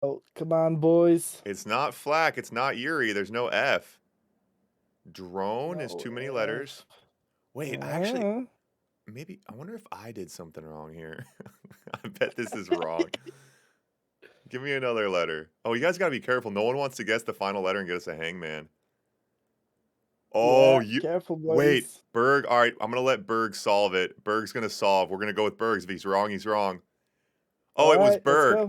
Oh, come on, boys. It's not Flack. It's not Yuri. There's no F. Drone is No too many letters. F. Wait, actually, Uh, maybe I wonder if I did something wrong here. I bet this is wrong. Give me another letter. Oh, you guys gotta be careful. No one wants to guess the final letter and get us a hangman. Oh, yeah, you careful, wait, boys. Berg. All right, I'm gonna let Berg solve it. Berg's gonna solve. We're gonna go with Berg's. If he's wrong, he's wrong. Oh, All it was right, let's Berg. go.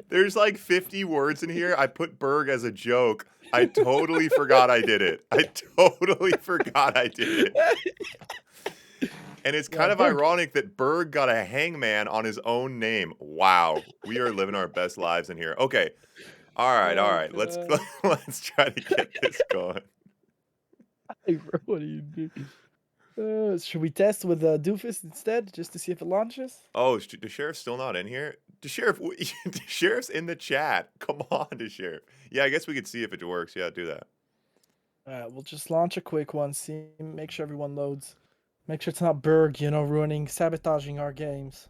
There's like 50 words in here. I put Berg as a joke. I totally forgot I did it. I totally forgot I did it. And it's Yeah, kind of Berg. ironic that Berg got a hangman on his own name. Wow. We are living our best lives in here. Okay. All right, all Oh right. Let's god. let's try to get this going. Hey, bro, what are you doing? Should we test with Doofus instead, just to see if it launches? Oh, the sheriff's still not in here? The sheriff the sheriff's in the chat. Come on, the sheriff. Yeah, I guess we could see if it works. Yeah, do that. We'll just launch a quick one, see, make sure everyone loads. Make sure it's not Berg, ruining, sabotaging our games.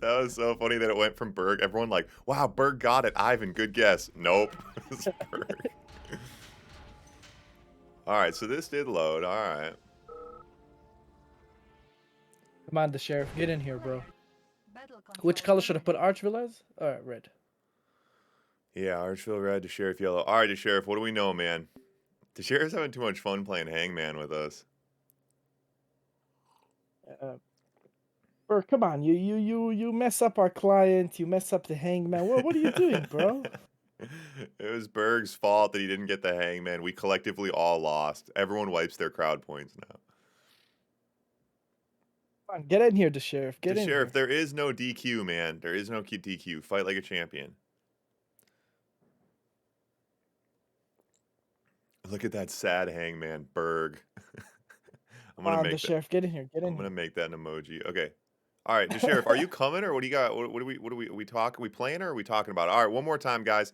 That was so funny that it went from Berg. Everyone like, wow, Berg got it. Ivan, good guess. Nope. It's Berg. All right, so this did load. All right. Come on, the sheriff, get in here, bro. Which color should I put Archville as? Alright, red. Yeah, Archville red, the sheriff yellow. All right, the sheriff, what do we know, man? The sheriff's having too much fun playing hangman with us. Uh, Berg, come on, you mess up our client, you mess up the hangman. What are you doing, bro? It was Berg's fault that he didn't get the hangman. We collectively all lost. Everyone wipes their crowd points now. Come on, get in here, the sheriff, The get in sheriff, here. there is no DQ, man. There is no DQ. Fight like a champion. Look at that sad hangman, Berg. I'm Come gonna on, the make that. sheriff, get in here, get I'm in gonna here. make that an emoji. Okay. All right, the sheriff, are you coming or what do you got? Are we talking? Are we playing or are we talking about? All right, one more time, guys.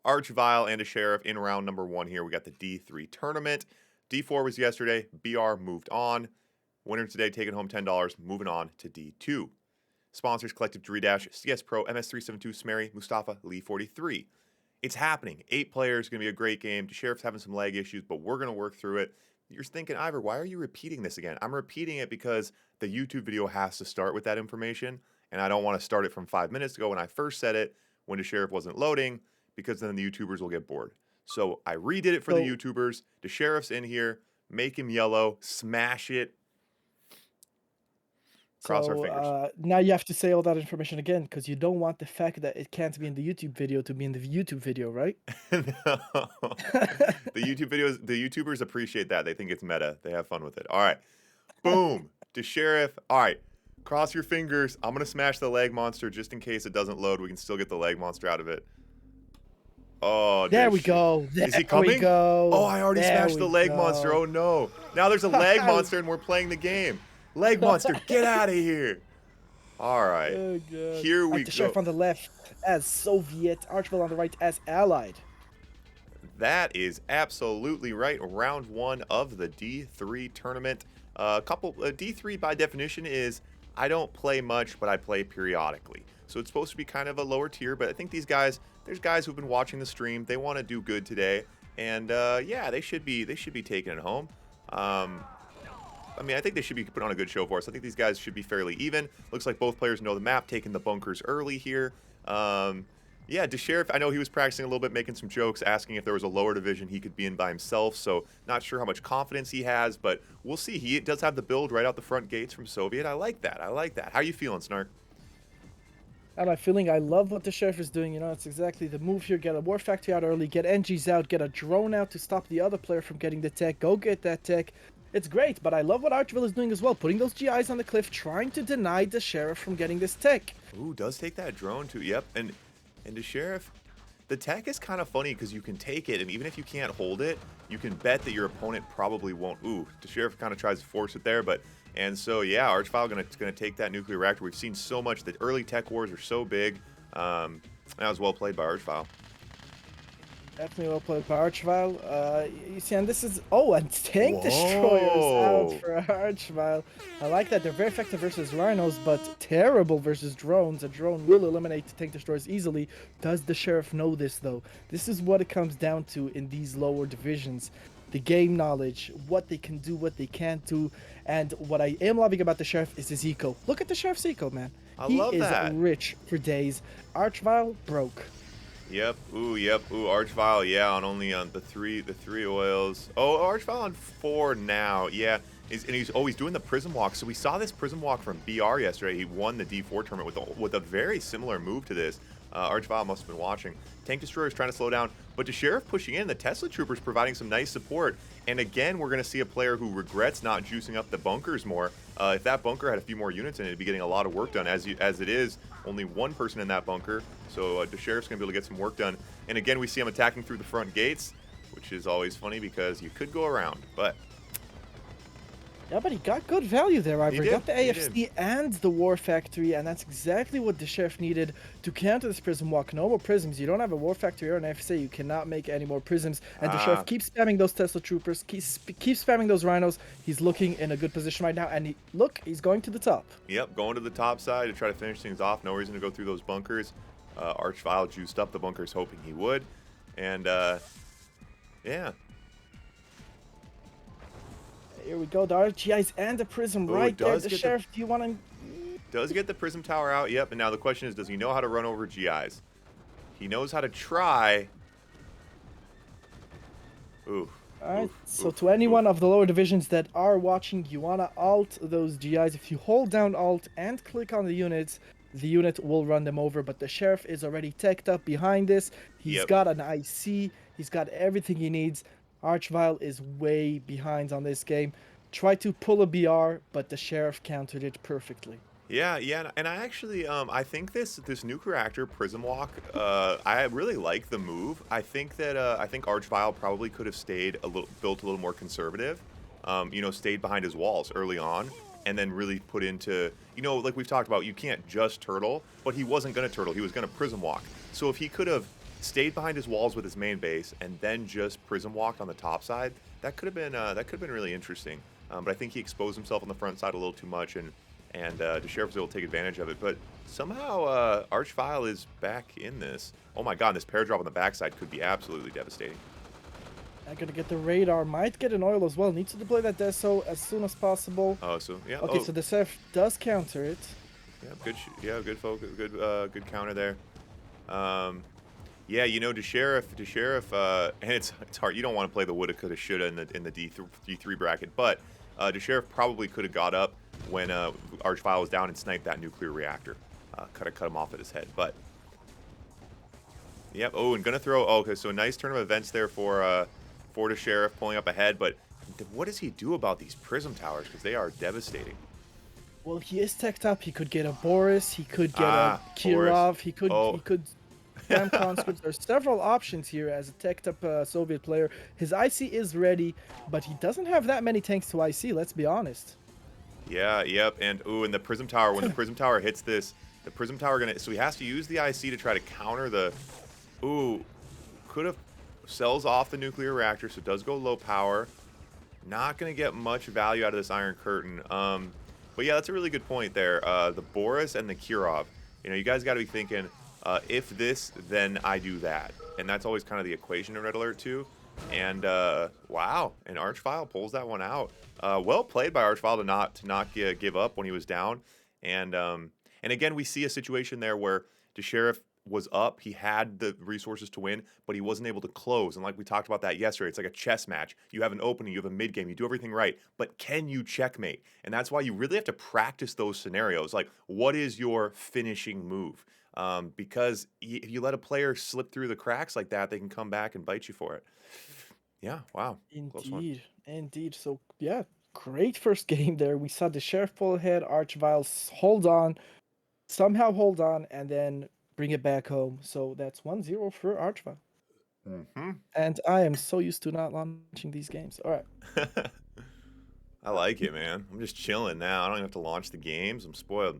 Archvile and a sheriff in round number 1 here. We got the D3 tournament. D4 was yesterday. BR moved on. Winner today taking home $10. Moving on to D2. Sponsors Collective Dash, CS Pro, MS372, Smary, Mustafa, Lee 43. It's happening. 8 players, going to be a great game. The sheriff's having some lag issues, but we're going to work through it. You're thinking, Ivor, why are you repeating this again? I'm repeating it because the YouTube video has to start with that information, and I don't want to start it from 5 minutes ago when I first said it, when the sheriff wasn't loading, because then the YouTubers will get bored. So I redid it for the So, YouTubers. The sheriff's in here. Make him yellow. Smash it. Cross our fingers. now you have to say all that information again, because you don't want the fact that it can't be in the YouTube video to be in the YouTube video, right? No. The YouTubers appreciate that. They think it's meta. They have fun with it. All right. Boom. To sheriff. All right. Cross your fingers. I'm going to smash the leg monster just in case it doesn't load. We can still get the leg monster out of it. Oh, There we go. is he There we coming? Oh, go. I already There smashed the we leg monster. go. Oh, no. Now there's a leg monster and we're playing the game. Leg monster, get out of here. All right. Oh god. Here we Alright, the sheriff go. on the left as Soviet, Archville on the right as Allied. That is absolutely right. Round 1 of the D3 tournament. D3 by definition is I don't play much, but I play periodically. So it's supposed to be kind of a lower tier, but I think these guys, there's guys who've been watching the stream. They want to do good today, and yeah, they should be taking it home. I mean, I think they should be putting on a good show for us. I think these guys should be fairly even. Looks like both players know the map, taking the bunkers early here. Yeah, DeSheriff, I know he was practicing a little bit, making some jokes, asking if there was a lower division he could be in by himself, so not sure how much confidence he has, but we'll see. He does have the build right out the front gates from Soviet. I like that. I like that. How are you feeling, Snark? And I'm feeling I love what the sheriff is doing. It's exactly the move here. Get a war factory out early, get NGs out, get a drone out to stop the other player from getting the tech. Go get that tech. It's great, but I love what Archville is doing as well, putting those GIs on the cliff, trying to deny the sheriff from getting this tech. Ooh, does take that drone too. Yep, and the sheriff, the tech is kind of funny because you can take it, and even if you can't hold it, you can bet that your opponent probably won't. Ooh, the sheriff kind of tries to force it there, but and so yeah, Archvile gonna take that nuclear reactor. We've seen so much. The early tech wars are so big. That was well played by Archvile. Definitely well played by Archvile. You see, and this is and Tank Destroyers out Whoa. for Archvile. I like that they're very effective versus Rhinos, but terrible versus drones. A drone will eliminate Tank Destroyers easily. Does the Sheriff know this though? This is what it comes down to in these lower divisions. The game knowledge, what they can do, what they can't do, and what I am loving about the Sheriff is his eco. Look at the Sheriff's eco, man. I He love is that. rich for days. Archvile broke. Yep. Ooh, yep. Ooh, Archvile, yeah, on only on the three oils. Oh, Archvile on 4 now. Yeah. He's doing the Prism Walk. So we saw this Prism Walk from BR yesterday. He won the D4 tournament with a very similar move to this. Archvile must have been watching. Tank Destroyer is trying to slow down, but the Sheriff pushing in. The Tesla Troopers providing some nice support. And again, we're going to see a player who regrets not juicing up the bunkers more. If that bunker had a few more units in it, it'd be getting a lot of work done. As it is, only one person in that bunker. So the Sheriff's going to be able to get some work done. And again, we see him attacking through the front gates, which is always funny because you could go around. But Yeah, but he got good value there, Ivor. He did. got the He did. AFC and the War Factory, and that's exactly what the Sheriff needed to counter this Prism Walk. No more Prisms. You don't have a War Factory or an AFC. You cannot make any more Prisms. And the Sheriff Ah, keeps spamming those Tesla Troopers, keeps spamming those Rhinos. He's looking in a good position right now, and look, he's going to the top. yep, going to the top side to try to finish things off. No reason to go through those bunkers. Archvile juiced up the bunkers, hoping he would. And, yeah. Here we go, the RGIs and the Prism Oh, it right there. does The get Sheriff, do you want to... does get the Prism Tower out. Yep, and now the question is, does he know how to run over GIs? He knows how to try. Ooh. Alright, Oof, so oof, to anyone oof. of the lower divisions that are watching, you wanna alt those GIs. If you hold down alt and click on the units, the unit will run them over, but the Sheriff is already teched up behind this. He's Yep. got an IC, he's got everything he needs. Archvile is way behind on this game. Tried to pull a BR, but the Sheriff countered it perfectly. Yeah, yeah, and I actually, I think this nuke reactor Prism Walk, I really like the move. I think that I think Archvile probably could have stayed built a little more conservative. Stayed behind his walls early on, and then really put into, like we've talked about, you can't just turtle, but he wasn't gonna turtle. He was gonna Prism Walk. So if he could have stayed behind his walls with his main base and then just Prism Walked on the top side, that could have been really interesting. But I think he exposed himself on the front side a little too much, and the Sheriff was able to take advantage of it. But somehow Archvile is back in this. Oh my god, this pair drop on the backside could be absolutely devastating. I'm gonna get the radar, might get an oil as well. Needs to deploy that Deso as soon as possible. Oh, so yeah. Okay, Oh, so the Sheriff does counter it. yeah. Good focus. Good counter there. Yeah, the sheriff, and it's hard. You don't want to play the woulda, coulda, shoulda in the D3 bracket, but the sheriff probably could have got up when Archvile was down and sniped that nuclear reactor. Cut him off at his head, but yep. Oh, and gonna throw. Oh, okay, so nice turn of events there for the sheriff pulling up ahead, but what does he do about these prism towers? Because they are devastating. Well, he is teched up. He could get a Boris. He could get a Boris. Kirov. He Oh. could spam conscripts. There's several options here as a teched up Soviet player. His IC is ready, but he doesn't have that many tanks to IC. Let's be honest. Yeah, yep, and when the prism tower, hits this, the prism tower so he has to use the IC to try to counter the, could have sells off the nuclear reactor, so it does go low power. Not gonna get much value out of this Iron Curtain. But yeah, that's a really good point there. The Boris and the Kirov. You guys got to be thinking, if this, then I do that, and that's always kind of the equation in Red Alert 2. And wow, and Archvile pulls that one out. Well played by Archvile to not give up when he was down. And again, we see a situation there where the Sheriff was up. He had the resources to win, but he wasn't able to close. And like we talked about that yesterday, it's like a chess match. You have an opening, you have a mid game, you do everything right, but can you checkmate? And that's why you really have to practice those scenarios. Like, what is your finishing move? Because if you let a player slip through the cracks like that, they can come back and bite you for it. Yeah, wow. Close one. Indeed. So yeah, great first game there. We saw the Sheriff pull ahead, Archvile hold on, somehow hold on, and then bring it back home. So that's 1-0 for Archvile. Mm-hmm. And I am so used to not launching these games. All right. I like it, man. I'm just chilling now. I don't even have to launch the games. I'm spoiled.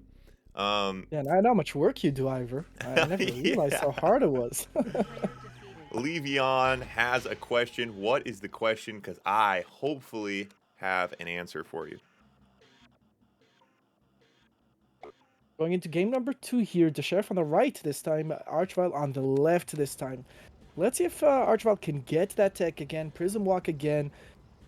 Yeah, and I know how much work you do, Ivor. I never realized Yeah. how hard it was. Levion has a question. What is the question? Because I hopefully have an answer for you. Going into game number 2 here, the Sheriff on the right this time, Archvile on the left this time. Let's see if Archvile can get that tech again, Prism Walk again.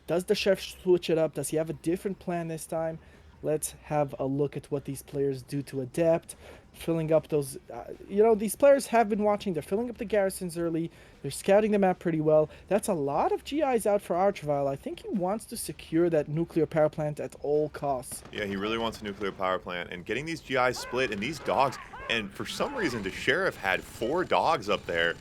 Does the Chef switch it up? Does he have a different plan this time? Let's have a look at what these players do to adapt. Filling up those, these players have been watching. They're filling up the garrisons early. They're scouting the map pretty well. That's a lot of GIs out for Archvile. I think he wants to secure that nuclear power plant at all costs. Yeah, he really wants a nuclear power plant. And getting these GIs split and these dogs, and for some reason, the Sheriff had 4 dogs up there,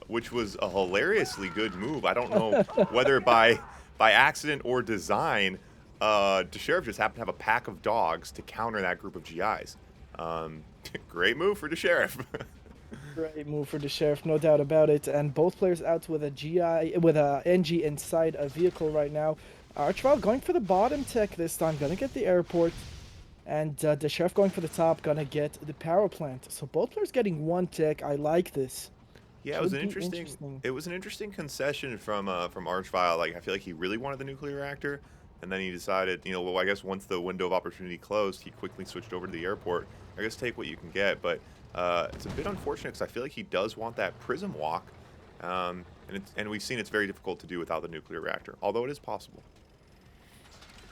which was a hilariously good move. I don't know whether by accident or design, the Sheriff just happened to have a pack of dogs to counter that group of GIs. Great move for the Sheriff. Great move for the Sheriff, no doubt about it. And both players out with a NG inside a vehicle right now. Archvile going for the bottom tech this time, gonna get the airport. And the Sheriff going for the top, gonna get the power plant. So both players getting 1 tech. I like this. Yeah, it was an interesting concession from Archvile. Like, I feel like he really wanted the nuclear reactor, and then he decided, well, I guess once the window of opportunity closed, he quickly switched over to the airport. I guess take what you can get, but it's a bit unfortunate because I feel like he does want that prism walk, and we've seen it's very difficult to do without the nuclear reactor, although it is possible.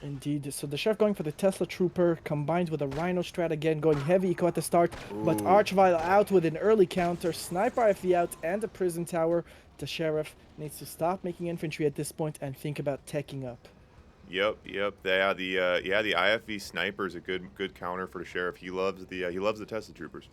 Indeed. So the Chef going for the Tesla Trooper, combined with a Rhino strat again, going heavy eco at the start. Ooh. But Archvile out with an early counter, Sniper IFV out, and a Prison Tower. The Sheriff needs to stop making infantry at this point and think about teching up. Yep. Yeah, the IFV sniper is a good counter for the Sheriff. He loves the Tesla Troopers.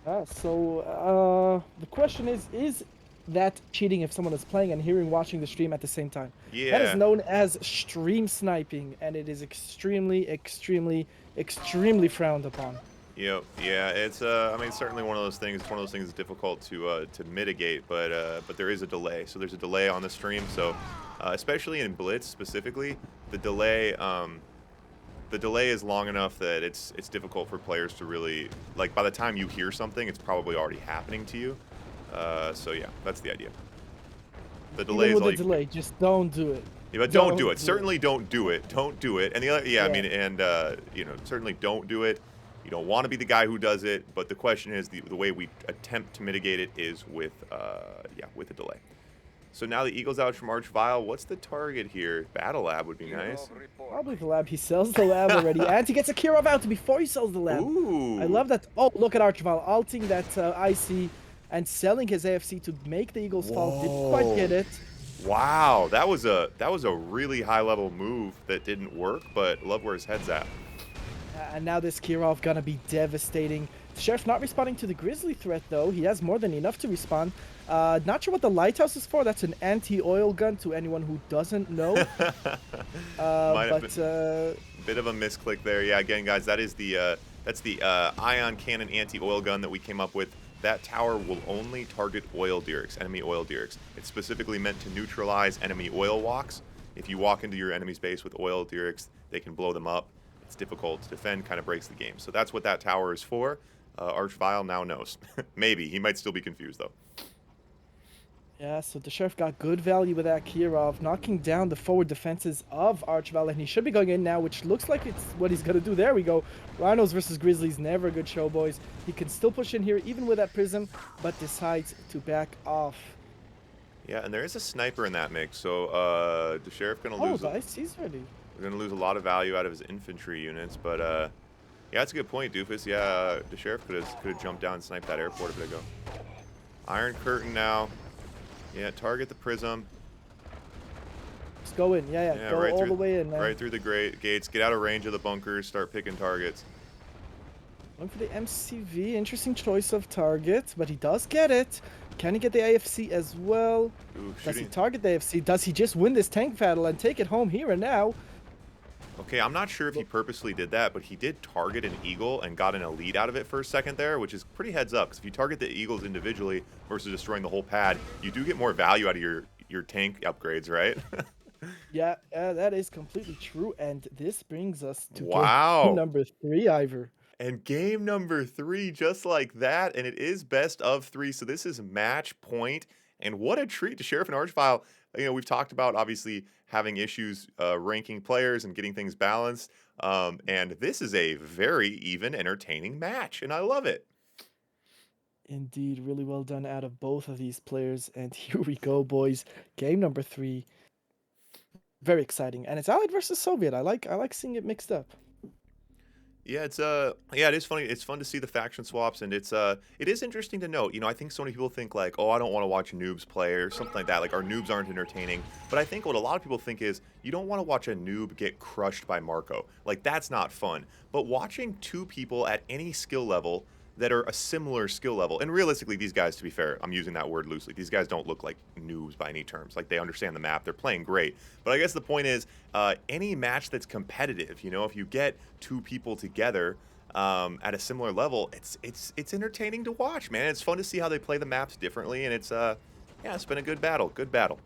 The question is that cheating if someone is playing and watching the stream at the same time? Yeah. That is known as stream sniping, and it is extremely, extremely, extremely frowned upon. Yep. Yeah. It's I mean, certainly one of those things. It's one of those things that's difficult to mitigate, but there is a delay. So there's a delay on the stream. So especially in Blitz specifically, the delay is long enough that it's difficult for players to really, like, by the time you hear something, it's probably already happening to you. So yeah, that's the idea. The delay is like delay, just don't do it. Yeah, but don't do it. Certainly don't do it. Don't do it. And the other, yeah, I mean, and certainly don't do it. You don't want to be the guy who does it. But the question is, the way we attempt to mitigate it is with with a delay. So now the Eagle's out from Archvile. What's the target here? Battle Lab would be nice. Probably the lab. He sells the lab already, and he gets a Kirov out before he sells the lab. Ooh. I love that. Oh, look at Archvile ulting that IC and selling his AFC to make the Eagles fall. Didn't quite get it. Wow, that was a really high level move that didn't work, but love where his head's at. And now this Kirov gonna be devastating. The Sheriff not responding to the Grizzly threat though. He has more than enough to respond. Not sure what the lighthouse is for. That's an anti-oil gun to anyone who doesn't know. Bit of a misclick there. Yeah, again, guys, that's the ion cannon anti-oil gun that we came up with. That tower will only target oil derricks, enemy oil derricks. It's specifically meant to neutralize enemy oil walks. If you walk into your enemy's base with oil derricks, they can blow them up. It's difficult to defend, kind of breaks the game. So that's what that tower is for. Archvile now knows. Maybe. He might still be confused, though. Yeah, so the Sheriff got good value with that Kirov, knocking down the forward defenses of Archvile, and he should be going in now, which looks like it's what he's going to do. There we go. Rhinos versus Grizzlies, never a good show, boys. He can still push in here, even with that Prism, but decides to back off. Yeah, and there is a sniper in that mix, so the Sheriff going to lose... Oh, he's ready. We're going to lose a lot of value out of his infantry units, but yeah, that's a good point, Doofus. Yeah, the Sheriff could have jumped down and sniped that airport a bit ago. Iron Curtain now. Yeah, target the Prism. Just go in. Yeah, go right all the way in, man. Right through the gates. Get out of range of the bunkers. Start picking targets. Going for the MCV. Interesting choice of target, but he does get it. Can he get the AFC as well? Ooh, does he target the AFC? Does he just win this tank battle and take it home here and now? Okay, I'm not sure if he purposely did that, but he did target an Eagle and got an elite out of it for a second there, which is pretty heads up. Because if you target the Eagles individually versus destroying the whole pad, you do get more value out of your tank upgrades, right? Yeah, that is completely true. And this brings us to wow. game number 3, Ivor. And game number 3 just like that, and it is best of 3, so this is match point, and what a treat to Sheriff and Archvile. You know, we've talked about obviously having issues, ranking players and getting things balanced, and this is a very even, entertaining match, and I love it. Indeed, really well done out of both of these players. And here we go, boys. Game number 3. Very exciting. And it's Allied versus Soviet. I like seeing it mixed up. Yeah, yeah, it is funny. It's fun to see the faction swaps, and it is interesting to note. You know, I think so many people think like, oh, I don't want to watch noobs play or something like that. Like our noobs aren't entertaining. But I think what a lot of people think is you don't want to watch a noob get crushed by Marco. Like that's not fun. But watching two people at any skill level that are a similar skill level, and realistically, these guys, to be fair, I'm using that word loosely. These guys don't look like noobs by any terms. Like they understand the map, they're playing great. But I guess the point is, any match that's competitive, you know, if you get two people together at a similar level, it's entertaining to watch, man. It's fun to see how they play the maps differently, and yeah, it's been a good battle. Good battle.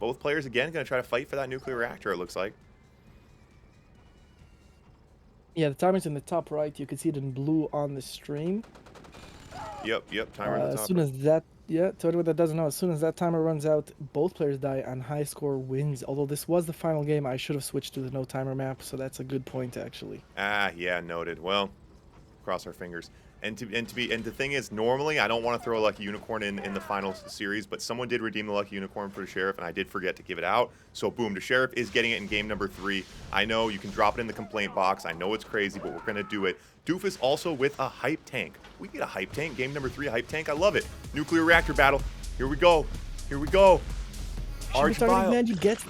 Both players again going to try to fight for that nuclear reactor. It looks like. Yeah, the timer's in the top right. You can see it in blue on the stream. Yep. Timer in the As top soon right. as that, yeah, to anyone that doesn't know, as soon as that timer runs out, both players die and high score wins. Although this was the final game, I should have switched to the no timer map, so that's a good point actually. Ah, yeah, noted. Well, cross our fingers. And the thing is, normally I don't want to throw a lucky unicorn in the final series, but someone did redeem the lucky unicorn for the Sheriff, and I did forget to give it out. So boom, the Sheriff is getting it in game number 3. I know you can drop it in the complaint box. I know it's crazy, but we're gonna do it. Doofus also with a hype tank. We get a hype tank. Game number 3, a hype tank. I love it. Nuclear reactor battle. Here we go. Here we go. Targeting Archvile. Manji gets.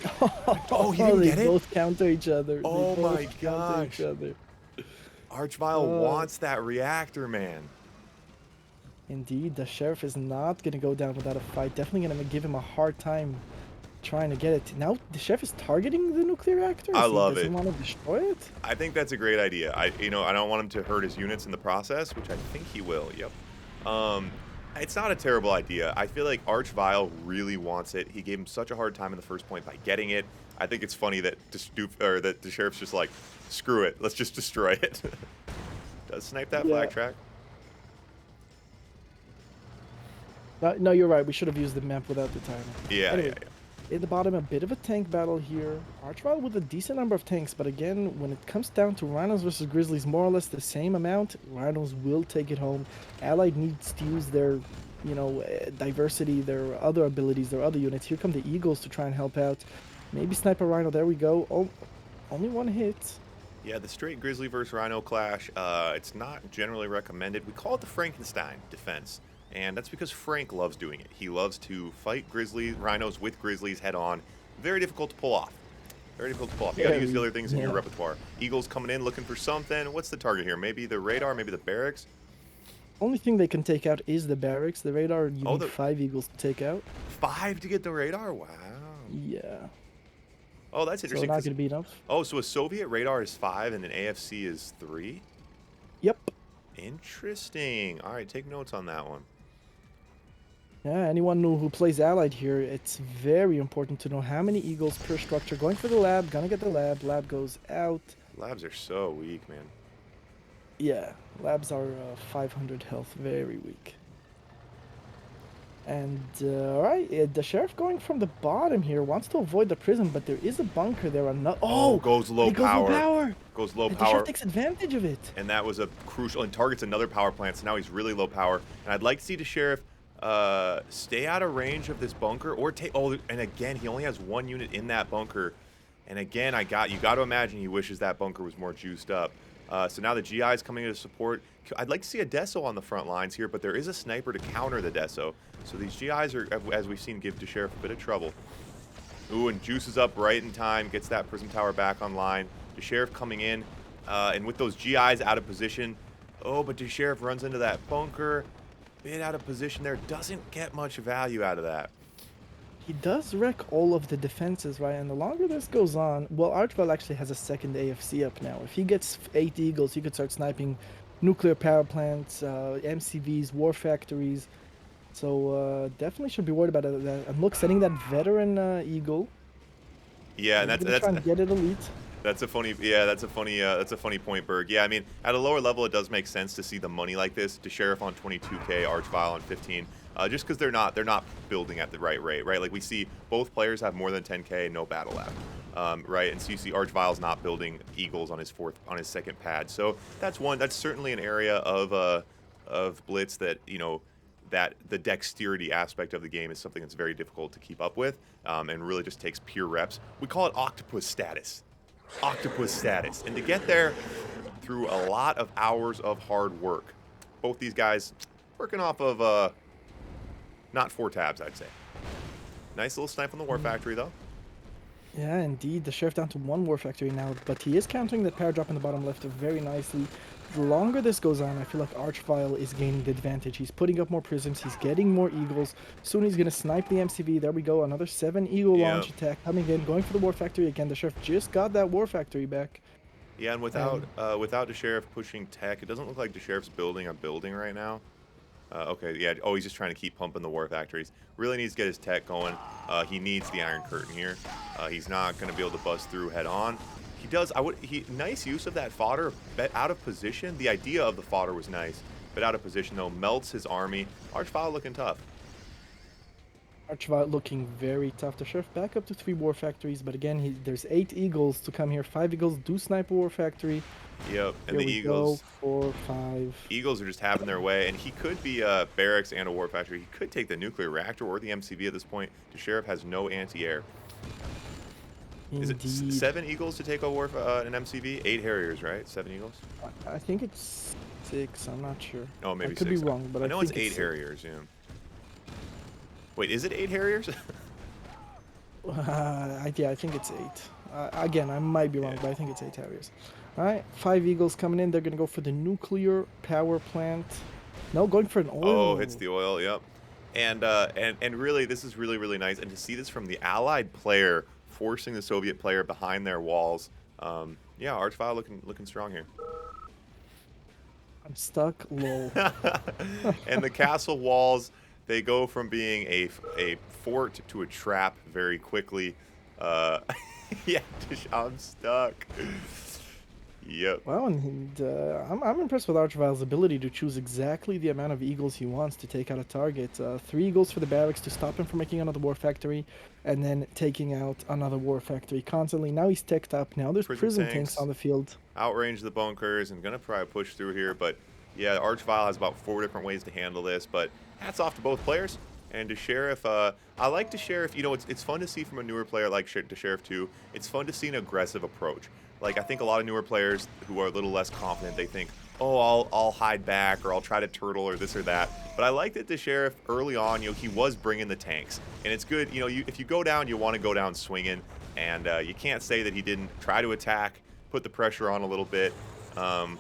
Oh, he didn't They get it? both counter each other. Oh They both my counter each gosh. other. Archvile wants that reactor, man. Indeed, the Sheriff is not going to go down without a fight. Definitely going to give him a hard time trying to get it. Now the Sheriff is targeting the nuclear reactor? I love Does he it. want to destroy it? I think that's a great idea. I don't want him to hurt his units in the process, which I think he will. Yep. It's not a terrible idea. I feel like Archvile really wants it. He gave him such a hard time in the first point by getting it. I think it's funny that that the Sheriff's just like, screw it, let's just destroy it. Does snipe that flag track? No, you're right. We should have used the map without the timer. Yeah, Anyway, yeah. in the bottom, a bit of a tank battle here. Archvile with a decent number of tanks, but again, when it comes down to Rhinos versus Grizzlies, more or less the same amount. Rhinos will take it home. Allied needs to use their, diversity, their other abilities, their other units. Here come the Eagles to try and help out. Maybe snipe a Rhino. There we go. Oh, only one hit. Yeah, the straight Grizzly versus Rhino clash, it's not generally recommended. We call it the Frankenstein defense, and that's because Frank loves doing it. He loves to fight Rhinos with Grizzlies head on. Very difficult to pull off. Very difficult to pull off. You gotta use the other things in your repertoire. Eagles coming in looking for something. What's the target here? Maybe the radar, maybe the barracks? Only thing they can take out is the barracks. The radar, you need 5 Eagles to take out. 5 to get the radar? Wow. Yeah. Oh, that's interesting. So not going to be enough. Oh, so a Soviet radar is 5 and an AFC is 3? Yep. Interesting. All right, take notes on that one. Yeah, anyone who plays Allied here, it's very important to know how many Eagles per structure. Going for the lab, gonna get the lab. Lab goes out. Labs are so weak, man. Yeah, labs are 500 health, very weak. And, alright, the Sheriff going from the bottom here wants to avoid the prison, but there is a bunker there. Oh, goes low power. Goes low and power. The Sheriff takes advantage of it. And that was a crucial, and targets another power plant, so now he's really low power. And I'd like to see the Sheriff stay out of range of this bunker, or take, and again, he only has 1 unit in that bunker. And again, you got to imagine he wishes that bunker was more juiced up. So now the GI is coming in to support. I'd like to see a Deso on the front lines here, but there is a sniper to counter the Deso. So these GIs are, as we've seen, give the Sheriff a bit of trouble. Ooh, and juices up right in time, gets that Prism Tower back online. The Sheriff coming in, and with those GIs out of position. Oh, but the Sheriff runs into that bunker. Bit out of position there. Doesn't get much value out of that. He does wreck all of the defenses, right? And the longer this goes on, well, Archville actually has a second AFC up now. If he gets 8 Eagles, he could start sniping nuclear power plants, MCVs, war factories. So definitely should be worried about that. And look, sending that veteran Eagle. Yeah, and that's trying to get it elite. That's a funny, yeah, that's a funny point, Berg. Yeah, I mean, at a lower level, it does make sense to see the money like this. To Sheriff on 22K, Archvile on 15, just because they're not building at the right rate, right? Like we see both players have more than 10K, no battle lab, right? And so you see Archvile's not building Eagles on his second pad. So that's one. That's certainly an area of Blitz that that the dexterity aspect of the game is something that's very difficult to keep up with, and really just takes pure reps. We call it octopus status. Octopus status. And to get there through a lot of hours of hard work. Both these guys working off of not 4 tabs, I'd say. Nice little snipe on the War Factory, though. Yeah, indeed. The Sheriff down to 1 War Factory now, but he is countering that power drop in the bottom left very nicely. The longer this goes on, I feel like Archvile is gaining the advantage. He's putting up more prisms, he's getting more eagles. Soon he's going to snipe the MCV. There we go, another 7 eagle launch attack coming in, going for the War Factory again. The Sheriff just got that War Factory back. Yeah, and without the Sheriff pushing tech, it doesn't look like the Sheriff's building a building right now. Okay, yeah. Oh, he's just trying to keep pumping the War Factories. Really needs to get his tech going. He needs the Iron Curtain here. He's not going to be able to bust through head on. He does. Nice use of that fodder, but out of position. The idea of the fodder was nice, but out of position though. Melts his army. Archvile looking tough. Archvile looking very tough. The Sheriff back up to 3 War Factories, but again, there's 8 eagles to come here. 5 eagles do snipe a War Factory. Yep, and here the Eagles. Go, 4, 5. Eagles are just having their way, and he could be a barracks and a War Factory. He could take the nuclear reactor or the MCV at this point. The Sheriff has no anti-air. Is it 7 Eagles to take a an MCV? 8 Harriers, right? 7 Eagles? I think it's 6. I'm not sure. Oh, maybe 6. I could be wrong, but I know it's 8 Harriers, yeah. Wait, is it 8 Harriers? Yeah, I think it's 8. Again, I might be wrong, but I think it's 8 Harriers. Alright, 5 Eagles coming in. They're going to go for the nuclear power plant. No, going for an oil. Oh, hits the oil, yep. And really, this is really, really nice. And to see this from the Allied player forcing the Soviet player behind their walls. Yeah, Archvile looking strong here. I'm stuck, lol. And the castle walls, they go from being a fort to a trap very quickly. Yeah, I'm stuck. Yep. Well, and I'm impressed with Archvile's ability to choose exactly the amount of eagles he wants to take out a target. 3 eagles for the barracks to stop him from making another War Factory, and then taking out another War Factory constantly. Now he's teched up. Now there's prism tanks on the field. Outrange the bunkers and gonna probably push through here, but yeah, Archvile has about 4 different ways to handle this. But hats off to both players. And to Sheriff, I like to Sheriff. It's fun to see from a newer player like to Sheriff 2. It's fun to see an aggressive approach. Like, I think a lot of newer players who are a little less confident, they think, oh, I'll hide back, or I'll try to turtle, or this or that. But I like that the Sheriff, early on, he was bringing the tanks. And it's good, if you go down, you want to go down swinging. And you can't say that he didn't try to attack, put the pressure on a little bit. And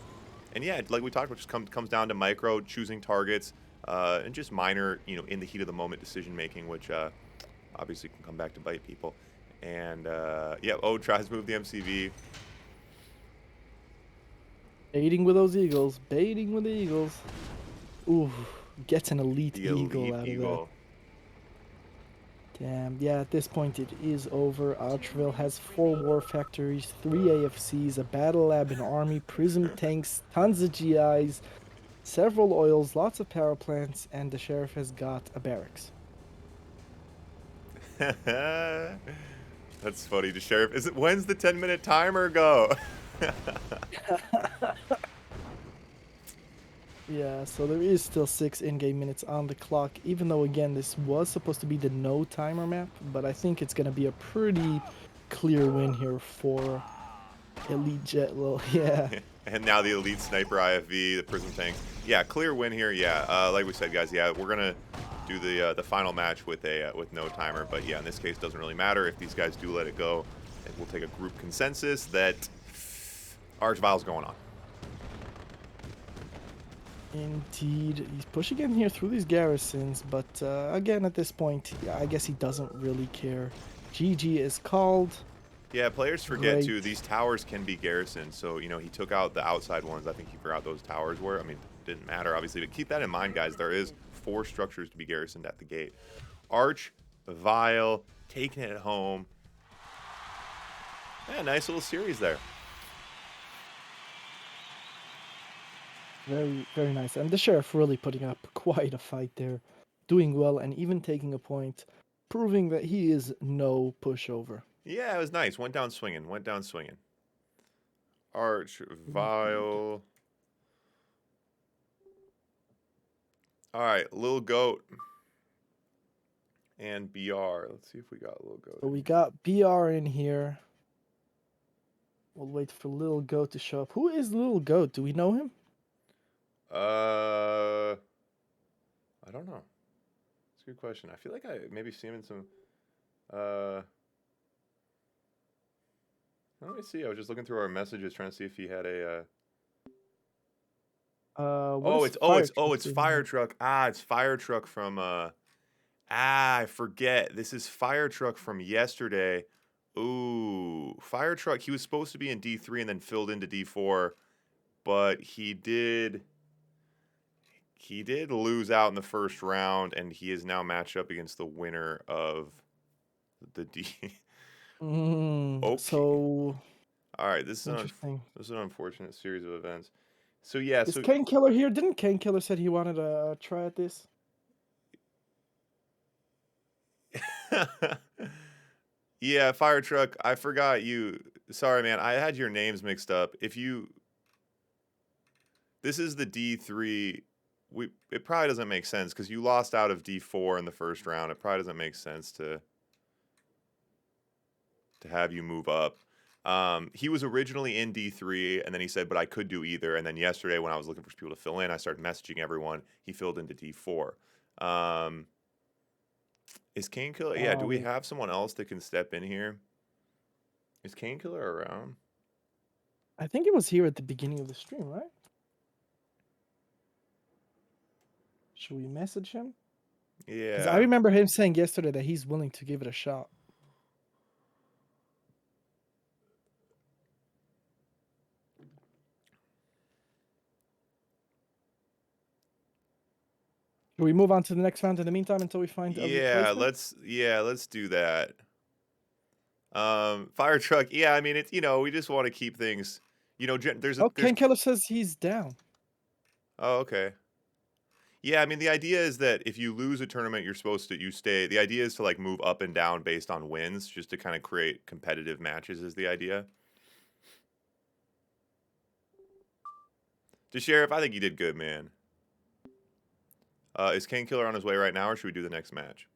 yeah, like we talked about, just comes down to micro, choosing targets, and just minor, in the heat of the moment decision-making, which obviously can come back to bite people. And, yeah, tries to move the MCV. Baiting with those eagles. Baiting with the eagles. Ooh, gets an elite eagle out of that. Damn, yeah, at this point it is over. Archville has 4 War Factories, 3 AFCs, a battle lab, an army, prism tanks, tons of GIs, several oils, lots of power plants, and the Sheriff has got a barracks. That's funny. The Sheriff, when's the 10-minute timer go? Yeah, so there is still 6 in-game minutes on the clock, even though, again, this was supposed to be the no-timer map, but I think it's going to be a pretty clear win here for Elite Jet. Well, yeah. And now the Elite Sniper IFV, the Prism Tanks. Yeah, clear win here, yeah. Like we said, guys, yeah, we're going to do the final match with no timer, but yeah, in this case, it doesn't really matter. If these guys do let it go, we'll take a group consensus that Archvile's going on. Indeed, he's pushing in here through these garrisons, but again, at this point, I guess he doesn't really care. GG is called. Yeah, players forget too, these towers can be garrisoned, so he took out the outside ones. I think he forgot those towers were. I mean, it didn't matter obviously, but keep that in mind, guys. There is 4 structures to be garrisoned at the gate. Archvile taking it home. Yeah, nice little series there. Very, very nice. And the Sheriff really putting up quite a fight there, doing well and even taking a point, proving that he is no pushover. Yeah, it was nice. Went down swinging. Went down swinging. Arch, Indeed. Vile. All right, Lil Goat and BR. Let's see if we got Lil Goat So we in got BR in here. We'll wait for Little Goat to show up. Who is Little Goat? Do we know him? here. I don't know. It's a good question. I feel like I maybe see him in some. Uh, Let me see. I was just looking through our messages trying to see if he had a. What is Fire Truck It's doing Fire here? Truck. Ah, it's Fire Truck from. I forget. This is Fire Truck from yesterday. Ooh, Fire Truck. He was supposed to be in D3 and then filled into D4, but he did lose out in the first round, and he is now matched up against the winner of the D. Okay. So All right. This is interesting. this is an unfortunate series of events. So yeah. Is So Kane Killer here? Didn't Kane Killer said he wanted to try at this? yeah, Fire Truck. I forgot you. Sorry, man. I had your names mixed up. This is the D3. It probably doesn't make sense because you lost out of D4 in the first round. It probably doesn't make sense to have you move up. He was originally in D3, and then he said, but I could do either. And then yesterday, when I was looking for people to fill in, I started messaging everyone. He filled into D4. Is Kane Killer? Yeah, do we Um, have someone else that can step in here? Is Kane Killer around? I think it was here at the beginning of the stream, right? Should we message him? Because I Yeah. remember him saying yesterday that he's willing to give it a shot. Should we move on to the next round in the meantime until we find a replacement? Let's do that. Fire truck. Yeah, I mean it's we just want to keep things. Oh, There's. Kane Killer says he's down. Oh, okay. Yeah, I mean the idea is that if you lose a tournament, you stay. The idea is to like move up and down based on wins, just to kind of create competitive matches. Is the idea? To Sheriff, I think you did good, man. Is Kane Killer on his way right now, or should we do the next match?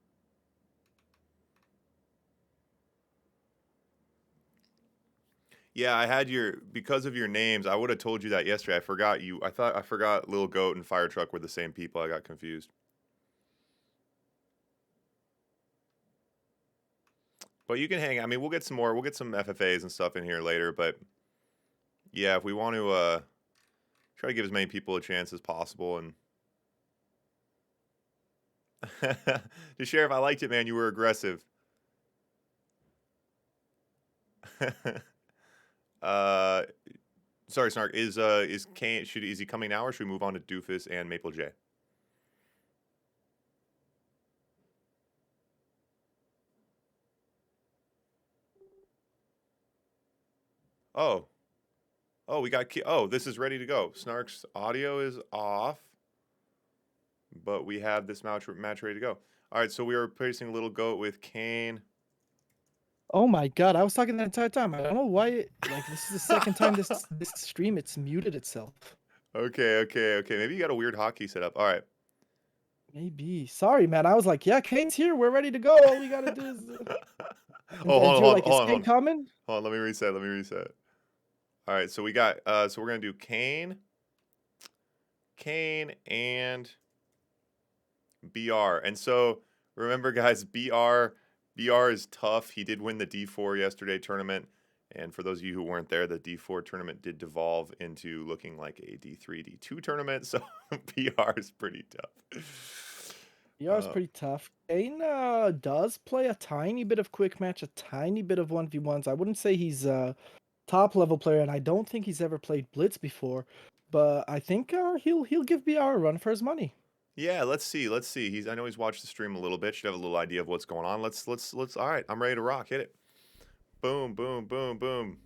Yeah, I had because of your names. I would have told you that yesterday. I forgot you. I forgot Lil Goat and Fire Truck were the same people. I got confused. But you can hang. I mean, we'll get some more. We'll get some FFAs and stuff in here later. But yeah, if we want to try to give as many people a chance as possible, and the Sheriff, I liked it, man. You were aggressive. uh, sorry, Snark. Is Kane? Is he coming now, or should we move on to Doofus and Maple J? Oh, oh, we got. Oh, this is ready to go. Snark's audio is off, but we have this match ready to go. All right, so we are replacing Little Goat with Kane. Oh my god, I was talking the entire time. I don't know why like this is the second time this stream it's muted itself. Okay. Maybe you got a weird hotkey setup. All right. Maybe. Sorry, man. I was like, yeah, Kane's here. We're ready to go. All we gotta do is and, Oh, and you're like, is hold Kane on. coming? Hold on, let me reset. All right, so we got so we're going to do Kane and BR. And so remember guys, BR is tough. He did win the D4 yesterday tournament. And for those of you who weren't there, the D4 tournament did devolve into looking like a D3, D2 tournament. So BR is pretty tough. BR is pretty tough. Kane does play a tiny bit of quick match, a tiny bit of 1v1s. I wouldn't say he's a top level player, and I don't think he's ever played Blitz before. But I think he'll give BR a run for his money. Yeah, let's see. I know he's watched the stream a little bit. Should have a little idea of what's going on. Let's all right, I'm ready to rock. Hit it. Boom, boom, boom, boom.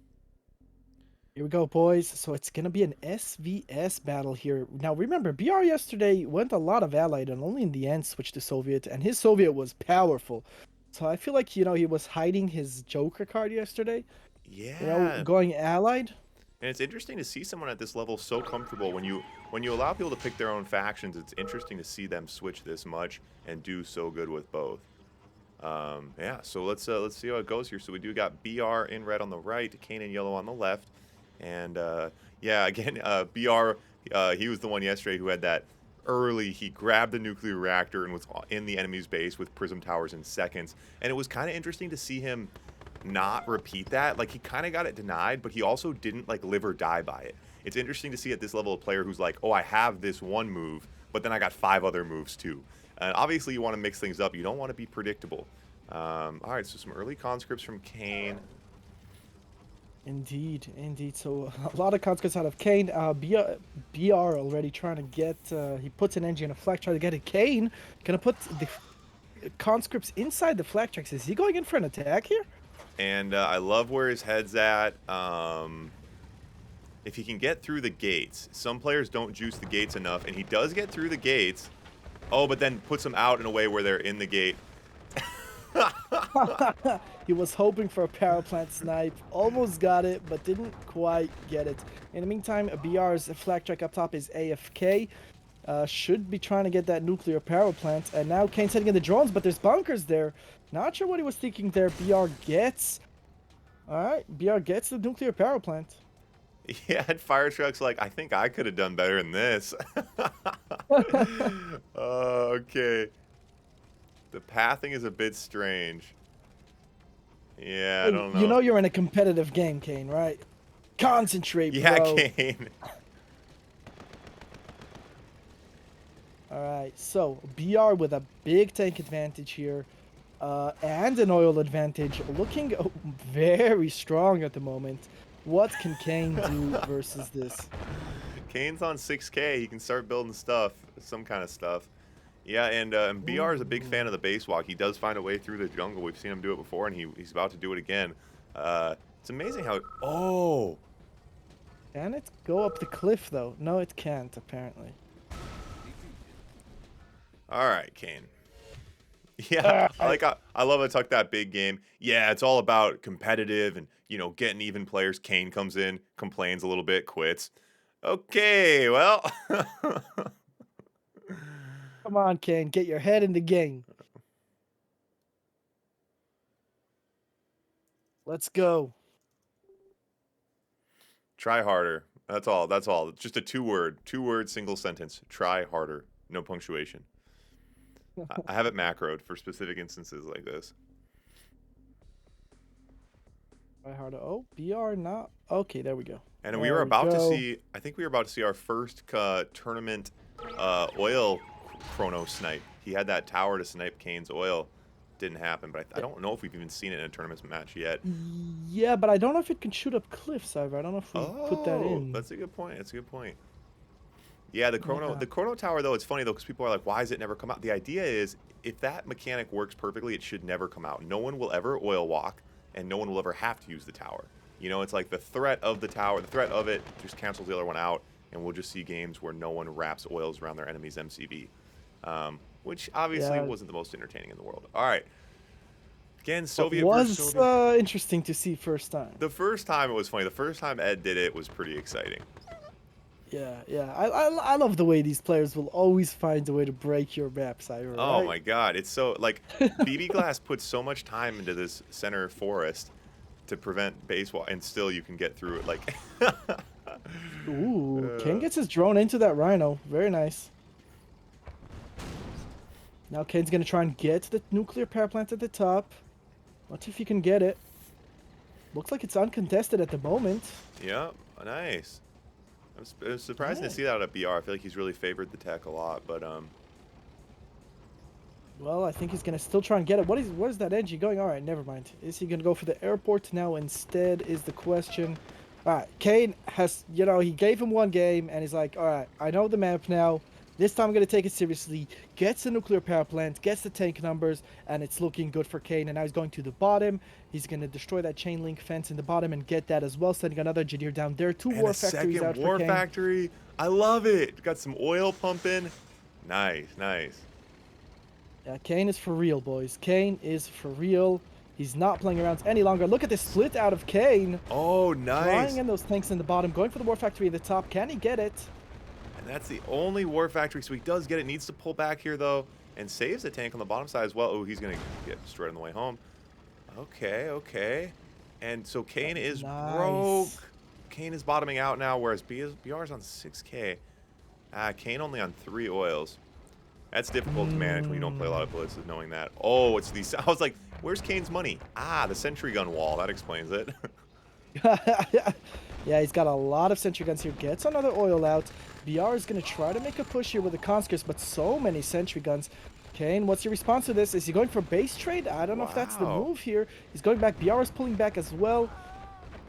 Here we go, boys. So it's gonna be an SVS battle here. Now remember, BR yesterday went a lot of Allied and only in the end switched to Soviet, and his Soviet was powerful. So I feel like, he was hiding his Joker card yesterday. Yeah. Going Allied. And it's interesting to see someone at this level so comfortable. When you allow people to pick their own factions, it's interesting to see them switch this much and do so good with both. Yeah, so let's see how it goes here. So we do got BR in red on the right, Kane in yellow on the left, and yeah, again, BR, he was the one yesterday who had that early. He grabbed the nuclear reactor and was in the enemy's base with prism towers in seconds, and it was kind of interesting to see him not repeat that. Like, he kind of got it denied, but he also didn't like live or die by it. It's interesting to see at this level a player who's like, oh, I have this one move, but then I got 5 other moves too. And obviously you want to mix things up. You don't want to be predictable. All right, so some early conscripts from Kane. Indeed, indeed. So a lot of conscripts out of Kane. BR already trying to get. He puts an engine in a flag, trying to get it. Kane gonna put the conscripts inside the flag tracks. Is he going in for an attack here? And I love where his head's at. If he can get through the gates. Some players don't juice the gates enough, and he does get through the gates. Oh, but then puts them out in a way where they're in the gate. He was hoping for a power plant snipe, almost got it, but didn't quite get it. In the meantime, BR's flag track up top is AFK. Should be trying to get that nuclear power plant, and now Kane's heading in the drones, but there's bunkers there. Not sure what he was thinking there. BR gets. All right, BR gets the nuclear power plant. Yeah, and Fire Truck's like, I think I could have done better than this. Okay. The pathing is a bit strange. Yeah, I don't know. You know you're in a competitive game, Kane, right? Concentrate, yeah, bro. Kane. Alright, so BR with a big tank advantage here. And an oil advantage. Looking very strong at the moment. What can Kane do versus this? Kane's on 6K. He can start building stuff. Some kind of stuff. Yeah, and BR is a big fan of the base walk. He does find a way through the jungle. We've seen him do it before, and he's about to do it again. It's amazing how... Oh! Can it go up the cliff, though? No, it can't, apparently. All right, Kane. Yeah, I love it. Tuck that big game. Yeah, it's all about competitive and, getting even players. Kane comes in, complains a little bit, quits. Okay, well... Come on, Kane, get your head in the game. Let's go. Try harder. That's all. That's all. It's just a two-word single sentence. Try harder. No punctuation. I have it macroed for specific instances like this. Try harder. Oh, BR not. Okay, there we go. And we were about to see, I think we were about to see our first tournament oil chrono snipe. He had that tower to snipe Kane's oil. Didn't happen, but I don't know if we've even seen it in a tournament match yet. Yeah, but I don't know if it can shoot up cliffs either. I don't know if we put that in. That's a good point. That's a good point. Yeah, the chrono tower though, it's funny though because people are like, why does it never come out? The idea is if that mechanic works perfectly, it should never come out. No one will ever oil walk, and no one will ever have to use the tower. It's like the threat of the tower, the threat of it just cancels the other one out, and we'll just see games where no one wraps oils around their enemy's MCV. Which obviously wasn't the most entertaining in the world. All right. Again, Soviet versus Soviet. Was interesting to see first time. The first time it was funny. The first time Ed did it was pretty exciting. Yeah, yeah. I love the way these players will always find a way to break your maps, Ira. Oh right? my god. It's so, like, BB Glass puts so much time into this center forest to prevent base wall, and still you can get through it. Like, ooh, Kane gets his drone into that rhino. Very nice. Now Kane's gonna try and get the nuclear power plant at the top. What if he can get it? Looks like it's uncontested at the moment. Yeah, nice. I'm surprised to see that out of BR. I feel like he's really favored the tech a lot, but well, I think he's gonna still try and get it. What is that engine going? All right, never mind. Is he gonna go for the airport now instead? Is the question. All right, Kane has, he gave him one game, and he's like, all right, I know the map now. This time I'm going to take it seriously. Gets the nuclear power plant, gets the tank numbers, and it's looking good for Kane. And now he's going to the bottom. He's going to destroy that chain link fence in the bottom and get that as well, sending another engineer down there. Two And war a factories second out for war Kane. factory. I love it. Got some oil pumping. Nice, nice. Yeah, Kane is for real, boys. Kane is for real. He's not playing around any longer. Look at this split out of Kane. Oh, Drawing nice. in those tanks in the bottom, going for the war factory in the top. Can he get it? And that's the only war factory, so he does get it. Needs to pull back here, though, and saves the tank on the bottom side as well. Oh, he's going to get destroyed on the way home. Okay, okay. And so Kane is broke. Nice. Kane is bottoming out now, whereas BR is on 6K. Kane only on 3 oils. That's difficult to manage when you don't play a lot of blitzes, knowing that. Oh, it's these. I was like, where's Kane's money? Ah, the sentry gun wall. That explains it. Yeah, he's got a lot of sentry guns here. Gets another oil out. BR is going to try to make a push here with the conscripts, but so many sentry guns. Kane, what's your response to this? Is he going for base trade? I don't know if that's the Wow. move here. He's going back. BR is pulling back as well.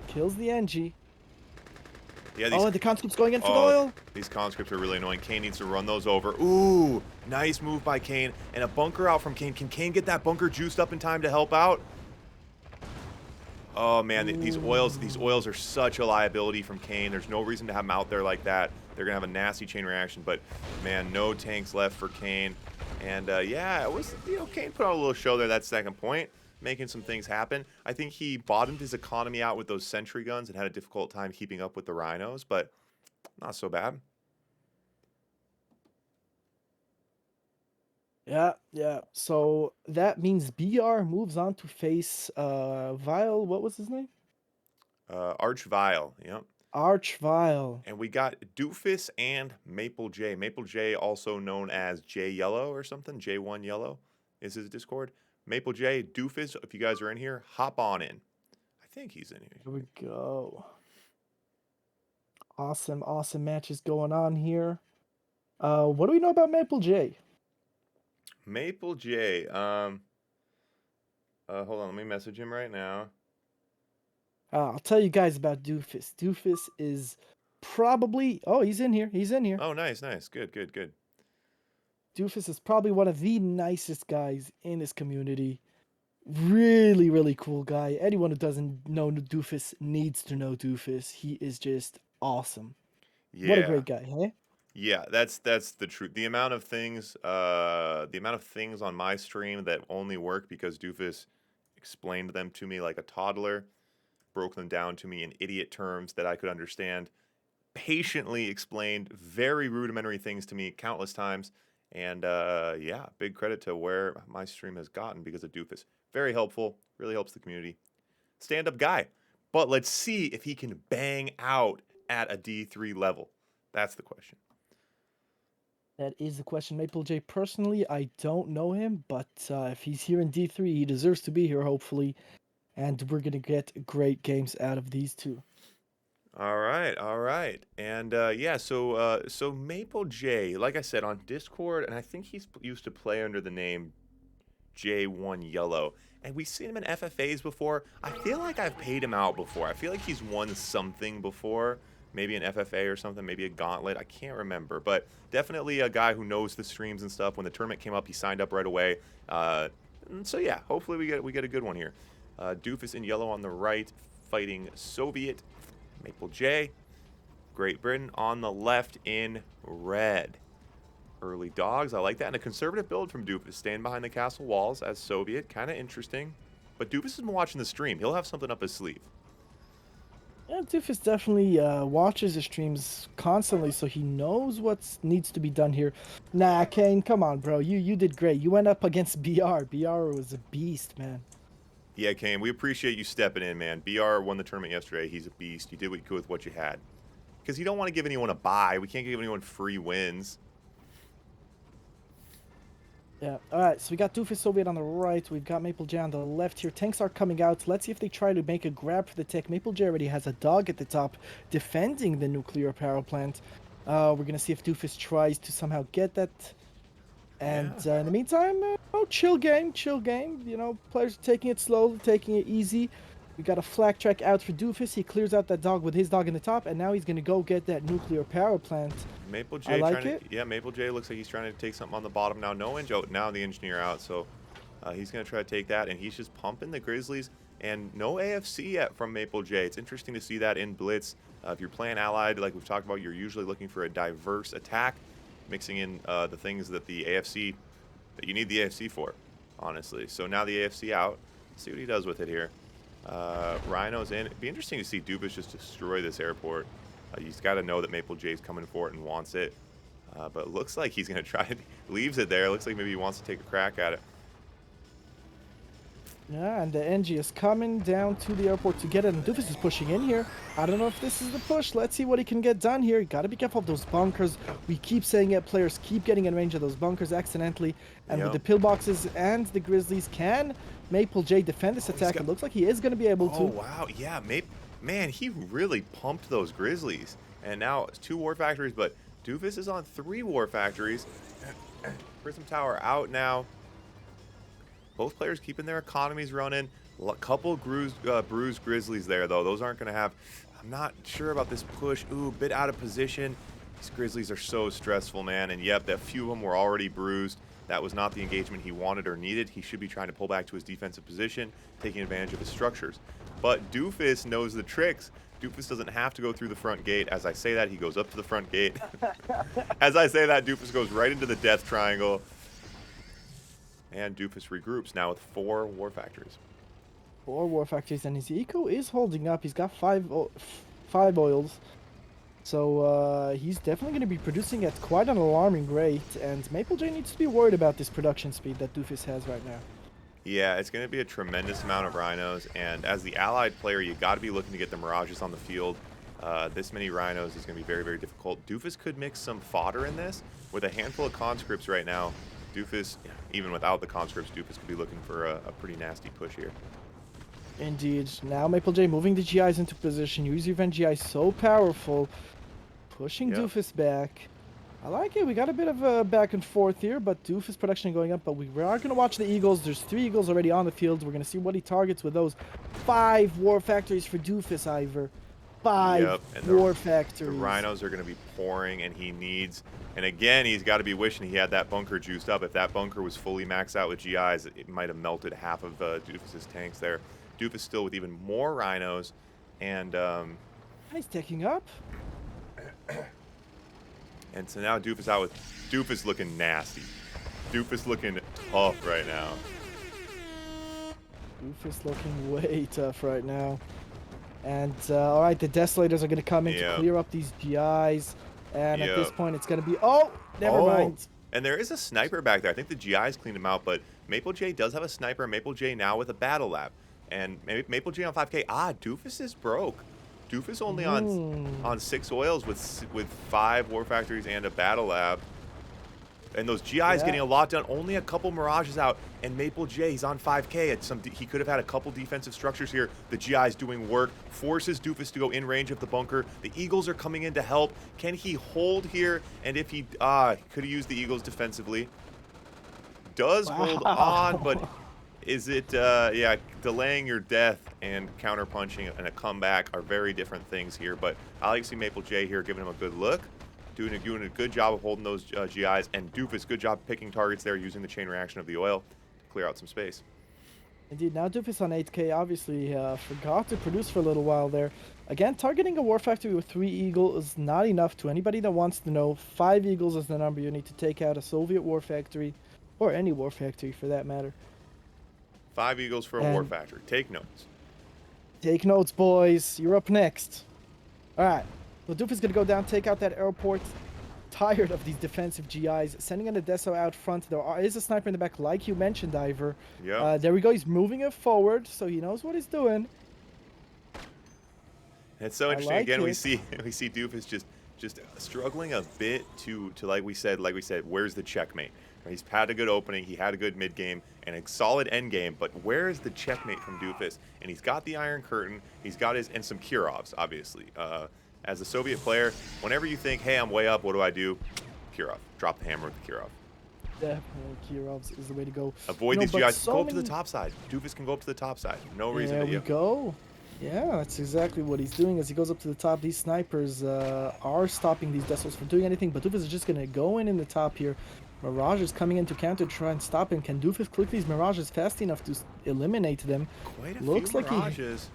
Kills the NG. Yeah, Oh, and the conscript's going in for the oil. These conscripts are really annoying. Kane needs to run those over. Ooh, nice move by Kane. And a bunker out from Kane. Can Kane get that bunker juiced up in time to help out? Oh man, these oils are such a liability from Kane. There's no reason to have them out there like that. They're gonna have a nasty chain reaction. But man, no tanks left for Kane. And yeah, it was, Kane put on a little show there that second point, making some things happen. I think he bottomed his economy out with those sentry guns and had a difficult time keeping up with the rhinos, but not so bad. Yeah, yeah. So that means BR moves on to face Vile. What was his name? Archvile, yep. Archvile. And we got Doofus and Maple J. Maple J, also known as J Yellow or something. J1 Yellow is his Discord. Maple J, Doofus, if you guys are in here, hop on in. I think he's in here. Here we go. Awesome, awesome matches going on here. What do we know about Maple J? Maple J, hold on, let me message him right now. I'll tell you guys about Doofus. Doofus is probably... Oh, he's in here. He's in here. Oh, nice, nice. Good, good, good. Doofus is probably one of the nicest guys in this community. Really, really cool guy. Anyone who doesn't know Doofus needs to know Doofus. He is just awesome. Yeah. What a great guy, hey? Yeah, that's the truth. The amount of things on my stream that only work because Doofus explained them to me like a toddler, broke them down to me in idiot terms that I could understand, patiently explained very rudimentary things to me countless times, and yeah, big credit to where my stream has gotten because of Doofus. Very helpful, really helps the community. Stand-up guy. But let's see if he can bang out at a D3 level. That's the question. That is the question. Maple J, personally, I don't know him, but if he's here in D3, he deserves to be here, hopefully. And we're going to get great games out of these two. All right, all right. And yeah, so Maple J, like I said, on Discord, and I think he's used to play under the name J1 Yellow. And we've seen him in FFAs before. I feel like I've paid him out before. I feel like he's won something before. Maybe an FFA or something, maybe a gauntlet. I can't remember. But definitely a guy who knows the streams and stuff. When the tournament came up, he signed up right away. So yeah, hopefully we get a good one here. Doofus in yellow on the right, fighting Soviet. Maple J. Great Britain on the left in red. Early dogs, I like that. And a conservative build from Doofus, staying behind the castle walls as Soviet. Kind of interesting. But Doofus has been watching the stream. He'll have something up his sleeve. Yeah, Doofus definitely watches the streams constantly, so he knows what needs to be done here. Nah, Kane, come on, bro. You did great. You went up against BR. BR was a beast, man. Yeah, Kane, we appreciate you stepping in, man. BR won the tournament yesterday. He's a beast. You did what you could with what you had. Because you don't want to give anyone a bye. We can't give anyone free wins. Yeah, alright, so we got Doofus Soviet on the right, we've got Maple J on the left here. Tanks are coming out. Let's see if they try to make a grab for the tech. Maple J already has a dog at the top defending the nuclear power plant. We're gonna see if Doofus tries to somehow get that. And in the meantime, chill game. You know, players are taking it slow, taking it easy. We got a flak track out for Doofus. He clears out that dog with his dog in the top, and now he's going to go get that nuclear power plant. Maple I J like trying it. to, yeah, Maple J looks like he's trying to take something on the bottom now. No engine, oh, now the engineer out, so he's going to try to take that, and he's just pumping the Grizzlies, and no AFC yet from Maple J. It's interesting to see that in Blitz. If you're playing Allied, like we've talked about, you're usually looking for a diverse attack, mixing in the things that the AFC, that you need the AFC for, honestly. So now the AFC out. Let's see what he does with it here. Rhino's in. It'd be interesting to see Dubas just destroy this airport. He's got to know that Maple J's coming for it and wants it. But it looks like he's going to try it. Leaves it there. Looks like maybe he wants to take a crack at it. Yeah, and the NG is coming down to the airport to get it, and Doofus is pushing in here. I don't know if this is the push. Let's see what he can get done here. You gotta be careful of those bunkers. We keep saying it, players keep getting in range of those bunkers accidentally. And with the pillboxes and the Grizzlies, can Maple J defend this attack? It looks like he is gonna be able to. Oh, wow. Yeah, man, he really pumped those Grizzlies. And now it's 2 war factories, but Doofus is on 3 war factories. Prism Tower out now. Both players keeping their economies running. A couple bruised Grizzlies there, though. Those aren't going to have... I'm not sure about this push. Ooh, bit out of position. These Grizzlies are so stressful, man. And yep, a few of them were already bruised. That was not the engagement he wanted or needed. He should be trying to pull back to his defensive position, taking advantage of his structures. But Doofus knows the tricks. Doofus doesn't have to go through the front gate. As I say that, he goes up to the front gate. As I say that, Doofus goes right into the death triangle. And Doofus regroups now with 4 war factories. 4 war factories, and his eco is holding up. He's got 5 oils. So he's definitely going to be producing at quite an alarming rate. And Maple J needs to be worried about this production speed that Doofus has right now. Yeah, it's going to be a tremendous amount of Rhinos. And as the Allied player, you got to be looking to get the Mirages on the field. This many Rhinos is going to be very, very difficult. Doofus could mix some fodder in this. With a handful of conscripts right now, Doofus, even without the conscripts, Doofus could be looking for a pretty nasty push here. Indeed. Now Maple J moving the GIs into position. Use event GI so powerful. Pushing Doofus back. I like it. We got a bit of a back and forth here, but Doofus production going up. But we are going to watch the Eagles. There's 3 Eagles already on the field. We're going to see what he targets with those 5 war factories for Doofus, Ivor. 5 war factories. The Rhinos are going to be pouring, and he needs... And again, he's got to be wishing he had that bunker juiced up. If that bunker was fully maxed out with GIs, it might have melted half of Doofus's tanks there. Doofus still with even more Rhinos, and... he's taking up. And so now Doofus out with... Doofus looking nasty. Doofus looking tough right now. Doofus looking way tough right now. And, alright, the Desolators are going to come in to clear up these GIs. And at this point, it's going to be... Oh, never mind. And there is a sniper back there. I think the GIs cleaned him out, but Maple J does have a sniper. Maple J now with a battle lab. And Maple J on 5K. Doofus is broke. Doofus only on 6 oils with 5 war factories and a battle lab. And those GIs getting a lot done. Only a couple Mirages out. And Maple J, he's on 5K. He could have had a couple defensive structures here. The GI's doing work. Forces Doofus to go in range of the bunker. The Eagles are coming in to help. Can he hold here? And if he... could have used the Eagles defensively. Does hold on, but... Is it... delaying your death and counter-punching and a comeback are very different things here. But I like to see Maple J here giving him a good look. Doing a good job of holding those GIs, and Doofus, good job picking targets there using the chain reaction of the oil to clear out some space. Indeed, now Doofus on 8K obviously forgot to produce for a little while there. Again, targeting a war factory with 3 Eagles is not enough. To anybody that wants to know, 5 Eagles is the number you need to take out a Soviet war factory, or any war factory for that matter. 5 Eagles for a war factory. Take notes. Take notes, boys. You're up next. All right. So Doofus is going to go down, take out that airport. Tired of these defensive GIs. Sending in a Deso out front. There is a sniper in the back, like you mentioned, Ivor. Yeah. There we go. He's moving it forward, so he knows what he's doing. It's so interesting. Again, we see Doofus just struggling a bit to like we said, where's the checkmate? He's had a good opening, he had a good mid game, and a solid end game, but where is the checkmate from Doofus? And he's got the Iron Curtain, he's got his, and some Kirovs, obviously. As a Soviet player, whenever you think, hey, I'm way up, what do? Kirov. Drop the hammer with the Kirov. Definitely Kirovs is the way to go. Avoid these But GIs. Go so up to the many. top side. Doofus can go up to the top side. No reason There to. we Yep. go. Yeah, that's exactly what he's doing as he goes up to the top. These snipers are stopping these Dessels from doing anything, but Doofus is just going to go in the top here. Mirage is coming in to counter, try and stop him. Can Doofus click these Mirages fast enough to eliminate them? Quite a few Looks like he... Mirages.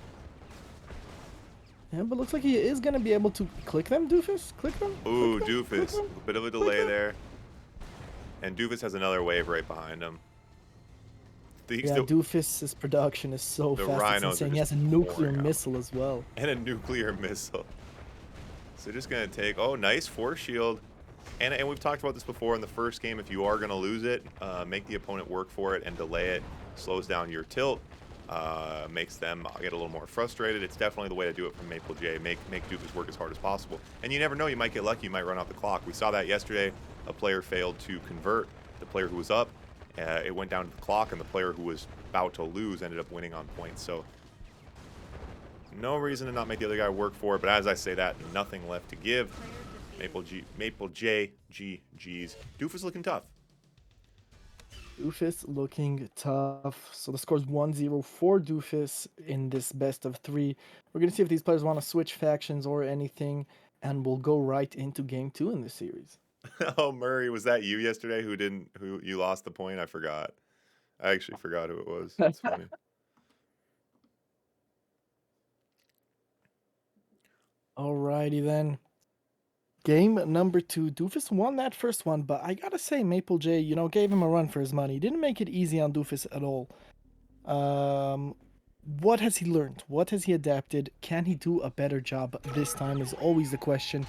Yeah, but looks like he is going to be able to click them, Doofus? Click them? Click Ooh, them? Click Doofus. them? A bit of a Click delay them? there. And Doofus has another wave right behind him. Yeah, Doofus's production is so The fast, it's rhinos are insane. He just has a nuclear pouring out. missile as well. And a nuclear missile. So just going to take... Oh, nice force shield. And we've talked about this before in the first game. If you are going to lose it, make the opponent work for it and delay it. Slows down your tilt. Makes them get a little more frustrated. It's definitely the way to do it from Maple J. Make Doofus work as hard as possible. And you never know, you might get lucky. You might run out the clock. We saw that yesterday. A player failed to convert. The player who was up, it went down to the clock, and the player who was about to lose ended up winning on points. So no reason to not make the other guy work for it. But as I say that, nothing left to give. Maple J, GG's. Doofus looking tough. Doofus looking tough. So the score's 1-0 for Doofus in this best of 3. We're going to see if these players want to switch factions or anything, and we'll go right into game 2 in this series. Oh, Murray, was that you yesterday who you lost the point? I forgot. I actually forgot who it was. That's funny. Alrighty then. Game number 2. Doofus won that first one, but I gotta say, Maple J, gave him a run for his money. Didn't make it easy on Doofus at all. What has he learned? What has he adapted? Can he do a better job this time is always the question.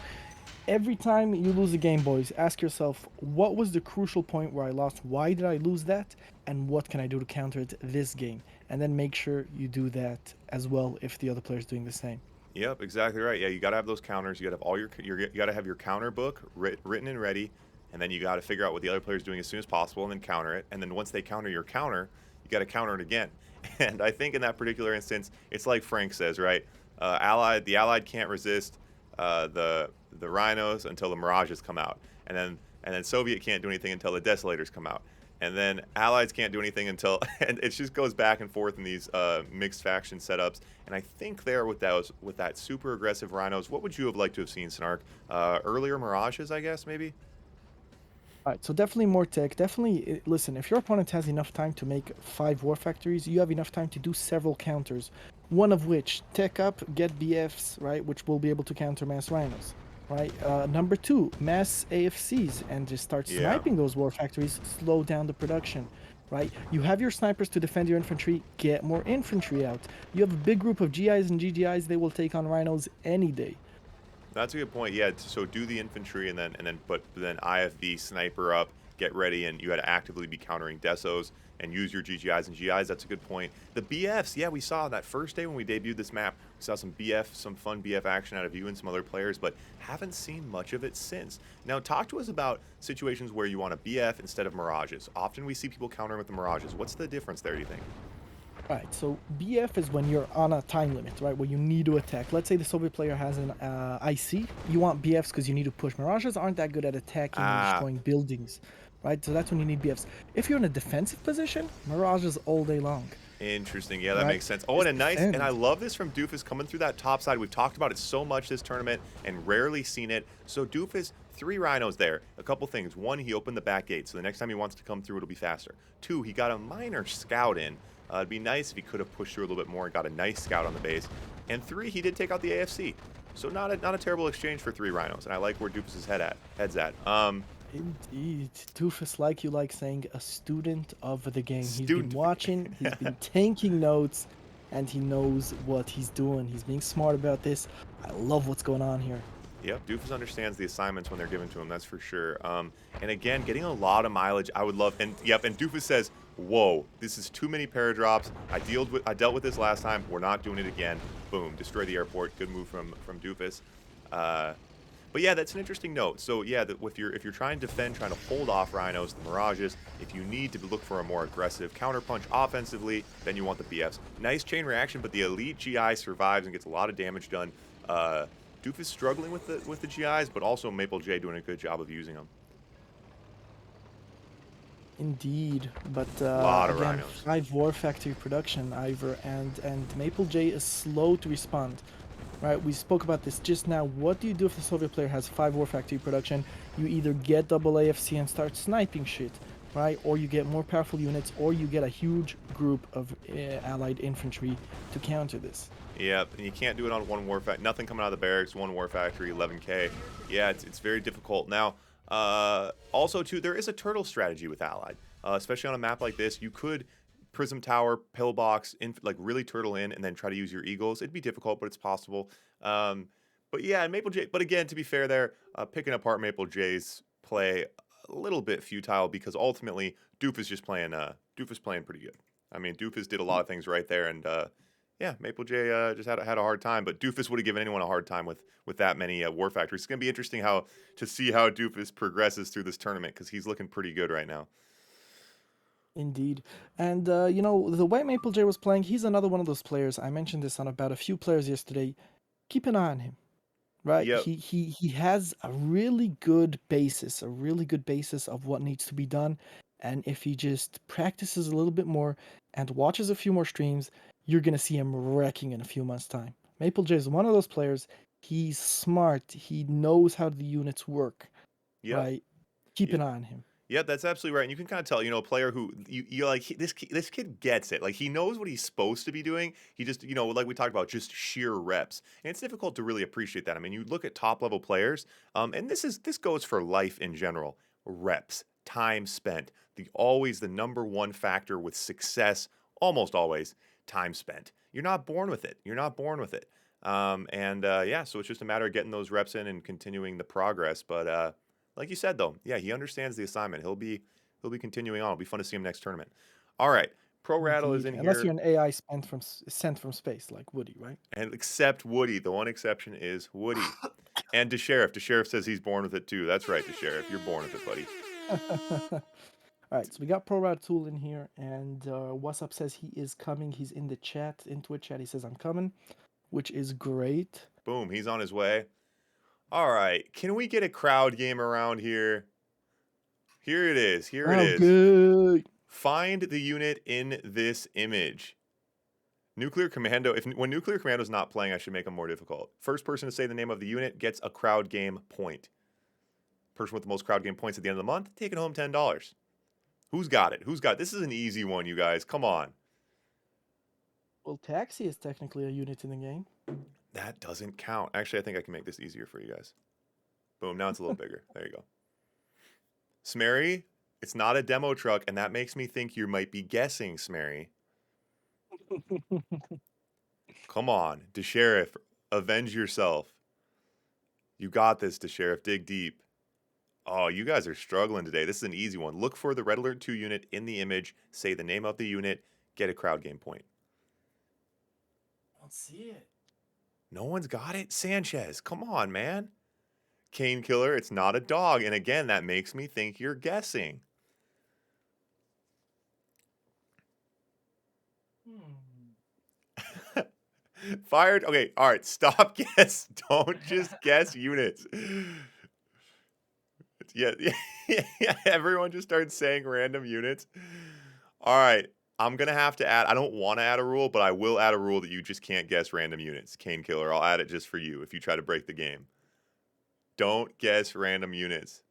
Every time you lose a game, boys, ask yourself, what was the crucial point where I lost? Why did I lose that? And what can I do to counter it this game? And then make sure you do that as well if the other player's doing the same. Yep, exactly right. Yeah, you got to have those counters. You got to have all you got to have your counter book written and ready, and then you got to figure out what the other player's doing as soon as possible, and then counter it. And then once they counter your counter, you got to counter it again. And I think in that particular instance, it's like Frank says, right? The allied can't resist the rhinos until the mirages come out, and then Soviet can't do anything until the desolators come out. And then allies can't do anything until, and it just goes back and forth in these mixed faction setups. And I think there with that super aggressive rhinos, what would you have liked to have seen, Snark? Earlier mirages, I guess, maybe? All right, so definitely more tech. Definitely, listen, if your opponent has enough time to make 5 war factories, you have enough time to do several counters. One of which, tech up, get BFs, right, which will be able to counter mass rhinos, right? Number 2, mass AFCs, and just start Yeah. sniping those war factories, slow down the production, right? You have your snipers to defend your infantry, get more infantry out. You have a big group of GIs and GGIs, they will take on rhinos any day. That's a good point. Yeah, so do the infantry and then IFV sniper up, get ready, and you had to actively be countering desos and use your GGIs and GIs. That's a good point. The BFs, yeah, we saw that first day when we debuted this map. We saw some fun BF action out of you and some other players, but haven't seen much of it since. Now, talk to us about situations where you want a BF instead of mirages. Often we see people countering with the mirages. What's the difference there, do you think? Right, so BF is when you're on a time limit, right, where you need to attack. Let's say the Soviet player has an IC. You want BFs because you need to push. Mirages aren't that good at attacking and Ah, destroying buildings, right? So that's when you need BFs. If you're in a defensive position, Mirages all day long. interesting. Yeah, that Right? makes sense. Oh, Just and I defend. love this from Doofus coming through that top side. We've talked about it so much this tournament and rarely seen it. So Doofus, 3 rhinos there. A couple things. 1, he opened the back gate, so the next time he wants to come through, it'll be faster. 2, he got a minor scout in. It'd be nice if he could have pushed through a little bit more and got a nice scout on the base. And 3, he did take out the AFC. So not a terrible exchange for 3 rhinos. And I like where Doofus's head's at. Indeed. Doofus, like you like saying, a student of the game. He's been Student. watching, he's been taking notes, and he knows what he's doing. He's being smart about this. I love what's going on here. Yep, Doofus understands the assignments when they're given to him, that's for sure. And again, getting a lot of mileage, I would love. And yep, and Doofus says, "Whoa, this is too many paradrops. I dealt with this last time. We're not doing it again." Boom, destroy the airport. Good move from Doofus. But yeah, that's an interesting note. So yeah, if you're trying to defend, trying to hold off rhinos, the mirages, if you need to look for a more aggressive counterpunch offensively, then you want the BFs. Nice chain reaction, but the elite GI survives and gets a lot of damage done. Doofus struggling with the GIs, but also Maple J doing a good job of using them. Indeed, but Lot of again, rhinos. 5 War Factory production, Ivor, and Maple J is slow to respond. Right, we spoke about this just now. What do you do if the Soviet player has 5 War Factory production? You either get double AFC and start sniping shit, right? Or you get more powerful units, or you get a huge group of allied infantry to counter this. Yep, and you can't do it on one war factory. Nothing coming out of the barracks, one war factory, 11k. Yeah, it's very difficult. Now, also, too, there is a turtle strategy with Allied. Especially on a map like this, you could Prism Tower, Pillbox, like really turtle in, and then try to use your Eagles. It'd be difficult, but it's possible. But yeah, Maple J. But again, to be fair, there, picking apart Maple J's play a little bit futile because ultimately Doof is just playing. Doof is playing pretty good. I mean, Doofus did a lot of things right there, and yeah, Maple J just had a hard time. But Doofus would have given anyone a hard time with that many war factories. It's gonna be interesting to see how Doofus progresses through this tournament because he's looking pretty good right now. Indeed. And, you know, the way Maple J was playing, he's another one of those players. I mentioned this on about a few players yesterday. Keep an eye on him, right? Yep. He has a really good basis, a really good basis of what needs to be done. And if he just practices a little bit more and watches a few more streams, you're gonna see him wrecking in a few months' time. Maple J is one of those players. He's smart. He knows how the units work, Yep. right? Keep Yeah, an eye on him. yeah, that's absolutely right. And you can kind of tell, a player who you like this kid gets it. Like he knows what he's supposed to be doing. He just, like we talked about, just sheer reps. And it's difficult to really appreciate that. I mean, you look at top level players, and this goes for life in general. Reps, time spent. Always the number one factor with success, almost always, time spent. You're not born with it. You're not born with it. Yeah, so it's just a matter of getting those reps in and continuing the progress. But like you said, though, yeah, he understands the assignment. He'll be continuing on. It'll be fun to see him next tournament. All right, Pro Rattle is Indeed. in Unless you're here, an AI sent from space, like Woody, right? and except Woody. The one exception is Woody, and DeSheriff. DeSheriff says he's born with it too. That's right, DeSheriff. You're born with it, buddy. All right, so we got Pro Tool in here, and What's Up says he is coming. He's in the chat, in Twitch chat. He says I'm coming, which is great. Boom, he's on his way. All right, can we get a crowd game around here? Here it is. Here it Crowd is. good. Find the unit in this image. Nuclear Commando. When Nuclear Commando is not playing, I should make them more difficult. First person to say the name of the unit gets a crowd game point. Person with the most crowd game points at the end of the month taking home $10. Who's got it? Who's got it? This is an easy one, you guys. Come on. Well, Taxi is technically a unit in the game. That doesn't count. Actually, I think I can make this easier for you guys. Boom. Now it's a little bigger. There you go. Smerry, it's not a demo truck, and that makes me think you might be guessing, Smerry. Come on, DeSheriff, avenge yourself. You got this, DeSheriff. Dig deep. Oh, you guys are struggling today. This is an easy one. Look for the Red Alert 2 unit in the image. Say the name of the unit. Get a crowd game point. I don't see it. No one's got it? Sanchez, come on, man. Cane Killer, it's not a dog. And again, that makes me think you're guessing. Fired. Okay, all right. Stop guess. Don't just guess units. Yeah, yeah. Everyone just started saying random units. All right. I'm gonna have to add. I don't want to add a rule, but I will add a rule that you just can't guess random units. Cane Killer. I'll add it just for you if you try to break the game. Don't guess random units.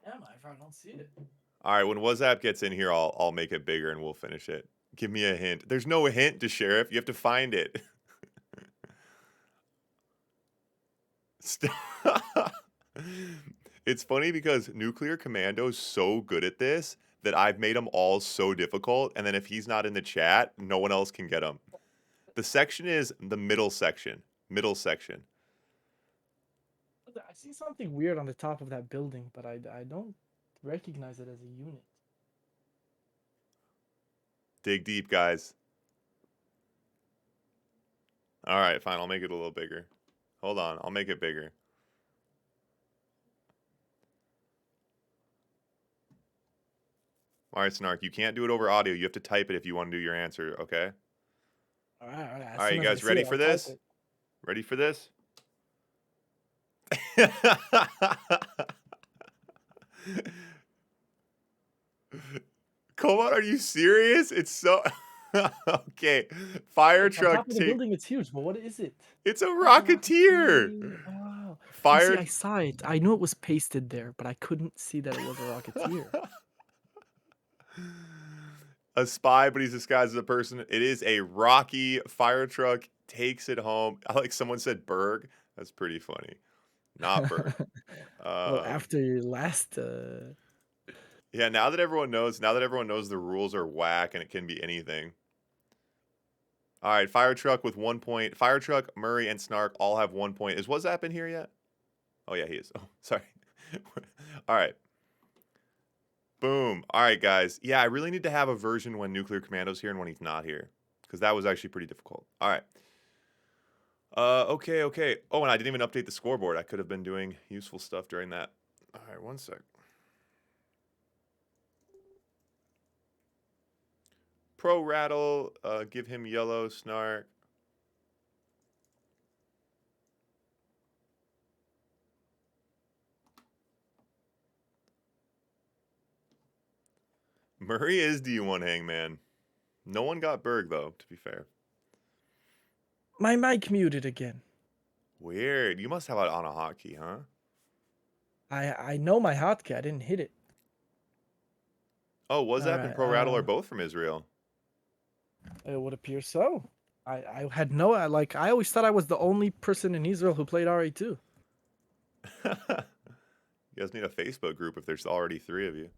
Damn, I don't see it. All right. When WhatsApp gets in here, I'll make it bigger and we'll finish it. Give me a hint. There's no hint to Sheriff. You have to find it. Stop. It's funny because Nuclear Commando's so good at this that I've made them all so difficult, and then if he's not in the chat, no one else can get him. The section is the middle section. Middle section. I see something weird on the top of that building, but I don't recognize it as a unit. Dig deep, guys. All right, fine. I'll make it a little bigger. Hold on. I'll make it bigger. All right, Snark. You can't do it over audio. You have to type it if you want to do your answer, okay? All right, all right. As All right, soon you as I guys see ready it, for I'll type this? it. Ready for this? Come on, are you serious? It's so okay. Fire It's on truck top of the take. building, it's huge, but what is it? It's a Oh, it's a rocketeer. Rocketeer. Wow. You see, Fire. I saw it. I knew it was pasted there, but I couldn't see that it was a Rocketeer. A spy, but he's disguised as a person. It is a Rocky fire truck. Takes it home. I like someone said Berg. That's pretty funny. Not Berg. Well, Um, after your last, yeah. Now that everyone knows, the rules are whack and it can be anything. All right, fire truck with 1 point. Fire truck, Murray, and Snark all have 1 point. Is WhatsApp in here yet? Oh yeah, he is. Oh, sorry. All right. Boom. All right, guys. Yeah, I really need to have a version when Nuclear Commando's here and when he's not here, because that was actually pretty difficult. All right. Okay. Oh, and I didn't even update the scoreboard. I could have been doing useful stuff during that. All right, one sec. Pro Rattle, give him yellow, Snark. Murray is D1 Hangman. No one got Berg, though, to be fair. my mic muted again. Weird. You must have it on a hotkey, huh? I know my hotkey. I didn't hit it. Oh, All WhatsApp and right. Pro Rattle are both from Israel. It would appear so. I had no like. I always thought I was the only person in Israel who played RE2. You guys need a Facebook group if there's already 3 of you.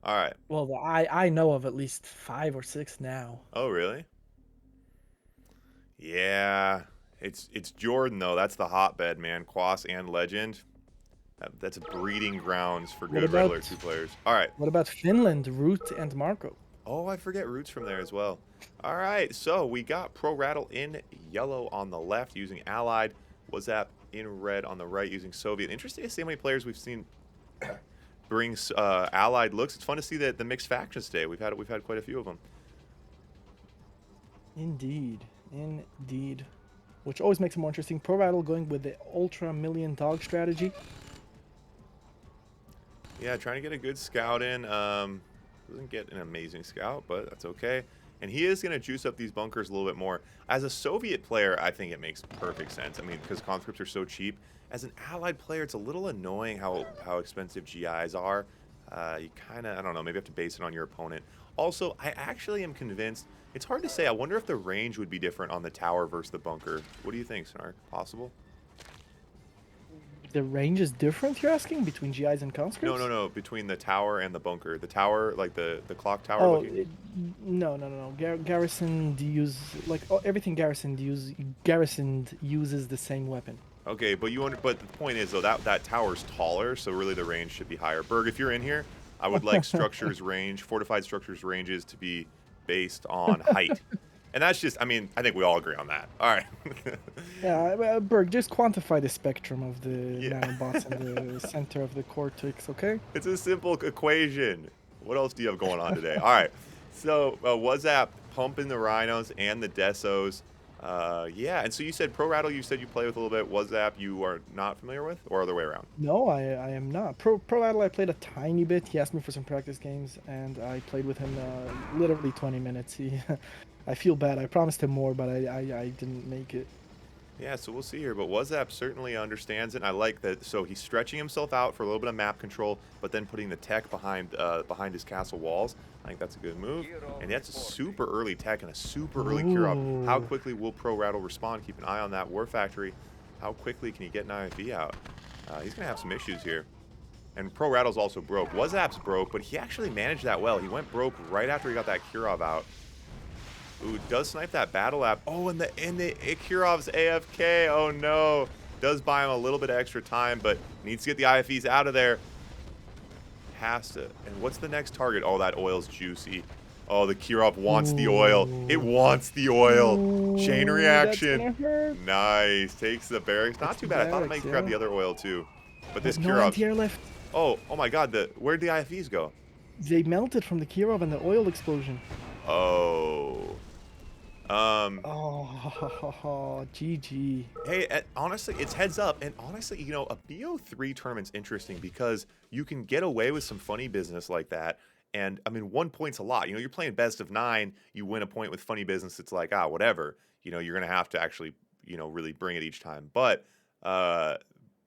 All right. Well, I know of at least 5 or 6 now. Oh, really? Yeah. It's Jordan, though. That's the hotbed, man. Quas and Legend. That's breeding grounds for What good Red about Alert 2 players. All right. what about Finland, Root, and Marco? Oh, I forget Roots from there as well. All right. So we got Pro Rattle in yellow on the left using Allied. WhatsApp in red on the right using Soviet. Interesting to see how many players we've seen bring Allied looks. It's fun to see the mixed factions today. We've had quite a few of them. Indeed. Which always makes it more interesting. Pro Rattle going with the Ultra Million Dog strategy. Yeah, trying to get a good scout in. Doesn't get an amazing scout, but that's okay. And he is going to juice up these bunkers a little bit more. As a Soviet player, I think it makes perfect sense. I mean, because conscripts are so cheap. As an Allied player, it's a little annoying how expensive GIs are. You kind of, I don't know, maybe have to base it on your opponent. Also, I actually am convinced, it's hard to say. I wonder if the range would be different on the tower versus the bunker. What do you think, Snark? Possible? The range is different, you're asking, between GIs and conscripts? No. Between the tower and the bunker. The tower, like the clock tower Oh, looking. no. Garrisoned use everything garrisoned uses the same weapon. Okay, but but the point is though that tower's taller, so really the range should be higher. Berg, if you're in here, I would like fortified structures ranges to be based on height. And that's just, I mean, I think we all agree on that. All right. Yeah, Berg, just quantify the spectrum of the Yeah. nanobots in the center of the cortex, okay? It's a simple equation. What else do you have going on today? All right. So WhatsApp pumping the rhinos and the desos. Yeah, and so you said Pro Rattle, you said you play with a little bit. WhatsApp you are not familiar with, or other way around? No, I am not. Pro Battle I played a tiny bit. He asked me for some practice games, and I played with him literally 20 minutes. I feel bad. I promised him more, but I didn't make it. Yeah, so we'll see here, but WhatsApp certainly understands it. And I like that. So he's stretching himself out for a little bit of map control, but then putting the tech behind his castle walls. I think that's a good move. And that's a super early tech and a super early cure up. How Ooh. quickly will Pro Rattle respond? Keep an eye on that War Factory. How quickly can he get an IFV out? He's going to have some issues here. And Pro Rattle's also broke. WhatsApp's broke, but he actually managed that well. He went broke right after he got that Kirov out. Ooh, does snipe that battle app. Oh, and the Kirov's AFK. Oh no. Does buy him a little bit of extra time, but needs to get the IFEs out of there. Has to. And what's the next target? Oh, that oil's juicy. Oh, the Kirov wants the oil. It wants the oil. Chain reaction. That's gonna hurt. Nice. Takes the barracks. Not That's too the bad. I thought it barracks, might grab yeah. the other oil too. But this No Kirov. anti-air left. Oh my God. Where'd the IFEs go? They melted from the Kirov and the oil explosion. Oh. Oh, GG. Hey, honestly, it's heads up. And honestly, you know, a BO3 tournament's interesting because you can get away with some funny business like that. And I mean, 1 point's a lot. You're playing best of 9, you win a point with funny business, it's like, whatever. You're gonna have to actually, really bring it each time. Uh,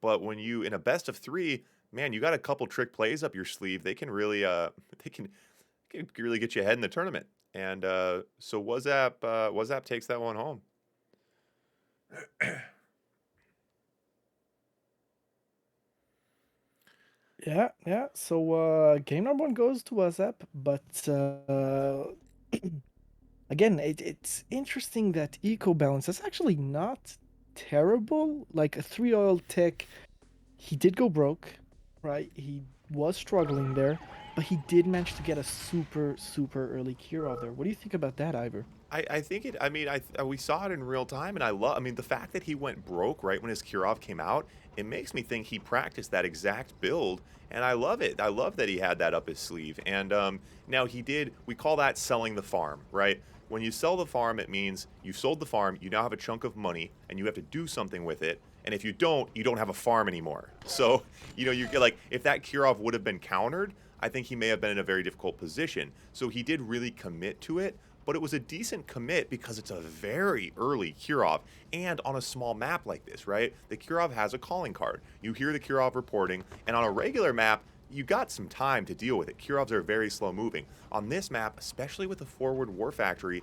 but when you in a best of 3, man, you got a couple trick plays up your sleeve. They can really, they can really get you ahead in the tournament. And so Wazap takes that one home. Yeah, yeah. So game number one goes to WhatsApp, but again, it's interesting that eco balance is actually not terrible. Like a 3 oil tech, he did go broke, right? He was struggling there, but he did manage to get a super, super early cure out there. What do you think about that, Ivor? I think it. I mean, we saw it in real time, and I love. I mean, the fact that he went broke right when his Kirov came out, it makes me think he practiced that exact build, and I love it. I love that he had that up his sleeve. And now he did. We call that selling the farm, right? When you sell the farm, it means you sold the farm. You now have a chunk of money, and you have to do something with it. And if you don't have a farm anymore. So you get like if that Kirov would have been countered, I think he may have been in a very difficult position. So he did really commit to it, but it was a decent commit because it's a very early Kirov, and on a small map like this, right? The Kirov has a calling card. You hear the Kirov reporting, and on a regular map, you got some time to deal with it. Kirovs are very slow moving. On this map, especially with the forward War Factory,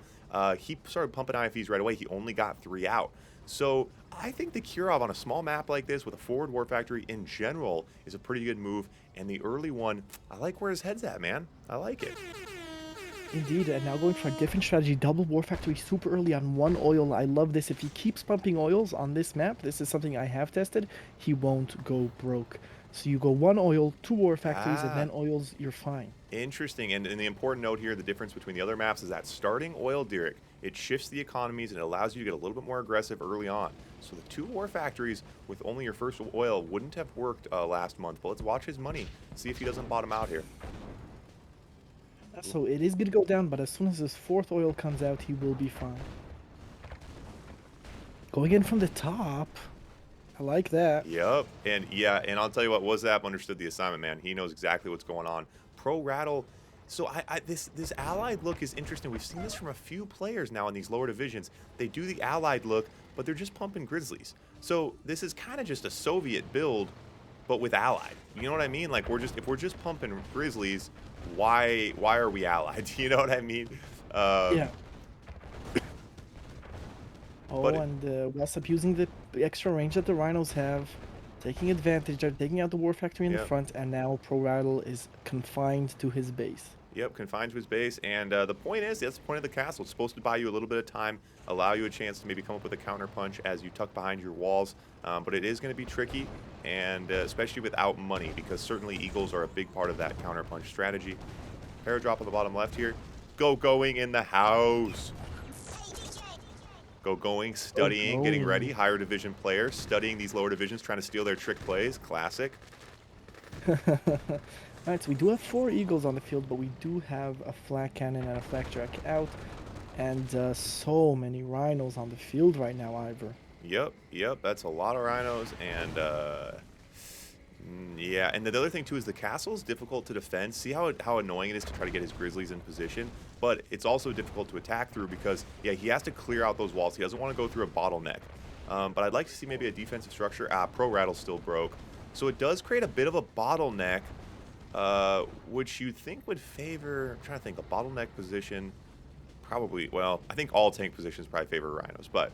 he started pumping IFEs right away. He only got 3 out. So I think the Kirov on a small map like this with a forward War Factory in general is a pretty good move. And the early one, I like where his head's at, man. I like it. Indeed, and now going for a different strategy, double War Factory super early on 1 oil. I love this. If he keeps pumping oils on this map, this is something I have tested, he won't go broke. So you go 1 oil, 2 War Factories, and Ah, then oils, you're fine. interesting. And the important note here, the difference between the other maps is that starting oil Derek, it shifts the economies and it allows you to get a little bit more aggressive early on. So the 2 War Factories with only your first oil wouldn't have worked last month. But let's watch his money, see if he doesn't bottom out here. So it is going to go down, but as soon as his 4th oil comes out, he will be fine. Going in from the top. I like that. Yep. And yeah, and I'll tell you what, WhatsApp understood the assignment, man. He knows exactly what's going on. Pro Rattle. So this allied look is interesting. We've seen this from a few players now in these lower divisions. They do the allied look, but they're just pumping Grizzlies. So this is kind of just a Soviet build, but with allied. You know what I mean? Like if we're just pumping Grizzlies, why are we allied? You know what I mean? Yeah. Oh, But and WhatsApp using the extra range that the Rhinos have, taking advantage. They're taking out the War Factory in the yeah. front, and now Pro Rattle is confined to his base. Yep, confined to his base, and the point is, that's the point of the castle. It's supposed to buy you a little bit of time, allow you a chance to maybe come up with a counter punch as you tuck behind your walls, but it is going to be tricky, and especially without money, because certainly Eagles are a big part of that counter punch strategy. Paradrop on the bottom left here. Going in the house. Going, studying, getting ready. Higher division players studying these lower divisions, trying to steal their trick plays. Classic. Alright, so we do have 4 Eagles on the field, but we do have a flak cannon and a flak jack out. And so many Rhinos on the field right now, Ivor. Yep, that's a lot of rhinos, and yeah, and the other thing too is the castle is difficult to defend. See how annoying it is to try to get his Grizzlies in position, but it's also difficult to attack through because, yeah, he has to clear out those walls. He doesn't want to go through a bottleneck. But I'd like to see maybe a defensive structure. Pro Rattle still broke. So it does create a bit of a bottleneck, which you'd think would favor, I'm trying to think, a bottleneck position. Probably, well, I think all tank positions probably favor Rhinos, but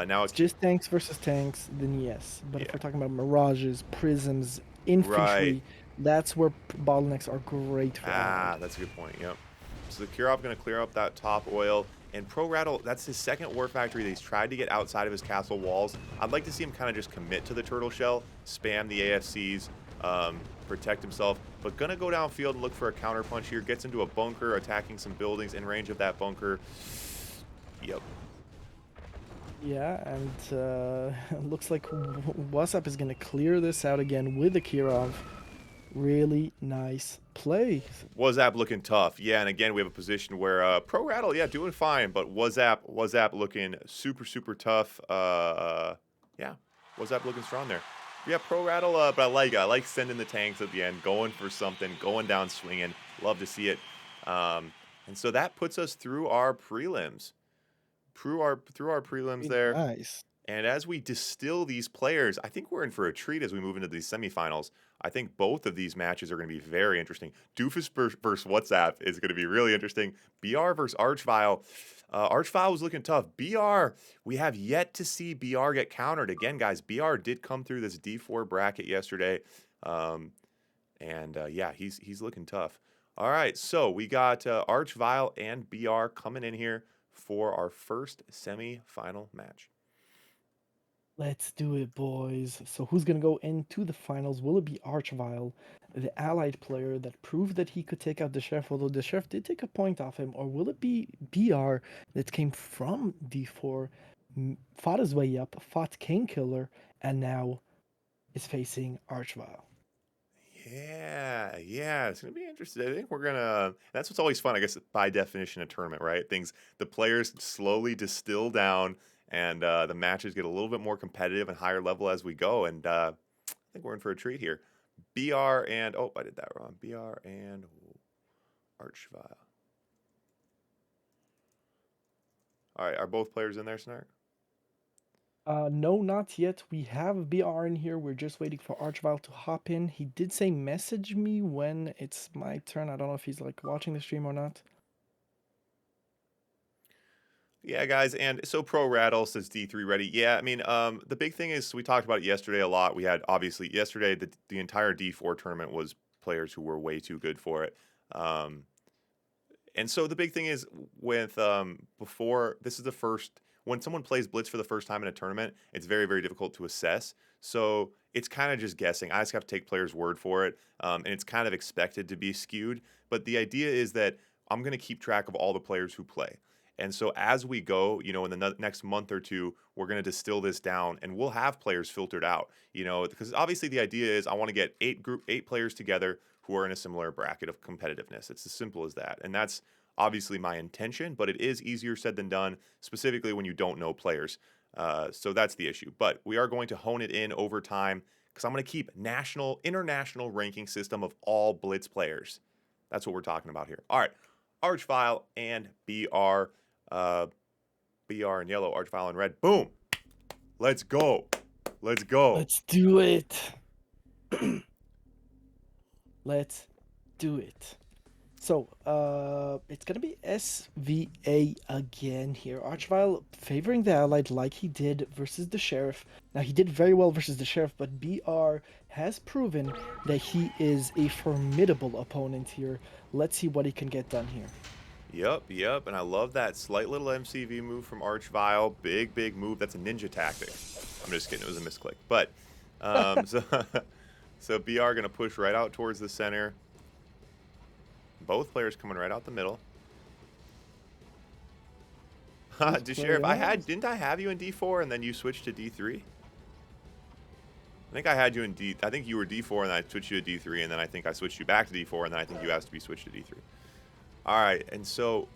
now it's Just tanks versus tanks, then yes. But yeah, if we're talking about mirages, prisms, right. infantry, that's where bottlenecks are great for Ah, allied. that's a good point. Yep. So the Kirov going to clear up that top oil. And Pro Rattle, that's his second War Factory that he's tried to get outside of his castle walls. I'd like to see him kind of just commit to the turtle shell, spam the AFCs, protect himself. But going to go downfield and look for a counter punch here. Gets into a bunker, attacking some buildings in range of that bunker. Yep. Yeah, and looks like WhatsApp is going to clear this out again with the Kirov. Really nice play. WhatsApp looking tough. Yeah, and again, we have a position where Pro Rattle, yeah, doing fine, but WhatsApp looking super, super tough. Yeah, WhatsApp looking strong there. Yeah, Pro Rattle, but I like sending the tanks at the end, going for something, going down swinging. Love to see it. And so that puts us through our prelims. Through our prelims Very there. nice. And as we distill these players, I think we're in for a treat as we move into these semifinals. I think both of these matches are going to be very interesting. Doofus versus WhatsApp is going to be really interesting. BR versus Archvile. Archvile was looking tough. BR, we have yet to see BR get countered. Again, guys, BR did come through this D4 bracket yesterday. Yeah, he's looking tough. All right, so we got Archvile and BR coming in here for our first semi-final match. Let's do it, boys. So who's gonna go into the finals? Will it be Archvile, the allied player that proved that he could take out the Sheriff, although the Sheriff did take a point off him, or will it be BR that came from D4, fought his way up, fought Kingkiller, and now is facing Archvile? Yeah, it's gonna be interesting. I think we're gonna. That's what's always fun, I guess, by definition, a tournament, right? The players slowly distill down, and the matches get a little bit more competitive and higher level as we go. And I think we're in for a treat here. BR and I did that wrong. BR and Archvile. All right, are both players in there, Snark? No, not yet. We have BR in here. We're just waiting for Archvile to hop in. He did say message me when it's my turn. I don't know if he's like watching the stream or not. Yeah, guys, and so Pro Rattle says D3 ready. Yeah, I mean, the big thing is we talked about it yesterday a lot. We had obviously yesterday the entire D4 tournament was players who were way too good for it. Um, and so the big thing is with before this is the first when someone plays Blitz for the first time in a tournament, it's very very difficult to assess. So it's kind of just guessing. I just have to take players' word for it, and it's kind of expected to be skewed. But the idea is that I'm going to keep track of all the players who play. And so as we go, in the next month or two, we're going to distill this down, and we'll have players filtered out. Because obviously the idea is I want to get eight players together who are in a similar bracket of competitiveness. It's as simple as that. And that's obviously my intention, but it is easier said than done, specifically when you don't know players. So that's the issue. But we are going to hone it in over time because I'm going to keep international ranking system of all Blitz players. That's what we're talking about here. All right, Archvile and BR. BR in yellow, Archvile in red. Boom. Let's go. Let's go. Let's do it. Let's do it. So, it's gonna be SVA again here. Archvile favoring the allied like he did versus the Sheriff. Now, he did very well versus the Sheriff, but BR has proven that he is a formidable opponent here. Let's see what he can get done here. Yep. And I love that slight little MCV move from Archvile. Big move. That's a ninja tactic. I'm just kidding. It was a misclick. But, so BR going to push right out towards the center. Both players coming right out the middle. Sheriff, didn't I have you in D4 and then you switched to D3? I think I had you in I think you were D4 and I switched you to D3, and then I think I switched you back to D4, and then I think you asked to be switched to D3. All right, and so,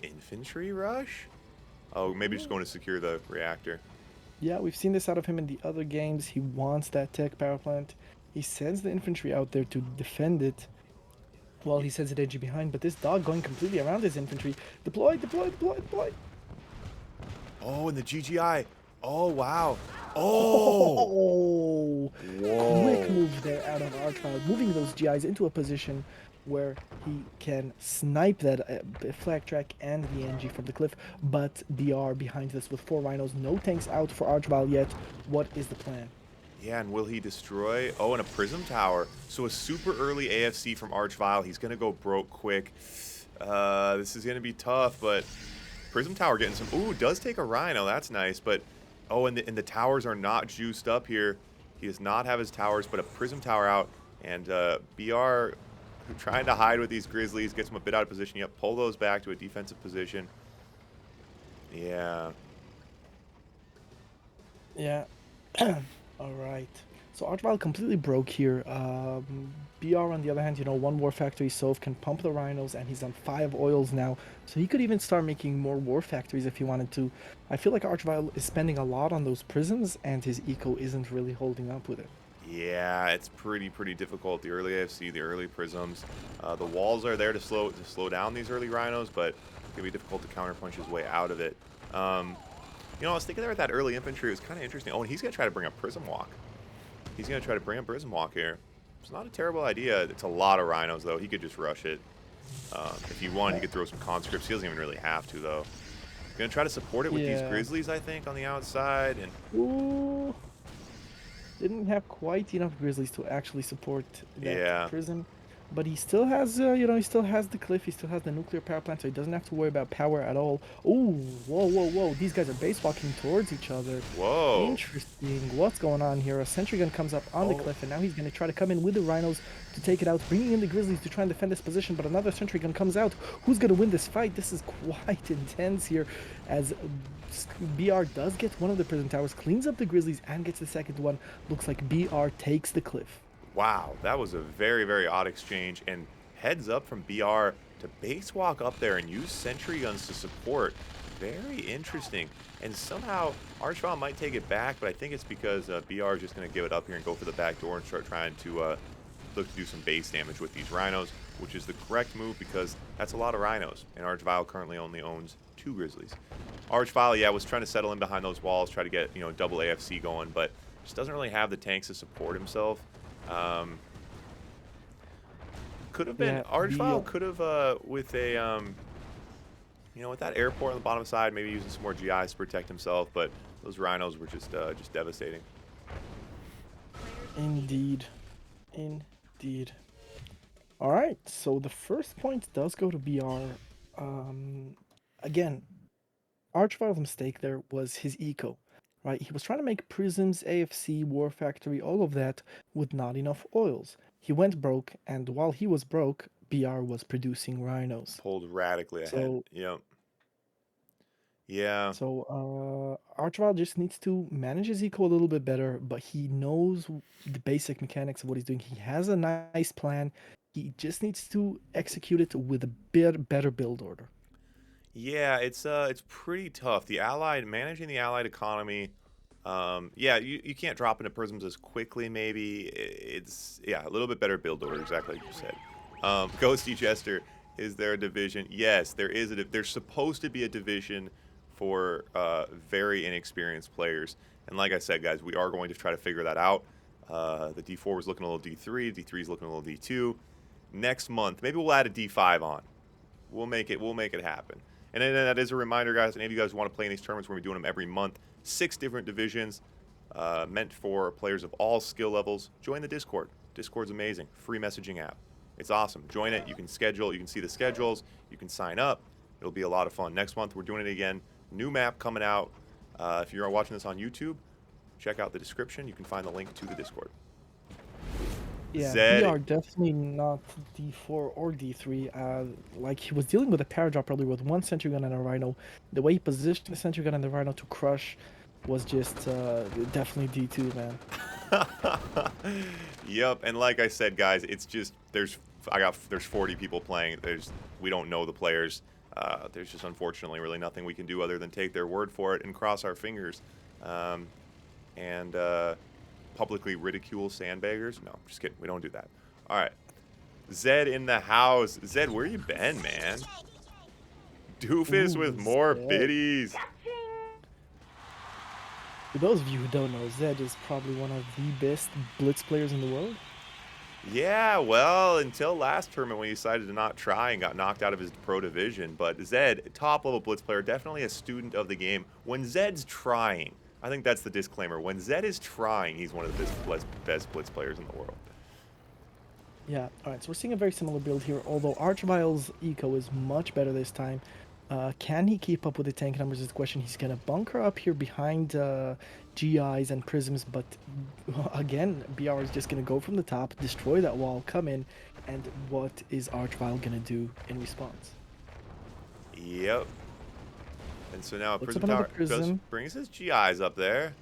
infantry rush? Oh, maybe just going to secure the reactor. Yeah, we've seen this out of him in the other games. He wants that tech power plant. He sends the infantry out there to defend it while he sends it edgy behind, but this dog going completely around his infantry. Deploy. Oh, and the GGI. Oh, wow. Oh! Whoa. Quick move there out of Archvile, moving those GIs into a position where he can snipe that flag track and the NG from the cliff, but BR behind this with 4 rhinos. No tanks out for Archvile yet. What is the plan? Yeah, and will he destroy? Oh, and a Prism Tower. So a super early AFC from Archvile. He's going to go broke quick. This is going to be tough, but Prism Tower getting some... Ooh, does take a Rhino. That's nice, but... Oh, and the towers are not juiced up here. He does not have his towers, but a Prism Tower out. And BR trying to hide with these Grizzlies. Gets him a bit out of position. Yep, pull those back to a defensive position. Yeah. Yeah. All right. So Archvile completely broke here. BR, on the other hand, one war factory, Soph can pump the rhinos, and he's on 5 oils now. So he could even start making more war factories if he wanted to. I feel like Archvile is spending a lot on those prisms, and his eco isn't really holding up with it. Yeah, it's pretty difficult. The early AFC, the early Prisms. The walls are there to slow down these early Rhinos, but it's gonna be difficult to counterpunch his way out of it. I was thinking there with that early infantry, it was kind of interesting. Oh, and he's gonna try to bring up Prism Walk. He's gonna try to bring up Prism Walk here. It's not a terrible idea. It's a lot of Rhinos though. He could just rush it. If he wanted, he could throw some conscripts. He doesn't even really have to though. Gonna try to support it with these Yeah. Grizzlies, I think, on the outside, and Ooh. Didn't have quite enough Grizzlies to actually support that yeah. prison. But he still has, he still has the cliff, he still has the nuclear power plant, so he doesn't have to worry about power at all. Oh, whoa. These guys are base walking towards each other. Whoa. Interesting. What's going on here? A sentry gun comes up on the Oh. cliff, and now he's going to try to come in with the Rhinos to take it out, bringing in the Grizzlies to try and defend this position, but another sentry gun comes out. Who's going to win this fight? This is quite intense here, as BR does get one of the prison towers, cleans up the Grizzlies, and gets the second one. Looks like BR takes the cliff. Wow, that was a very odd exchange, and heads up from BR to base walk up there and use sentry guns to support. Very interesting. And somehow Archvile might take it back, but I think it's because BR is just going to give it up here and go for the back door and start trying to look to do some base damage with these Rhinos, which is the correct move because that's a lot of Rhinos, and Archvile currently only owns 2 Grizzlies. Archvile, yeah, was trying to settle in behind those walls, try to get, double AFC going, but just doesn't really have the tanks to support himself. Could have been, Yeah, Archvile could have, with a, with that airport on the bottom side, maybe using some more GIs to protect himself, but those Rhinos were just devastating. Indeed. All right, so the first point does go to BR. Again, Archvile's mistake there was his eco, right? He was trying to make prisms, AFC, War Factory, all of that with not enough oils. He went broke, and while he was broke, BR was producing Rhinos. Pulled radically ahead. So, Yep. Yeah. Archvile just needs to manage his eco a little bit better, but he knows the basic mechanics of what he's doing. He has a nice plan. He just needs to execute it with a bit better build order. Yeah, it's pretty tough. Managing the allied economy, yeah, you can't drop into prisms as quickly. Maybe it's a little bit better build order, exactly like you said. Ghosty Jester, is there a division? Yes, there is there's supposed to be a division for very inexperienced players, and like I said, guys, we are going to try to figure that out. The D4 was looking a little D3, D3 is looking a little D2. Next month, maybe we'll add a D5 on. We'll make it happen. And then that is a reminder, guys, any of you guys want to play in these tournaments, we're going to be doing them every month. 6 different divisions meant for players of all skill levels. Join the Discord. Discord's amazing. Free messaging app. It's awesome. Join it. You can schedule. You can see the schedules. You can sign up. It'll be a lot of fun. Next month, we're doing it again. New map coming out. If you're watching this on YouTube, check out the description. You can find the link to the Discord. Yeah, Zed. BR definitely not D4 or D3. Like he was dealing with a paradrap earlier with one sentry gun and a Rhino. The way he positioned the sentry gun and the Rhino to crush was just definitely D2, man. Yep, and like I said, guys, it's just there's 40 people playing. We don't know the players. There's just unfortunately really nothing we can do other than take their word for it and cross our fingers, and publicly ridicule sandbaggers. No, just kidding. We don't do that. All right, Zed in the house. Zed, where you been, man? Doofus with more Zed. biddies. For those of you who don't know, Zed is probably one of the best Blitz players in the world. Yeah, well, until last tournament when he decided to not try and got knocked out of his pro division. But Zed, top level Blitz player, definitely a student of the game. When Zed's trying, I think that's the disclaimer. When Zed is trying, he's one of the best Blitz players in the world. Yeah, alright, so we're seeing a very similar build here, although Archvile's eco is much better this time. Can he keep up with the tank numbers is the question. He's going to bunker up here behind GIs and prisms, but again, BR is just going to go from the top, destroy that wall, come in, and what is Archvile going to do in response? Yep. And so now Looks Prism up another Tower prism. brings his GIs up there.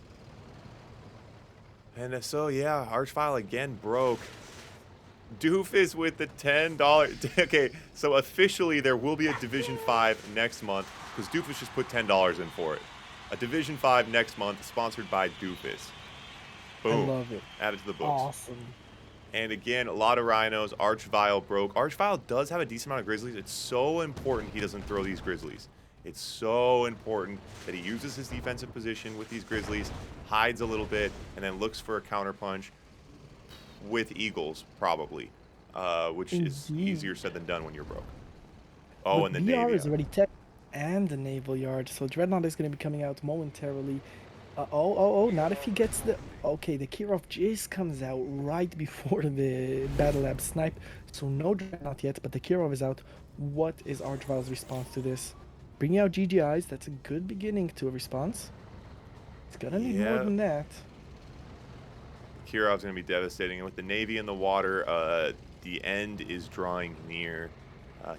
And so, yeah, Archvile again broke. Doofus with the $10. Okay, so officially there will be a Division 5 next month because Doofus just put $10 in for it. A Division 5 next month sponsored by Doofus. I Boom. love it. Add it to the books. Awesome. And again, a lot of rhinos. Archvile broke. Archvile does have a decent amount of grizzlies. It's so important he doesn't throw these grizzlies. It's so important that he uses his defensive position with these grizzlies, hides a little bit, and then looks for a counterpunch with eagles, probably, which is Indeed. easier said than done when you're broke. Oh, But and the BR navy. is already tech and the naval yard, so Dreadnought is going to be coming out momentarily. Not if he gets the... Okay, the Kirov Jace comes out right before the Battle Lab snipe, so no Dreadnought yet, but the Kirov is out. What is Archvile's response to this? Bringing out GGIs, that's a good beginning to a response. It's gonna need more Yeah, than that. Kirov's going to be devastating. And with the navy in the water, the end is drawing near.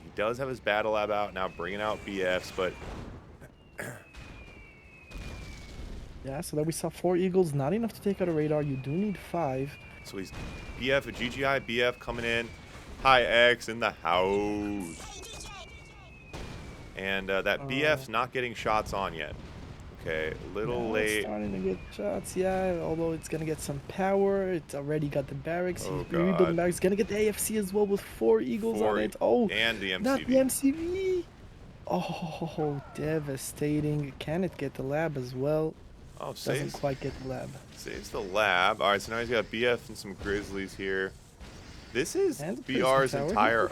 He does have his battle lab out now, bringing out BFs, but Yeah, so there we saw 4 Eagles, not enough to take out a radar. You do need 5. so he's BF, a GGI, BF coming in. Hi, X in the house. And that BF's not getting shots on yet. Okay, a little Now it's late. starting to get shots, yeah, although it's gonna get some power. It's already got the barracks. Oh, He's rebuilding God. barracks. Gonna get the AFC as well with 4 Eagles on it. Oh, And the not the MCV. MCV. Oh, devastating. Can it get the lab as well? Oh, Doesn't quite get the lab. saves the lab. All right, so now he's got BF and some Grizzlies here. This is And BR's tower. entire...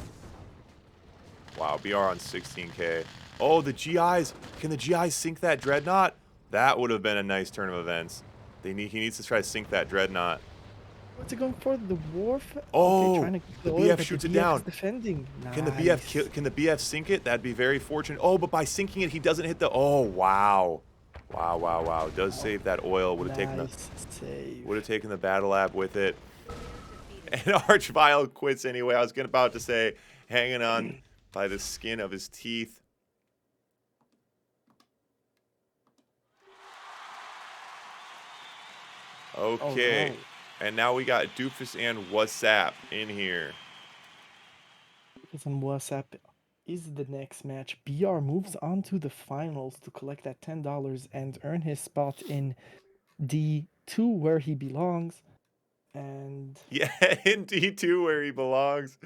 Wow, BR on 16K. Oh, the GIs. Can the GIs sink that Dreadnought? That would have been a nice turn of events. He needs to try to sink that Dreadnought. What's it going for? The Wharf? Oh, Okay, trying to the oil, BF but shoots the it BF down. is defending. Can the BF Nice. can the BF sink it? That'd be very fortunate. Oh, but by sinking it, he doesn't hit the... Oh, wow. Wow. Does save that oil. Would have Nice save. taken the battle lab with it. And Archvile quits anyway. I was about to say, hanging on by the skin of his teeth. Okay. Alright. And now we got Doofus and WhatsApp in here. Because on WhatsApp is the next match. BR moves on to the finals to collect that $10 and earn his spot in D2 where he belongs. And Yeah, in D2 where he belongs.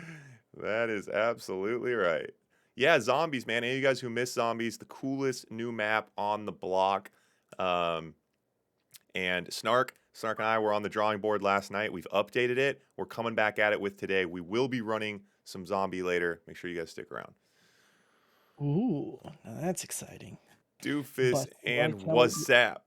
That is absolutely right. Yeah, zombies, man. Any of you guys who miss zombies, the coolest new map on the block. And Snark and I were on the drawing board last night. We've updated it. We're coming back at it with today. We will be running some zombie later. Make sure you guys stick around. ooh, now that's exciting. Doofus But and right now, WhatsApp.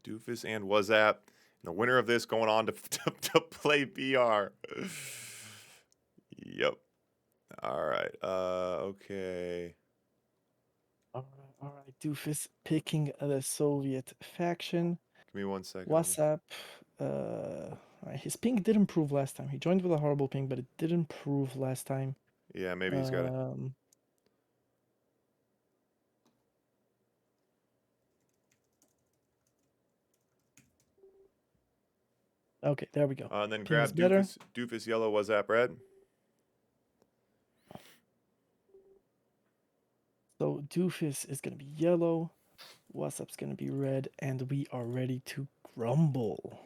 Doofus and WhatsApp. And the winner of this going on to play BR. Yep. All right. Okay. Alright, Doofus picking the Soviet faction. Give me 1 second. WhatsApp, alright, his ping did improve last time. He joined with a horrible ping, but it did improve last time. Yeah, maybe he's got it. Okay, there we go. And then Ping is grab better. Doofus yellow, WhatsApp red. So Doofus is gonna be yellow, WhatsApp's gonna be red, and we are ready to grumble.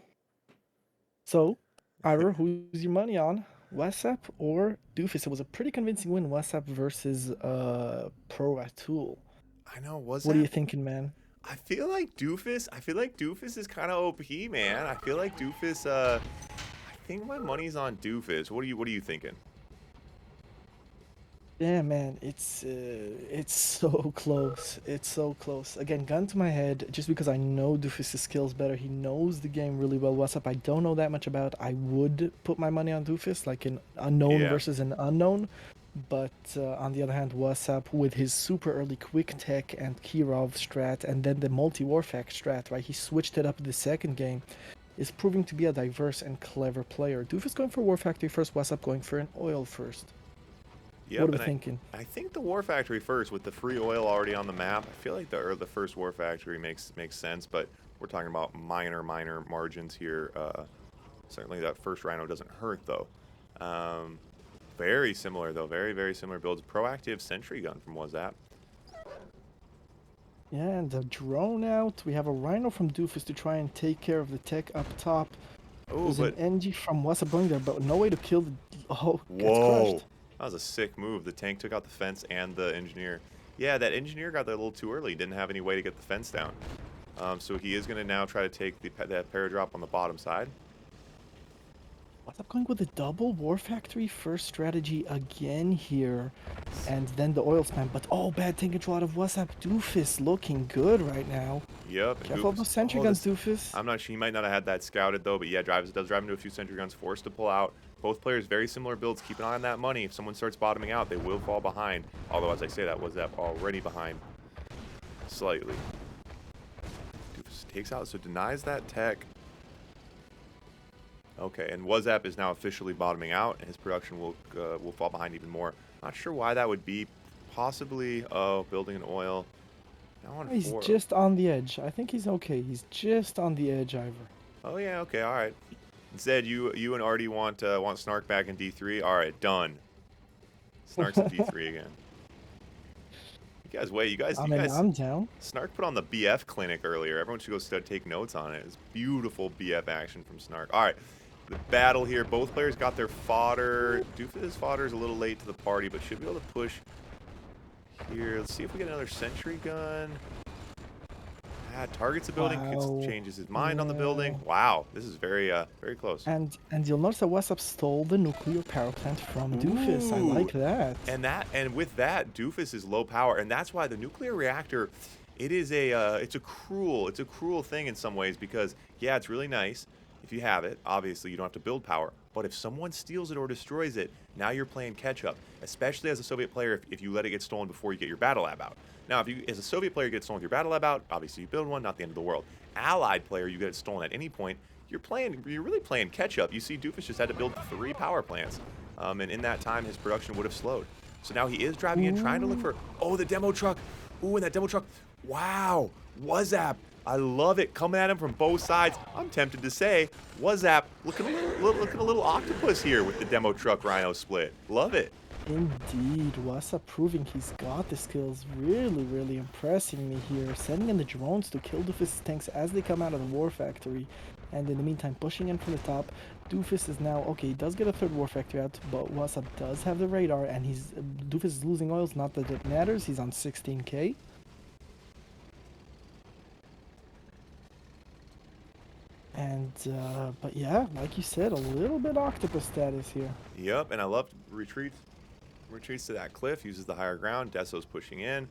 So, Ira, who's your money on? WhatsApp or Doofus? It was a pretty convincing win, WhatsApp versus Pro Atul. I know, What are you thinking, man? I feel like Doofus is kind of OP, man. I feel like Doofus, I think my money's on Doofus. What are you thinking? Yeah, man, it's so close. It's so close. Again, gun to my head, just because I know Doofus' skills better. He knows the game really well. WhatsApp, I don't know that much about. I would put my money on Doofus, like an unknown Yeah. versus an unknown. But on the other hand, WhatsApp with his super early quick tech and Kirov strat, and then the multi-war fact strat, right? He switched it up in the second game, is proving to be a diverse and clever player. Doofus going for War Factory first, WhatsApp going for an oil first. Yep, What are we thinking? I think the War Factory first with the free oil already on the map. I feel like the first War Factory makes sense, but we're talking about minor margins here. Certainly that first Rhino doesn't hurt though. Um, very similar, though. Very, very similar builds. Proactive sentry gun from WhatsApp. Yeah, and the drone out. We have a Rhino from Doofus to try and take care of the tech up top. Oh, There's an but NG from What's Up going there, but no way to kill the... Oh, gets whoa. crushed. That was a sick move. The tank took out the fence and the engineer. Yeah, that engineer got there a little too early. Didn't have any way to get the fence down. So he is going to now try to take that paradrop on the bottom side. What's Up going with a double War Factory first strategy again here. And then the oil spam. But oh, bad tank control out of What's Up. Doofus looking good right now. Yep. And Careful of those sentry guns, Doofus. I'm not sure. He might not have had that scouted, though. But yeah, does drive into a few sentry guns, forced to pull out. Both players, very similar builds. Keep an eye on that money. If someone starts bottoming out, they will fall behind. Although, as I say, that was already behind slightly. Doofus takes out, so denies that tech. Okay, and WhatsApp is now officially bottoming out, and his production will fall behind even more. Not sure why that would be. Possibly, building an oil. Now on He's 4. just on the edge. I think he's okay. He's just on the edge, Ivor. Oh yeah, okay, all right. Instead, you and Artie want Snark back in D3. All right, done. Snark's in D3 again. You guys, wait, you guys. I'm down. Snark put on the BF clinic earlier. Everyone should go take notes on it. It's beautiful BF action from Snark. All right, the battle here. Both players got their fodder. Doofus' fodder is a little late to the party, but should be able to push here. Let's see if we get another sentry gun. Targets the building, changes his mind on the building. Wow, this is very close. And you'll notice that What's Up stole the nuclear power plant from Doofus. I like that. And with that, Doofus is low power, and that's why the nuclear reactor, it's a cruel thing in some ways, because yeah, it's really nice if you have it. Obviously, you don't have to build power. But if someone steals it or destroys it, now you're playing catch up, especially as a Soviet player if you let it get stolen before you get your battle lab out. Now, if you, as a Soviet player, get stolen with your battle lab out, obviously you build one, not the end of the world. Allied player, you get it stolen at any point, you're really playing catch up. You see Doofus just had to build 3 power plants, and in that time, his production would have slowed. So now he is driving in, trying to look for, the demo truck. Ooh, and that demo truck, wow, WhatsApp. I love it, coming at him from both sides. I'm tempted to say, WhatsApp looking a little octopus here with the demo truck Rhino split. Love it. Indeed, What's Up proving he's got the skills. Really, really impressing me here. Sending in the drones to kill Doofus' tanks as they come out of the War Factory. And in the meantime, pushing in from the top. Doofus is now, okay, he does get a 3rd War Factory out, but What's Up does have the radar, and Doofus is losing oils, not that it matters. He's on 16k. And, but yeah, like you said, a little bit octopus status here. Yep, and I love retreats to that cliff, uses the higher ground. Deso's pushing in.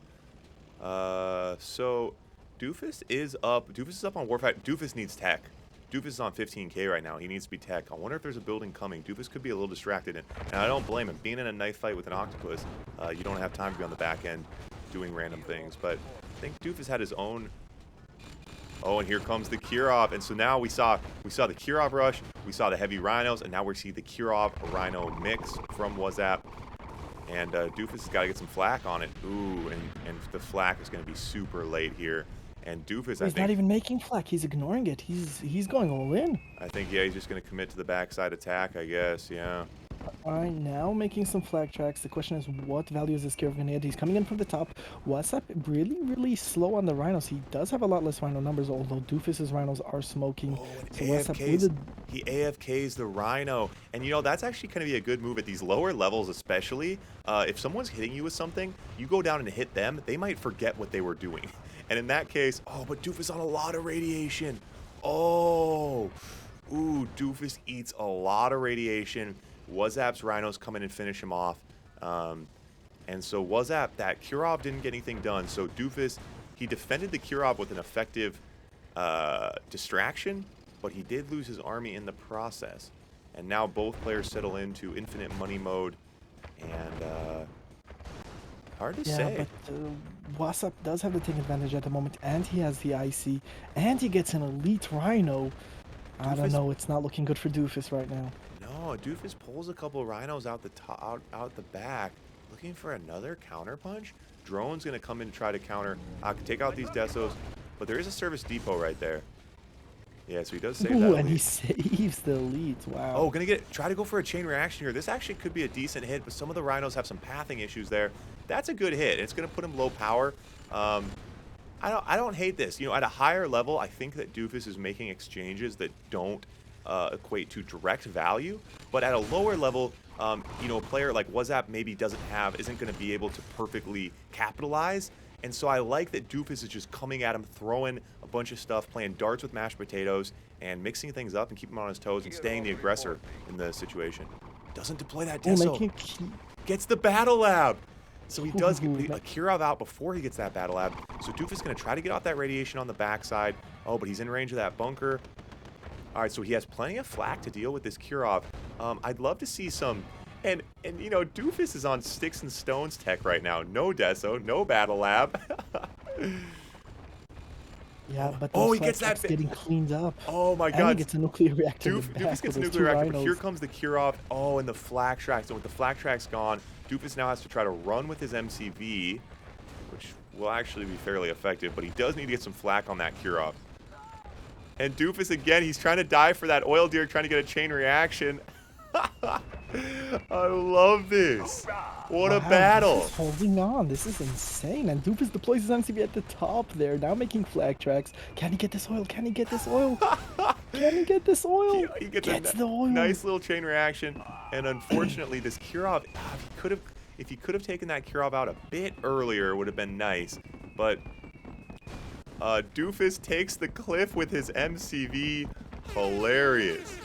So Doofus is up on Warfight. Doofus needs tech. Doofus is on 15k right now. He needs to be tech. I wonder if there's a building coming. Doofus could be a little distracted, and I don't blame him. Being in a knife fight with an octopus, you don't have time to be on the back end doing random things. But I think Doofus had his own. Oh, and here comes the Kirov, and so now we saw the Kirov rush, we saw the heavy rhinos, and now we see the Kirov Rhino mix from WhatsApp. And Doofus has got to get some flak on it. Ooh, and the flak is going to be super late here. And Doofus, He's not even making flak. He's ignoring it. He's going all in. I think, yeah, he's just going to commit to the backside attack, I guess, yeah. Alright, now making some flag tracks. The question is, what value is this Kirov going to get? He's coming in from the top. WhatsApp really, really slow on the rhinos. He does have a lot less rhino numbers, although Doofus's rhinos are smoking. Oh, and so he AFKs the rhino. And, that's actually going to be a good move at these lower levels, especially. If someone's hitting you with something, you go down and hit them, they might forget what they were doing. And in that case, but Doofus on a lot of radiation. Oh, ooh, Doofus eats a lot of radiation. WhatsApp's rhinos come in and finish him off. And so WhatsApp, that Kirov didn't get anything done. So Doofus, he defended the Kirov with an effective distraction, but he did lose his army in the process. And now both players settle into infinite money mode. And hard to say. Yeah, but WhatsApp does have the take advantage at the moment, and he has the IC, and he gets an elite rhino. I don't know, it's not looking good for Doofus right now. No, Doofus pulls a couple rhinos out the back, looking for another counter punch. Drone's gonna come in to try to counter, take out these Desos, but there is a service depot right there. Yeah, so he does save Ooh, that and he lead. saves the lead. Oh, Wow. try to go for a chain reaction here. This actually could be a decent hit, but some of the rhinos have some pathing issues there. That's a good hit. It's gonna put him low power. I don't hate this. You know, at a higher level, I think that Doofus is making exchanges that don't equate to direct value. But at a lower level, you know, a player like WhatsApp maybe isn't going to be able to perfectly capitalize. And so I like that Doofus is just coming at him, throwing a bunch of stuff, playing darts with mashed potatoes, and mixing things up and keeping him on his toes and staying the aggressor in the situation. Doesn't deploy that Oh, Deso. making a key. Gets the battle lab. So he does get Ooh, a Kirov out before he gets that battle lab. So Doofus is going to try to get off that radiation on the backside. Oh, but he's in range of that bunker. All right, so he has plenty of flak to deal with this Kirov. I'd love to see some... And you know, Doofus is on sticks and stones tech right now. No Deso, no battle lab. Yeah, but Oh, those he gets that... flashbacks getting cleaned up. Oh my And he god. gets a nuclear reactor in the Doofus back gets with a those nuclear two reactor, but here rhinos. comes the Kirov. Oh, and the flak tracks. And with the flak tracks gone, Doofus now has to try to run with his MCV, which will actually be fairly effective, but he does need to get some flak on that Kirov. And Doofus, again, he's trying to dive for that oil deer, trying to get a chain reaction. I love this. What a Wow, battle. this is holding on. This is insane. And Doofus deploys his MCV at the top there, now making flag tracks. Can he get this oil? Can he get this oil? Can he get this oil? He gets Gets a the oil. nice little chain reaction. And unfortunately, this Kirov, if he could have taken that Kirov out a bit earlier, it would have been nice. But Doofus takes the cliff with his MCV. Hilarious.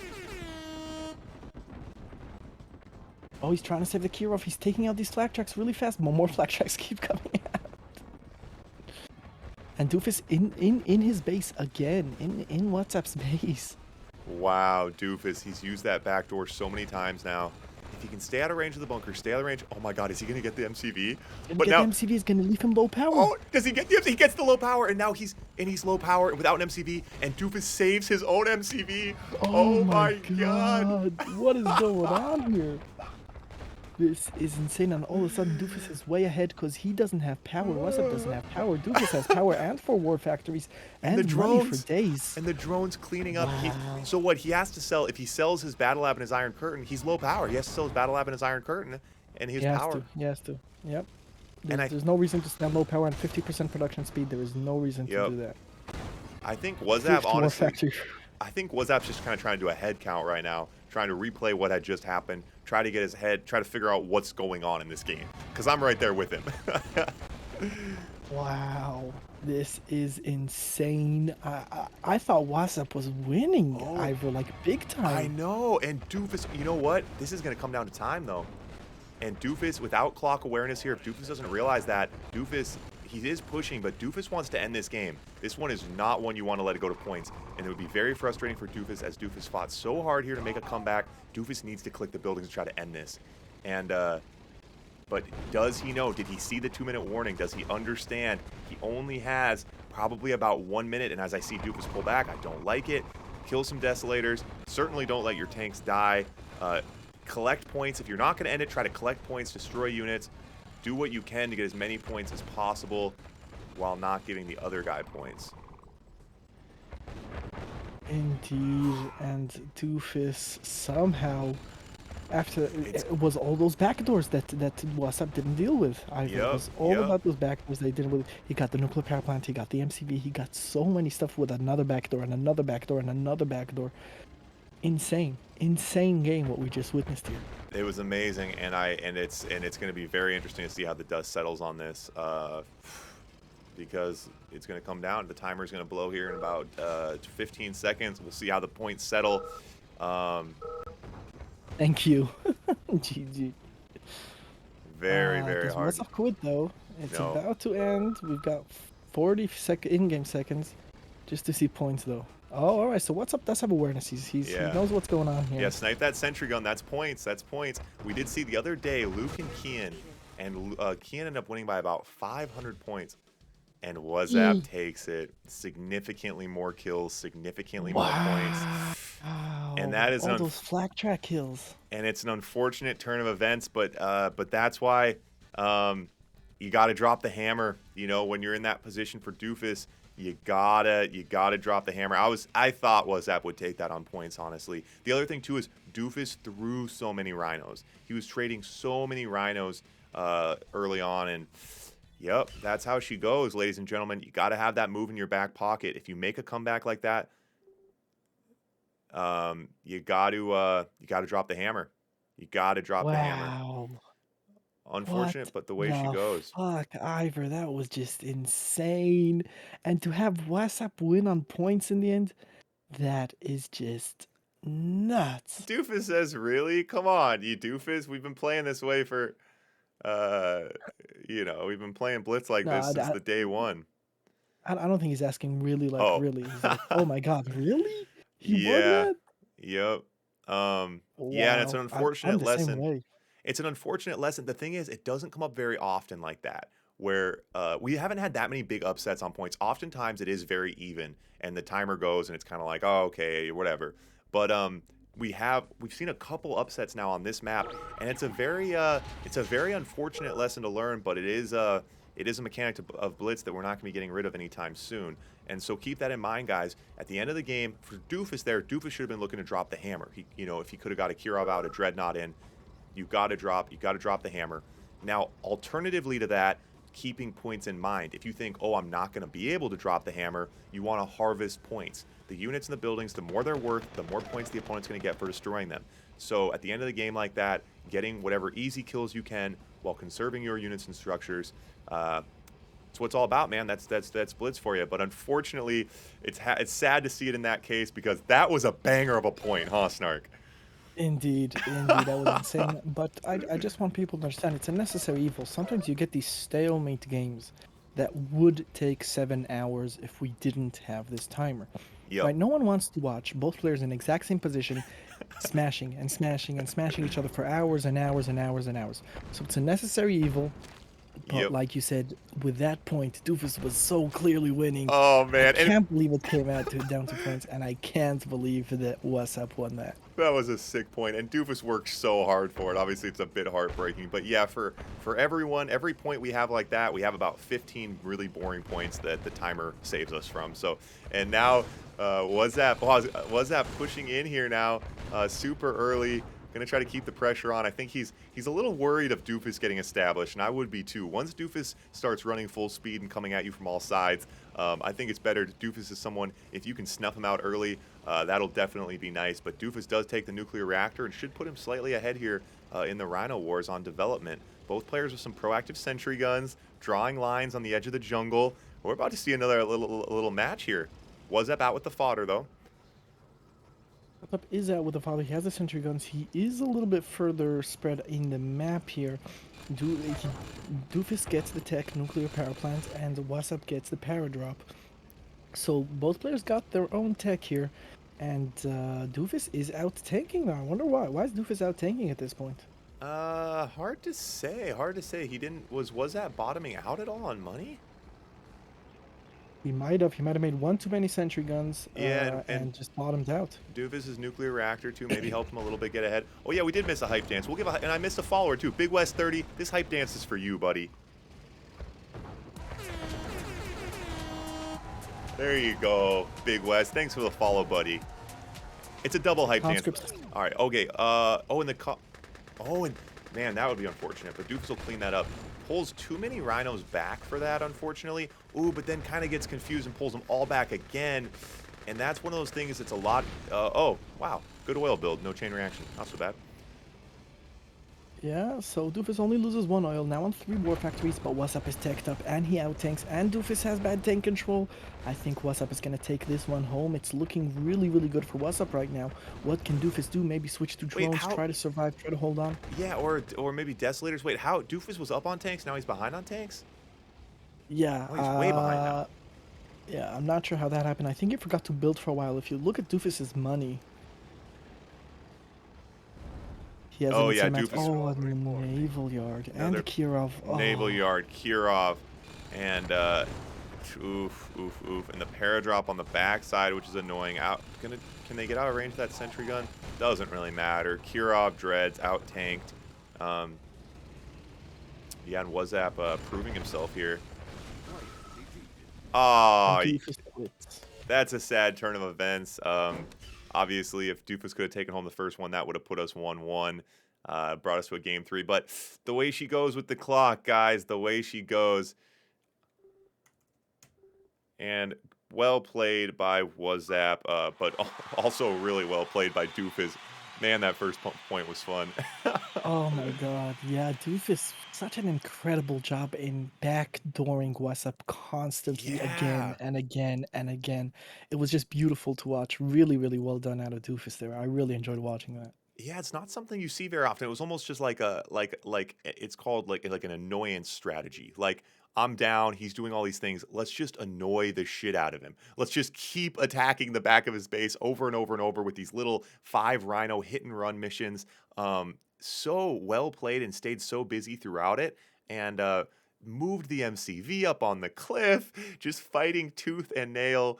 Oh, he's trying to save the Kirov. He's taking out these flak tracks really fast. More flak tracks keep coming out. And Doofus in his base again. In WhatsApp's base. Wow, Doofus. He's used that back door so many times now. If he can stay out of range of the bunker, stay out of range. Oh my god, is he going to get the MCV? But now the MCV is going to leave him low power. Oh, does he get the MCV? He gets the low power, and now he's low power without an MCV, and Doofus saves his own MCV. Oh my god. What is going on here? This is insane, and all of a sudden Doofus is way ahead because he doesn't have power. WhatsApp doesn't have power. Doofus has power and 4 war factories and the money drones for days. And the drone's cleaning up. Wow. So what he has to sell, if he sells his battle lab and his iron curtain, he's low power. He has to sell his battle lab and his iron curtain, and his power. He has to. Yep. And There's no reason to stand low power and 50% production speed. There is no reason to do that. I think WhatsApp, War honestly, factory. I think WhatsApp's just kind of trying to do a head count right now, trying to replay what had just happened, try to get his head, try to figure out what's going on in this game. Because I'm right there with him. Wow, this is insane. I thought WhatsApp was winning Ivor like big time. I know, and Doofus, you know what? This is going to come down to time, though. And Doofus, without clock awareness here, if Doofus doesn't realize that, Doofus, he is pushing, but Doofus wants to end this game. This one is not one you want to let it go to points. And it would be very frustrating for Doofus, as Doofus fought so hard here to make a comeback. Doofus needs to click the buildings to try to end this. And, but does he know? Did he see the 2-minute warning? Does he understand? He only has probably about 1 minute, and as I see Doofus pull back, I don't like it. Kill some Desolators. Certainly don't let your tanks die. Collect points. If you're not going to end it, try to collect points, destroy units. Do what you can to get as many points as possible while not giving the other guy points. Indeed, and Doofus somehow, after it was all those backdoors that WhatsApp didn't deal with. It was all about those backdoors they didn't. He got the nuclear power plant. He got the MCV. He got so many stuff with another backdoor and another backdoor and another backdoor. Insane game what we just witnessed here. It was amazing, and it's going to be very interesting to see how the dust settles on this, because it's going to come down. The timer's going to blow here in about 15 seconds. We'll see how the points settle. Thank you. GG. Very hard. What's up quit though? It's about to end. We've got 40 in-game seconds just to see points though. Oh, all right. So WhatsApp does have awareness. He knows what's going on here. Yeah, snipe that sentry gun. That's points. That's points. We did see the other day Luke and Kian, and Kian ended up winning by about 500 points, and WhatsApp takes it. Significantly more kills, significantly more points. And that is all those flak track kills. And it's an unfortunate turn of events, but that's why you got to drop the hammer. You know, when you're in that position for Doofus. You gotta drop the hammer. I thought WhatsApp would take that on points, honestly. The other thing too is Doofus threw so many rhinos. He was trading so many rhinos early on, and yep, that's how she goes, ladies and gentlemen. You gotta have that move in your back pocket. If you make a comeback like that, you gotta drop the hammer. You gotta drop the hammer. Wow. What Unfortunate, but the way she the goes. fuck, Ivor? That was just insane. And to have WhatsApp win on points in the end, that is just nuts. Doofus says, "Really? Come on, you doofus. We've been playing this way for, uh, we've been playing Blitz like No, this since the day one." I don't think he's asking really, like, Oh, really. He's like, "Oh my god, really? He won yeah, that?" yep. Yeah, and it's an Wow. I'm unfortunate the same lesson. way. It's an unfortunate lesson. The thing is, it doesn't come up very often like that, where we haven't had that many big upsets on points. Oftentimes, it is very even, and the timer goes, and it's kind of like, oh, okay, whatever. But we've seen a couple upsets now on this map, and it's a very unfortunate lesson to learn. But it is a mechanic of Blitz that we're not going to be getting rid of anytime soon. And so keep that in mind, guys. At the end of the game, for Doofus there, Doofus should have been looking to drop the hammer. If he could have got a Kirov out, a Dreadnought in, you got to drop the hammer. Now, alternatively to that, keeping points in mind. If you think, oh, I'm not going to be able to drop the hammer, you want to harvest points. The units in the buildings, the more they're worth, the more points the opponent's going to get for destroying them. So at the end of the game like that, getting whatever easy kills you can while conserving your units and structures, it's what it's all about, man. That's Blitz for you. But unfortunately, it's sad to see it in that case because that was a banger of a point, huh, Snark? Indeed, indeed, that was insane. But I just want people to understand it's a necessary evil. Sometimes you get these stalemate games that would take 7 hours if we didn't have this timer. Yep. Right? No one wants to watch both players in the exact same position, smashing and smashing and smashing each other for hours and hours and hours and hours. So it's a necessary evil. But Yep. like you said, with that point, Doofus was so clearly winning. Oh I man, and can't believe it came out down to points, and I can't believe that WhatsApp won that. that was a sick point, and Doofus worked so hard for it. Obviously, it's a bit heartbreaking, but yeah, for everyone, every point we have like that, we have about 15 really boring points that the timer saves us from. So, and now, was that pushing in here now, super early. Gonna try to keep the pressure on. I think he's a little worried of Doofus getting established, and I would be too. Once Doofus starts running full speed and coming at you from all sides, I think it's better. Doofus is someone, if you can snuff him out early, that'll definitely be nice. But Doofus does take the nuclear reactor and should put him slightly ahead here in the Rhino Wars on development. Both players with some proactive sentry guns, drawing lines on the edge of the jungle. We're about to see another little match here. Was up out with the fodder though. Up is out with the father. He has the sentry guns. He is a little bit further spread in the map here. Doofus gets the tech nuclear power plant, and WhatsApp gets the power drop. So both players got their own tech here, and Doofus is out tanking now. I wonder why. Why is Doofus out tanking at this point? Hard to say. Hard to say. He didn't was that bottoming out at all on money? He might have made one too many sentry guns, Yeah, and just bottomed out. Doofus' nuclear reactor too maybe helped him a little bit get ahead. Oh yeah, we did miss a hype dance. We'll give and I missed a follower too. Big West 30. This hype dance is for you, buddy. There you go, Big West. Thanks for the follow, buddy. It's a double hype dance. All right. Okay. And man, that would be unfortunate. But Doofus will clean that up. Pulls too many rhinos back for that, unfortunately. Ooh, but then kind of gets confused and pulls them all back again. And that's one of those things. It's a lot. Oh, wow. Good oil build. No chain reaction. Not so bad. Yeah, so Doofus only loses 1 oil, now on 3 war factories, but WhatsApp is teched up and he out-tanks, and Doofus has bad tank control. I think WhatsApp is going to take this one home. It's looking really, really good for WhatsApp right now. What can Doofus do? Maybe switch to drones, try to survive, try to hold on? Yeah, or maybe Desolators. Wait, how? Doofus was up on tanks, now he's behind on tanks? Yeah, Oh, he's way behind now. Yeah, I'm not sure how that happened. I think he forgot to build for a while. If you look at Doofus's money, he has Oh yeah, Doofus. Oh, a naval yard and a Kirov. Naval yard, Kirov, and oof, and the paradrop on the backside, which is annoying. Can they get out of range of that sentry gun? Doesn't really matter. Kirov dreads out tanked. Yeah, and WhatsApp proving himself here. Oh, And Doofus quits. that's a sad turn of events. Obviously, if Doofus could have taken home the first one, that would have put us 1-1, brought us to a game 3. But the way she goes with the clock, guys, the way she goes. And well played by Wazap, but also really well played by Doofus. Man, that first point was fun. Oh my god, yeah, Doofus, such an incredible job in backdooring WhatsApp constantly again Yeah. and again and again. It was just beautiful to watch. Really, really well done out of Doofus there. I really enjoyed watching that. Yeah, it's not something you see very often. It was almost just like a it's called like an annoyance strategy. Like I'm down, he's doing all these things. Let's just annoy the shit out of him. Let's just keep attacking the back of his base over and over and over with these little 5 Rhino hit and run missions. So well played and stayed so busy throughout it, and moved the MCV up on the cliff, just fighting tooth and nail,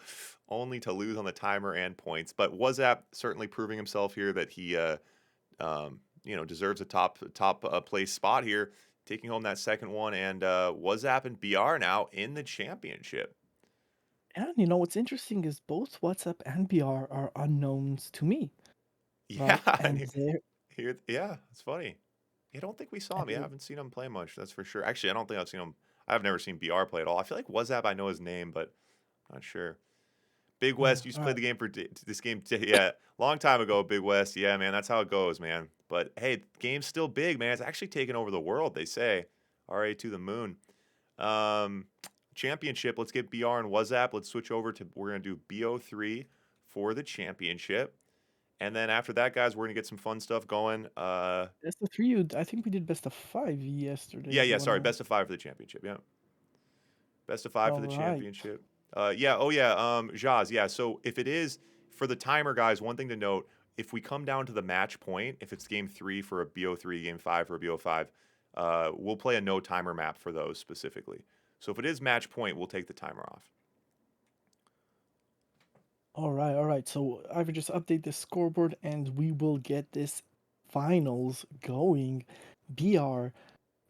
only to lose on the timer and points. But Wazap certainly proving himself here that he deserves a top place spot here, taking home that second one, and Wazap and BR now in the championship. And you know what's interesting is both WhatsApp and BR are unknowns to me, Yeah, right? And they're yeah, it's funny. I don't think we saw and him. Yeah, I haven't seen him play much. That's for sure. Actually, I don't think I've seen him. I've never seen BR play at all. I feel like Wazap, I know his name, but not sure. Big yeah, West used to all play right. the game for this game. Yeah, long time ago. Big West. Yeah, man, that's how it goes, man. But hey, game's still big, man. It's actually taking over the world. They say, RA to the moon. Um, championship. Let's get BR and WhatsApp. Let's switch over to we're gonna do BO3 for the championship, and then after that, guys, we're gonna get some fun stuff going. Best of three, I think we did best of five yesterday, Yeah, if you yeah. Sorry, wanna. best of 5 for the championship. Yeah. Best of 5 for All the right. championship. Yeah. Oh, yeah. Jaz. Yeah. So if it is for the timer, guys, one thing to note: if we come down to the match point, if it's game 3 for a BO3, game 5 for a BO5, we'll play a no timer map for those specifically. So if it is match point, we'll take the timer off. All right, all right. So I will just update the scoreboard and we will get this finals going. BR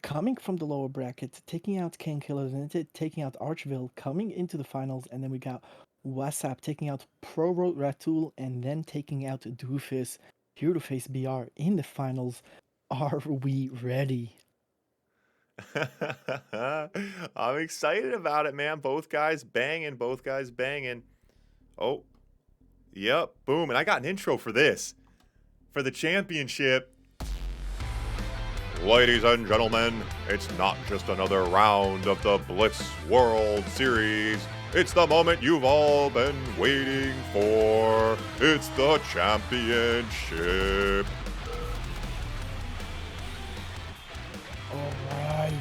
coming from the lower bracket, taking out King Killers and taking out Archville, coming into the finals, and then we got WhatsApp taking out Pro Road Ratul and then taking out Doofus here to face BR in the finals. Are we ready? I'm excited about it, man. Both guys banging. Both guys banging. Oh, yep. Boom. And I got an intro for this. For the championship. Ladies and gentlemen, it's not just another round of the Blitz World Series. It's the moment you've all been waiting for. It's the championship. All right.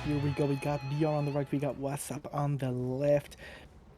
Here we go. We got BR on the right, we got WhatsApp on the left.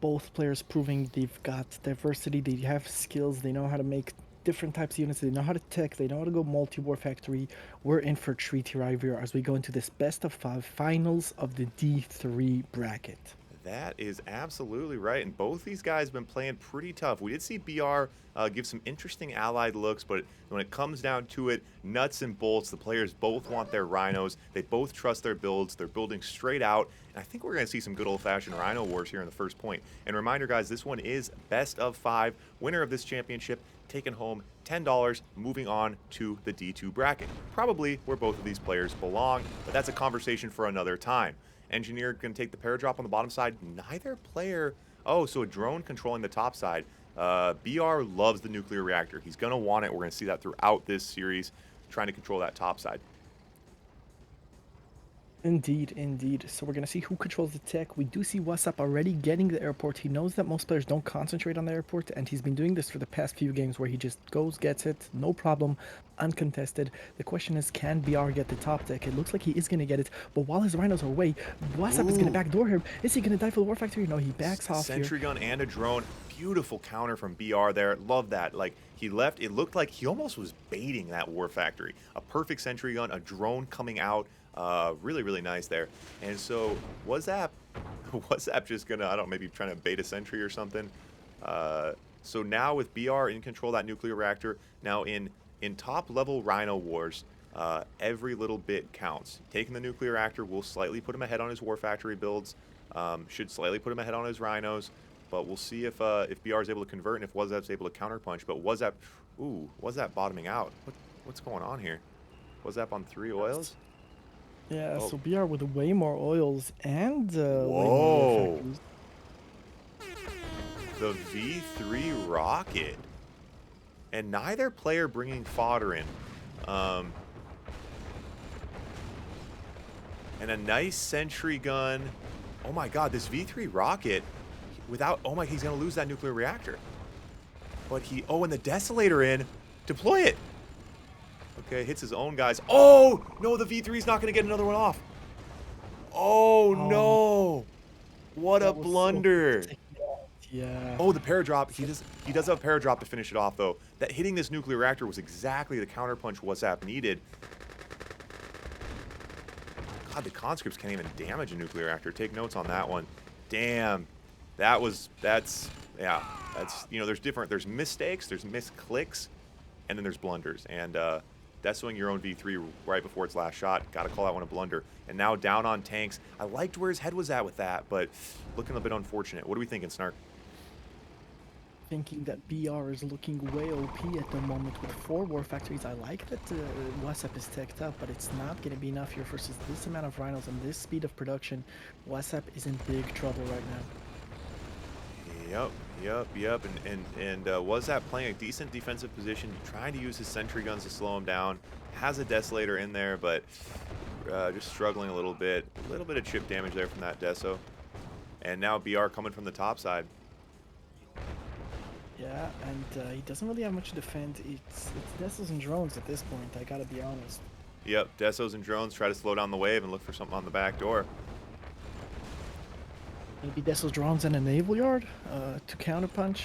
Both players proving they've got diversity, they have skills, they know how to make different types of units, they know how to tech, they know how to go multi-war factory. We're in for a treat here, Ivor, as we go into this best of 5 finals of the D3 bracket. That is absolutely right. And both these guys have been playing pretty tough. We did see BR give some interesting allied looks, but when it comes down to it, nuts and bolts, the players both want their rhinos. They both trust their builds. They're building straight out. And I think we're going to see some good old-fashioned rhino wars here in the first point. And reminder, guys, this one is best of 5. Winner of this championship taking home $10, moving on to the D2 bracket. Probably where both of these players belong, but that's a conversation for another time. Engineer going to take the paradrop on the bottom side. Neither player... Oh, so a drone controlling the top side. BR loves the nuclear reactor. He's going to want it. We're going to see that throughout this series, trying to control that top side. Indeed, indeed. So we're gonna see who controls the tech. We do see WhatsApp already getting the airport. He knows that most players don't concentrate on the airport, and he's been doing this for the past few games where he just goes, gets it, no problem, uncontested. The question is, can BR get the top tech? It looks like he is gonna get it, but while his rhinos are away, WhatsApp is gonna Ooh. backdoor him. Is he gonna die for the war factory? No, he backs off here. Sentry gun and a drone. Beautiful counter from BR there. Love that. Like, he left. It looked like he almost was baiting that war factory. A perfect sentry gun, a drone coming out. Really, really nice there. And so, WhatsApp just gonna, I don't know, maybe trying to bait a sentry or something. So now with BR in control of that nuclear reactor, now in top level Rhino wars, Every little bit counts. Taking the nuclear reactor will slightly put him ahead on his War Factory builds. Should slightly put him ahead on his Rhinos. But we'll see if BR is able to convert and if Wazap's able to counterpunch. But Wazap bottoming out. What's going on here? Wazap on 3 oils? Yeah, Oh. so BR with way more oils and way more Whoa. War Factories. The V3 rocket. And neither player bringing fodder in. And a nice sentry gun. Oh my god, this V3 rocket, without, oh my, he's going to lose that nuclear reactor. But and the Desolator in. Deploy it. Okay, hits his own guys. Oh, no, the V3's not going to get another one off. Oh, no. What a blunder. Yeah. Oh, the paradrop. He does have a paradrop to finish it off, though. That hitting this nuclear reactor was exactly the counterpunch Wazap needed. God, the conscripts can't even damage a nuclear reactor. Take notes on that one. Damn. That's, you know, there's mistakes, there's misclicks, and then there's blunders. And Desoing your own V3 right before its last shot, gotta call that one a blunder. And now down on tanks. I liked where his head was at with that, but looking a bit unfortunate. What are we thinking, Snark? Thinking that BR is looking way OP at the moment with 4 War Factories. I like that WhatsApp is teched up, but it's not going to be enough here versus this amount of Rhinos and this speed of production. WhatsApp is in big trouble right now. Yep. And Wazap playing a decent defensive position, trying to use his sentry guns to slow him down. Has a Desolator in there, but just struggling a little bit. A little bit of chip damage there from that Deso. And now BR coming from the top side. Yeah, and he doesn't really have much to defend. It's Desos and drones at this point, I gotta be honest. Yep, Desos and drones try to slow down the wave and look for something on the back door. Maybe Desos drones and a naval yard to counterpunch.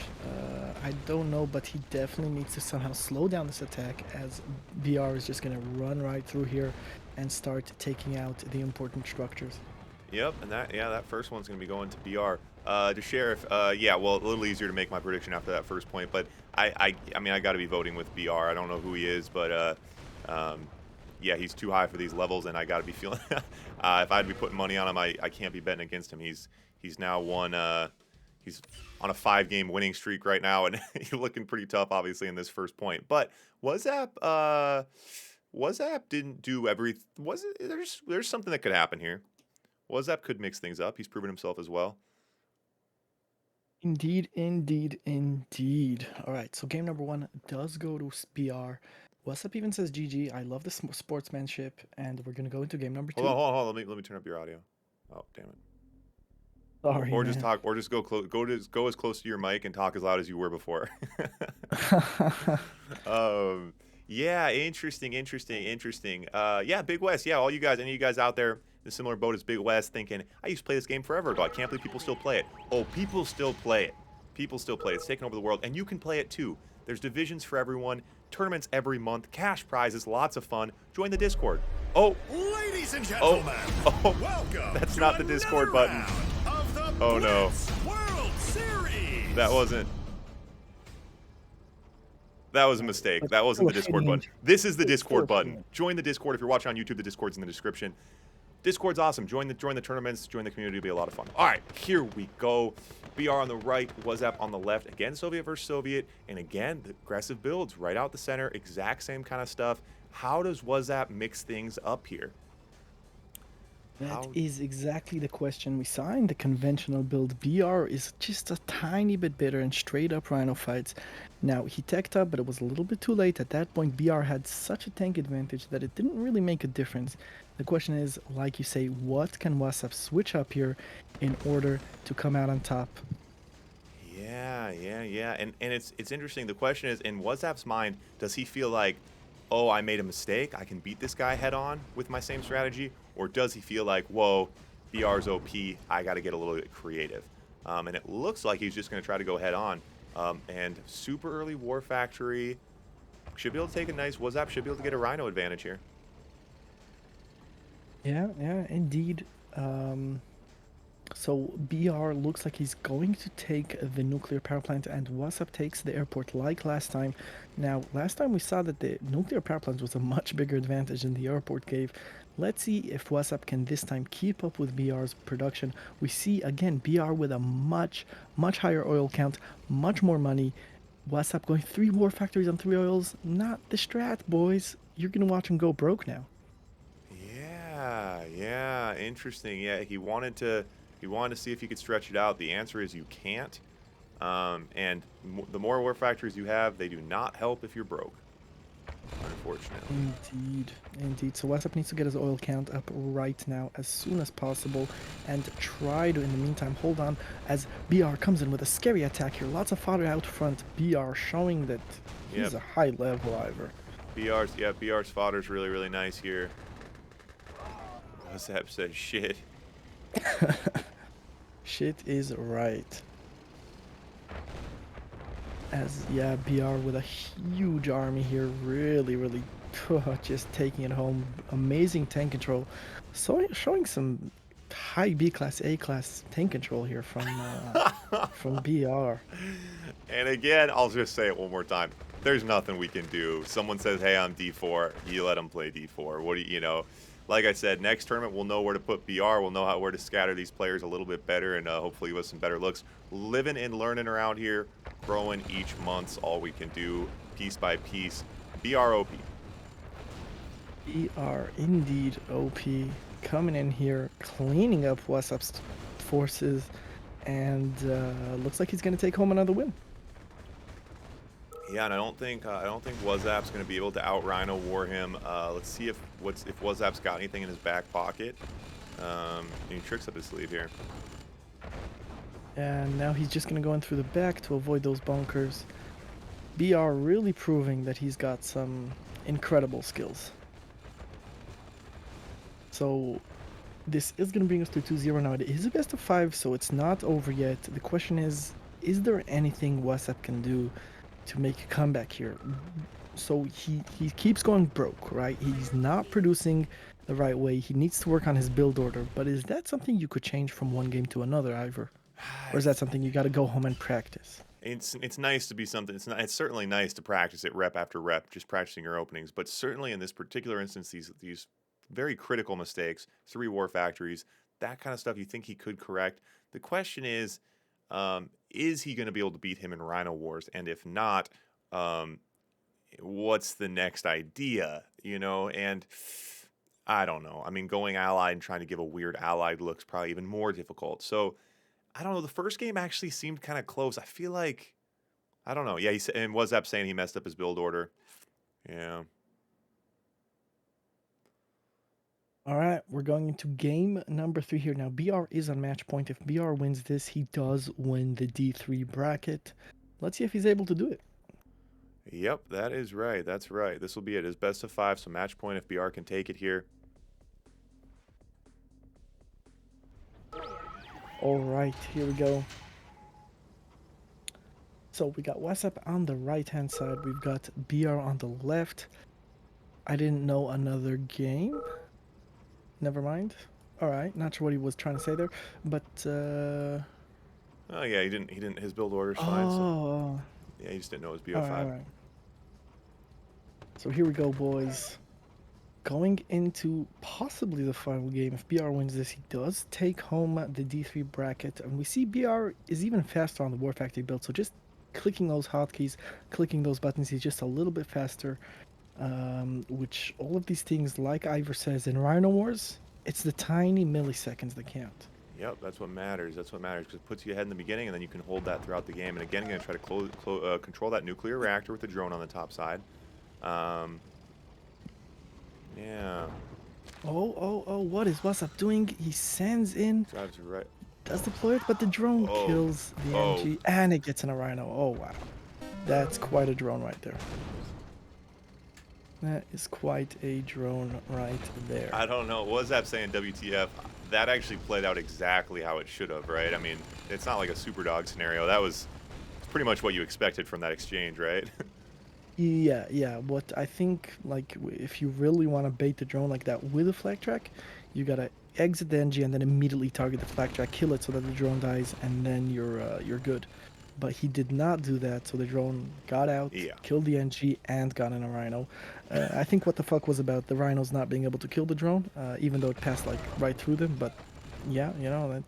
I don't know, but he definitely needs to somehow slow down this attack as BR is just gonna run right through here and start taking out the important structures. Yep, and that first one's gonna be going to BR. To Sheriff, yeah, well, a little easier to make my prediction after that first point, but I mean, I got to be voting with BR. I don't know who he is, but yeah, he's too high for these levels, and I got to be feeling. If I had to be putting money on him, I can't be betting against him. He's now won. He's on a 5-game winning streak right now, and he's looking pretty tough, obviously, in this first point. But Wazap didn't do everything. There's something that could happen here. Wazap could mix things up. He's proven himself as well. Indeed. All right, so game number 1 does go to BR. WhatsApp even says GG. I love the sportsmanship, and we're gonna go into game number 2. Hold on. Let me turn up your audio. Oh, damn it. Sorry, Or man. just talk, or just go as close to your mic and talk as loud as you were before. Yeah, interesting. Yeah, Big West. Yeah, any of you guys out there in a similar boat as Big West, thinking I used to play this game forever ago. I can't believe people still play it. Oh, people still play it. It's taken over the world, and you can play it too. There's divisions for everyone, tournaments every month, cash prizes, lots of fun. Join the Discord. Oh, ladies and gentlemen, welcome. That's not the Discord button. Oh no. World Series. That was a mistake. That wasn't the Discord button. This is the Discord button. Join the Discord. If you're watching on YouTube, the Discord's in the description. Discord's awesome. Join the tournaments, join the community. It'll be a lot of fun. All right, here we go. BR on the right, Wazap on the left. Again, Soviet versus Soviet. And again, the aggressive builds right out the center. Exact same kind of stuff. How does Wazap mix things up here? That is exactly the question. We saw in the conventional build, BR is just a tiny bit better in straight up Rhino fights. Now, he teched up, but it was a little bit too late. At that point, BR had such a tank advantage that it didn't really make a difference. The question is, like you say, what can Wazap switch up here in order to come out on top? Yeah. And it's interesting. The question is, in Wazap's mind, does he feel like, oh, I made a mistake, I can beat this guy head on with my same strategy? Or does he feel like, whoa, BR's OP, I got to get a little bit creative? And it looks like he's just going to try to go head on. And super early War Factory should be able to take a nice, Wazap should be able to get a Rhino advantage here. Yeah, indeed. So BR looks like he's going to take the nuclear power plant, and WhatsApp takes the airport like last time. Now, last time we saw that the nuclear power plant was a much bigger advantage than the airport gave. Let's see if WhatsApp can this time keep up with BR's production. We see again BR with a much higher oil count, much more money. WhatsApp going 3 war factories on 3 oils. Not the strat, boys. You're gonna watch him go broke now. Yeah, yeah, interesting. Yeah, he wanted to see if he could stretch it out. The answer is you can't. And the more war factories you have, they do not help if you're broke. Unfortunately. Indeed, indeed. So WhatsApp needs to get his oil count up right now as soon as possible and try to, in the meantime, hold on as BR comes in with a scary attack here. Lots of fodder out front. BR showing that he's Yep. a high level Ivor. BR's fodder's really, really nice here. WhatsApp says shit. Shit is right. As, yeah, BR with a huge army here, really just taking it home. Amazing tank control. So showing some high B class, A class tank control here from BR. And again, I'll just say it one more time. There's nothing we can do. Someone says, hey, I'm D4. You let them play D4. What do you know? Like I said, next tournament, we'll know where to put BR. We'll know where to scatter these players a little bit better and hopefully with some better looks. Living and learning around here, growing each month's all we can do, piece by piece. BR OP. BR indeed OP. Coming in here, cleaning up WhatsApp's forces, and looks like he's going to take home another win. Yeah, and I don't think WhatsApp's going to be able to out Rhino War him. Let's see if WhatsApp's got anything in his back pocket. Any tricks up his sleeve here. And now he's just going to go in through the back to avoid those bunkers. BR really proving that he's got some incredible skills. So this is going to bring us to 2-0 now. It is a best of 5, so it's not over yet. The question is there anything WhatsApp can do to make a comeback here? So he keeps going broke, right? He's not producing the right way. He needs to work on his build order. But is that something you could change from one game to another, Ivor? Or is that something you got to go home and practice? It's nice to be something. It's certainly nice to practice it rep after rep, just practicing your openings. But certainly in this particular instance, these very critical mistakes, 3 war factories, that kind of stuff you think he could correct. The question is he going to be able to beat him in Rhino Wars? And if not, what's the next idea? You know, and I don't know. I mean, going allied and trying to give a weird allied look's probably even more difficult. So I don't know. The first game actually seemed kind of close. I feel like, I don't know. Yeah, and WhatsApp saying he messed up his build order. Yeah. All right, we're going into game number 3 here. Now, BR is on match point. If BR wins this, he does win the D3 bracket. Let's see if he's able to do it. Yep, that is right. That's right. This will be it. His best of 5, so match point if BR can take it here. All right, here we go. So we got WhatsApp on the right-hand side. We've got BR on the left. I didn't know another game. Never mind. All right, not sure what he was trying to say there, but oh yeah, he didn't. His build order's fine. So, yeah, he just didn't know it was BO5. All right. So here we go, boys. Going into possibly the final game. If BR wins this, he does take home the D3 bracket, and we see BR is even faster on the War Factory build. So just clicking those hotkeys, clicking those buttons, he's just a little bit faster. Which all of these things, like Ivor says, in Rhino Wars, it's the tiny milliseconds that count. Yep, that's what matters. That's what matters because it puts you ahead in the beginning, and then you can hold that throughout the game. And again, going to try to control that nuclear reactor with the drone on the top side. Yeah. Oh, what is WhatsApp doing? He sends in, Drives right. does deploy it, but the drone kills the MG, and it gets in a Rhino. Oh, wow. That's quite a drone right there. That is quite a drone right there. I don't know. WhatsApp saying WTF? That actually played out exactly how it should have, right? I mean, it's not like a super dog scenario. That was pretty much what you expected from that exchange, right? Yeah. What I think, like, if you really want to bait the drone like that with a flag track, you gotta exit the NG and then immediately target the flak track, kill it so that the drone dies, and then you're good. But he did not do that, so the drone got out, Yeah. killed the NG, and got in a Rhino. I think what the fuck was about the Rhinos not being able to kill the drone, even though it passed like right through them. But yeah, you know,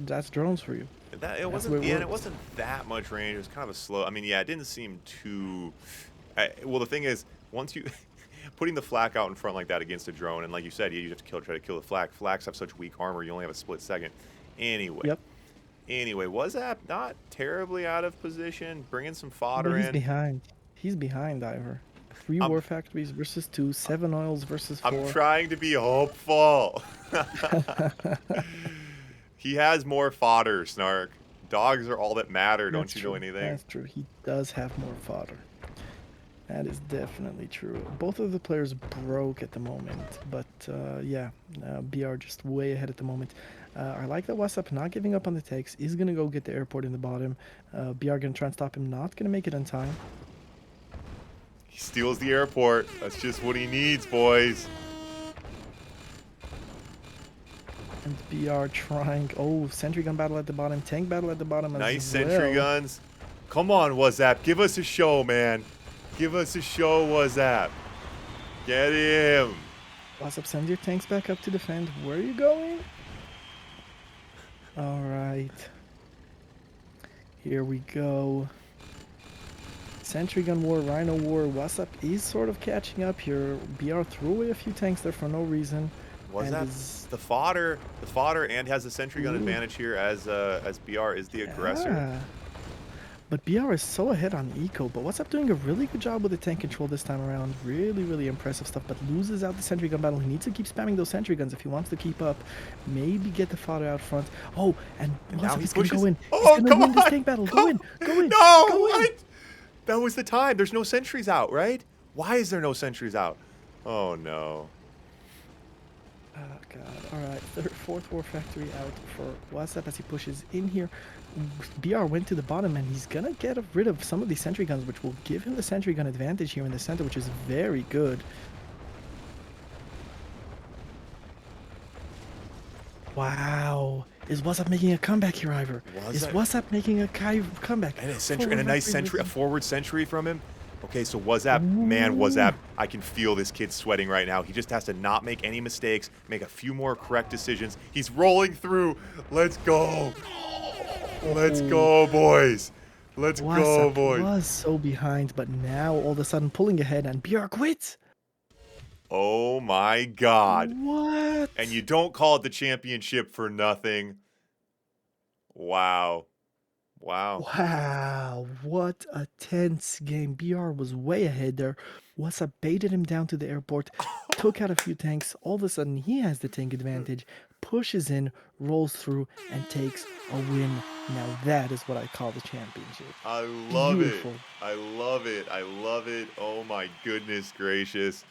that's drones for you. That it That's wasn't. the way it Yeah, and it works. wasn't that much range. It was kind of a slow. I mean, yeah, it didn't seem too. Well, the thing is, once you putting the flak out in front like that against a drone, and like you said, you have to try to kill the flak. Flaks have such weak armor. You only have a split second. Anyway. Yep. Anyway, was that not terribly out of position? Bringing some But fodder he's in. behind. He's behind, Ivor. 3 I'm war factories versus 2, 7 oils versus I'm 4. trying to be hopeful. He has more fodder, Snark. Dogs are all that matter. Don't That's you know true. anything? That's true. He does have more fodder. That is definitely true. Both of the players broke at the moment, but yeah, BR just way ahead at the moment. I like that WhatsApp not giving up on the takes. He's gonna go get the airport in the bottom. BR gonna try and stop him. Not gonna make it in time. He steals the airport. That's just what he needs, boys. And BR trying. Oh, sentry gun battle at the bottom. Tank battle at the bottom Nice as sentry well. guns. Come on, WhatsApp. Give us a show, man. Give us a show, WhatsApp. Get him. WhatsApp, send your tanks back up to defend. Where are you going? All right. Here we go. Sentry gun war, Rhino war. WhatsApp is sort of catching up here. BR threw away a few tanks there for no reason. And WhatsApp, is- the fodder, and has the sentry gun Ooh. advantage here as BR is the aggressor. Yeah. But BR is so ahead on eco, but WhatsApp doing a really good job with the tank control this time around. Really, really impressive stuff, but loses out the sentry gun battle. He needs to keep spamming those sentry guns if he wants to keep up. Maybe get the fodder out front. Oh, and now WhatsApp he is gonna pushes. go in. Oh, He's gonna come win this on. tank battle. Go in, go in, No, go in. what? That was the time. There's no sentries out, right? Why is there no sentries out? Oh, no. Oh god. Alright, fourth war factory out for WhatsApp as he pushes in here. BR went to the bottom and he's gonna get rid of some of these sentry guns, which will give him the sentry gun advantage here in the center, which is very good. Wow. Is WhatsApp making a comeback here, Ivor? Is WhatsApp making a comeback? And a sentry, Forward and a nice factory sentry, a versus- forward sentry from him. Okay, so WhatsApp, man, WhatsApp, Ooh. I can feel this kid sweating right now. He just has to not make any mistakes, make a few more correct decisions. He's rolling through. Let's go. Let's go, boys. Let's go, WhatsApp boys. was so behind, but now all of a sudden pulling ahead and BR quits. Oh my God. What? And you don't call it the championship for nothing. Wow. Wow. Wow, what a tense game. BR was way ahead there. WhatsApp baited him down to the airport, took out a few tanks. All of a sudden, he has the tank advantage, pushes in, rolls through, and takes a win. Now that is what I call the championship. I love Beautiful. it. I love it. I love it. Oh my goodness gracious.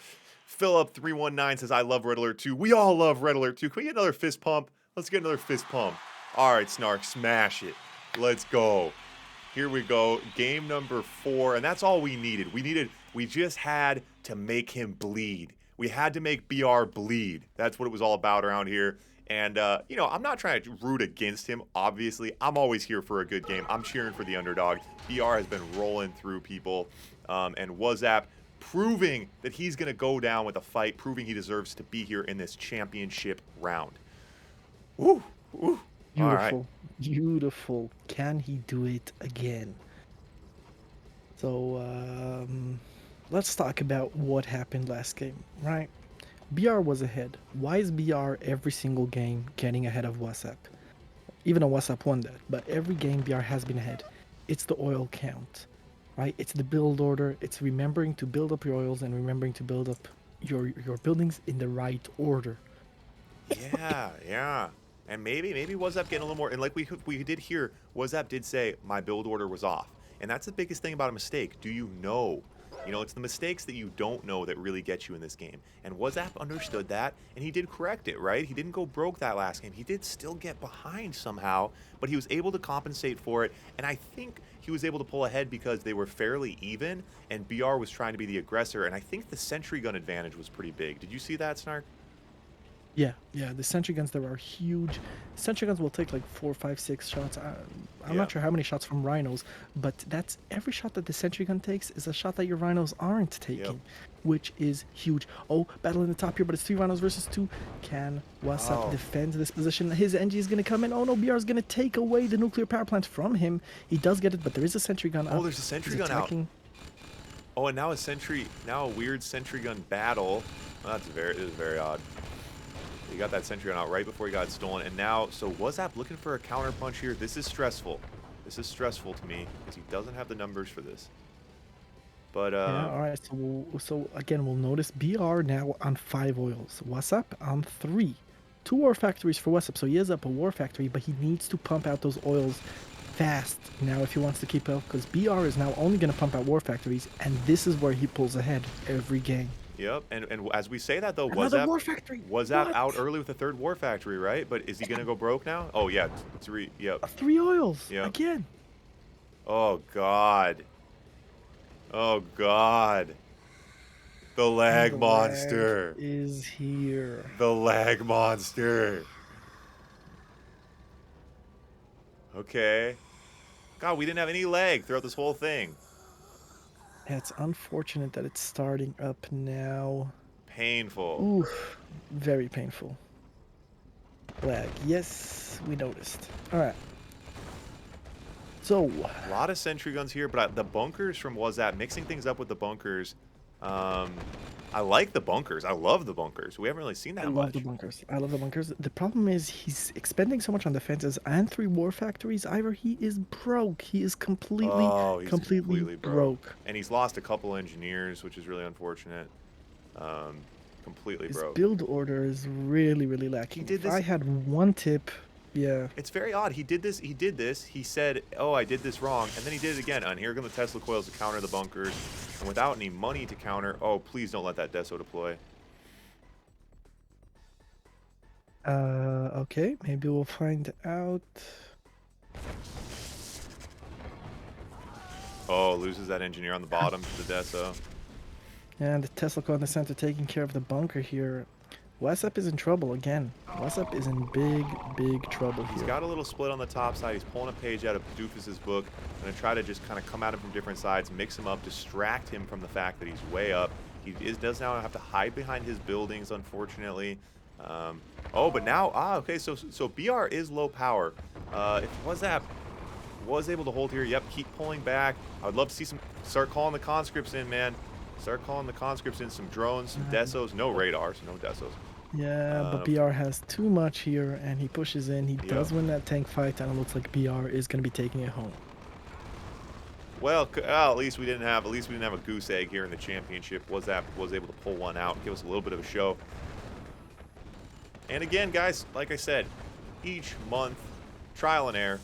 Philip319 says, I love Red Alert 2. We all love Red Alert 2. Can we get another fist pump? Let's get another fist pump. All right, Snark, smash it. Let's go. Here we go. Game number 4. And that's all we needed. We just had to make him bleed. We had to make BR bleed. That's what it was all about around here. And, you know, I'm not trying to root against him, obviously. I'm always here for a good game. I'm cheering for the underdog. BR has been rolling through people. And WhatsApp proving that he's going to go down with a fight, proving he deserves to be here in this championship round. Woo, woo. Beautiful, All right. beautiful. Can he do it again? So, let's talk about what happened last game, right? BR was ahead. Why is BR every single game getting ahead of WhatsApp? Even though WhatsApp won that, but every game BR has been ahead. It's the oil count, right? It's the build order. It's remembering to build up your oils and remembering to build up your buildings in the right order. Yeah. And maybe WhatsApp getting a little more. And like we did hear, WhatsApp did say my build order was off. And that's the biggest thing about a mistake. Do you know? You know, it's the mistakes that you don't know that really get you in this game. And WhatsApp understood that, and he did correct it, right? He didn't go broke that last game. He did still get behind somehow, but he was able to compensate for it. And I think he was able to pull ahead because they were fairly even, and BR was trying to be the aggressor. And I think the sentry gun advantage was pretty big. Did you see that, Snark? Yeah, yeah, the sentry guns there are huge. Sentry guns will take like 4, 5, 6 shots. I'm Yeah. not sure how many shots from rhinos, but that's every shot that the sentry gun takes is a shot that your rhinos aren't Yep. taking, which is huge. Oh, battle in the top here, but it's 3 rhinos versus 2. Can Wassup Oh. defend this position? His NG is going to come in. Oh no, BR is going to take away the nuclear power plant from him. He does get it, but there is a sentry gun Oh, up. there's a sentry He's gun out. attacking. Oh, and now a weird sentry gun battle. Well, it is very odd. He got that sentry gun out right before he got stolen, and now, so WhatsApp looking for a counter punch here. This is stressful. This is stressful to me because he doesn't have the numbers for this. But Yeah, all right. So again, we'll notice BR now on 5 oils. Wassup on 3. 2 war factories for Wassup. So he is up a war factory, but he needs to pump out those oils fast now if he wants to keep up, because BR is now only going to pump out war factories, and this is where he pulls ahead every game. yep, and as we say that though, Another war factory. WhatsApp What? out early with the 3rd war factory, right? But is he gonna go broke now? Oh yeah, 3. Yep, 3 oils yep. again. Oh god. Oh god. The lag And the monster. lag is here. The lag monster. Okay. God, we didn't have any lag throughout this whole thing. Yeah, it's unfortunate that it's starting up now. Painful. Oof, very painful. Lag. Yes, we noticed. All right. So, A lot of sentry guns here, but the bunkers from WhatsApp, mixing things up with the bunkers. I like the bunkers. I love the bunkers. We haven't really seen I that love the much. bunkers. I love the bunkers. The problem is he's expending so much on defenses and 3 war factories. Either he is broke. He is completely, Oh, he's completely completely broke. broke. And he's lost a couple engineers, which is really unfortunate. Um, completely His broke. build order is really, really lacking. did If this- I had one tip, yeah. It's very odd. He did this. He said, oh, I did this wrong. And then he did it again. And here come the Tesla coils to counter the bunkers. And without any money to counter, oh, please don't let that Deso deploy. Okay, maybe we'll find out. Oh, loses that engineer on the bottom to the Deso. And the Tesla coil in the center taking care of the bunker here. Wassup is in trouble again. Wassup is in big, big trouble He's here. got a little split on the top side. He's pulling a page out of Doofus's book. Going to try to just kind of come at him from different sides, mix him up, distract him from the fact that he's way up. He does now have to hide behind his buildings, unfortunately. Oh, but now, okay, so BR is low power. If WhatsApp was able to hold here, yep, keep pulling back. I would love to see start calling the conscripts in, man. Start calling the conscripts in, some drones, some Desos, no radars, no Desos. Yeah, but BR has too much here, and he pushes in. He does Yep. win that tank fight, and it looks like BR is going to be taking it home. Well, at least we didn't have a goose egg here in the championship. WhatsApp was able to pull one out, give us a little bit of a show. And again, guys, like I said, each month, trial and error.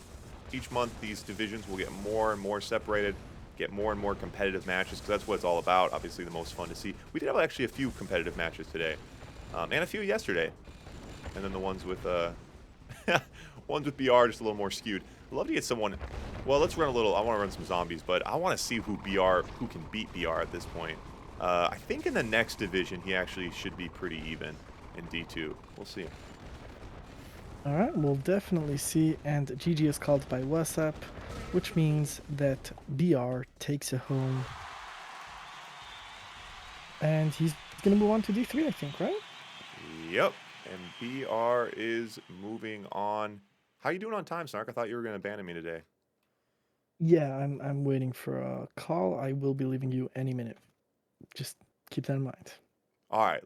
Each month, these divisions will get more and more separated, get more and more competitive matches, because that's what it's all about. Obviously, the most fun to see. We did have actually a few competitive matches today, and a few yesterday. And then the ones with ones with BR just a little more skewed. I'd love to get someone. Well, let's run a little. I want to run some zombies, but I want to see who can beat BR at this point. I think in the next division, he actually should be pretty even in D2. We'll see. All right, we'll definitely see. And GG is called by WhatsApp, which means that BR takes it home. And he's going to move on to D3, I think, right? Yep. And BR is moving on. How you doing on time, Snark? I thought you were going to abandon me today. Yeah, I'm waiting for a call. I will be leaving you any minute. Just keep that in mind. All right.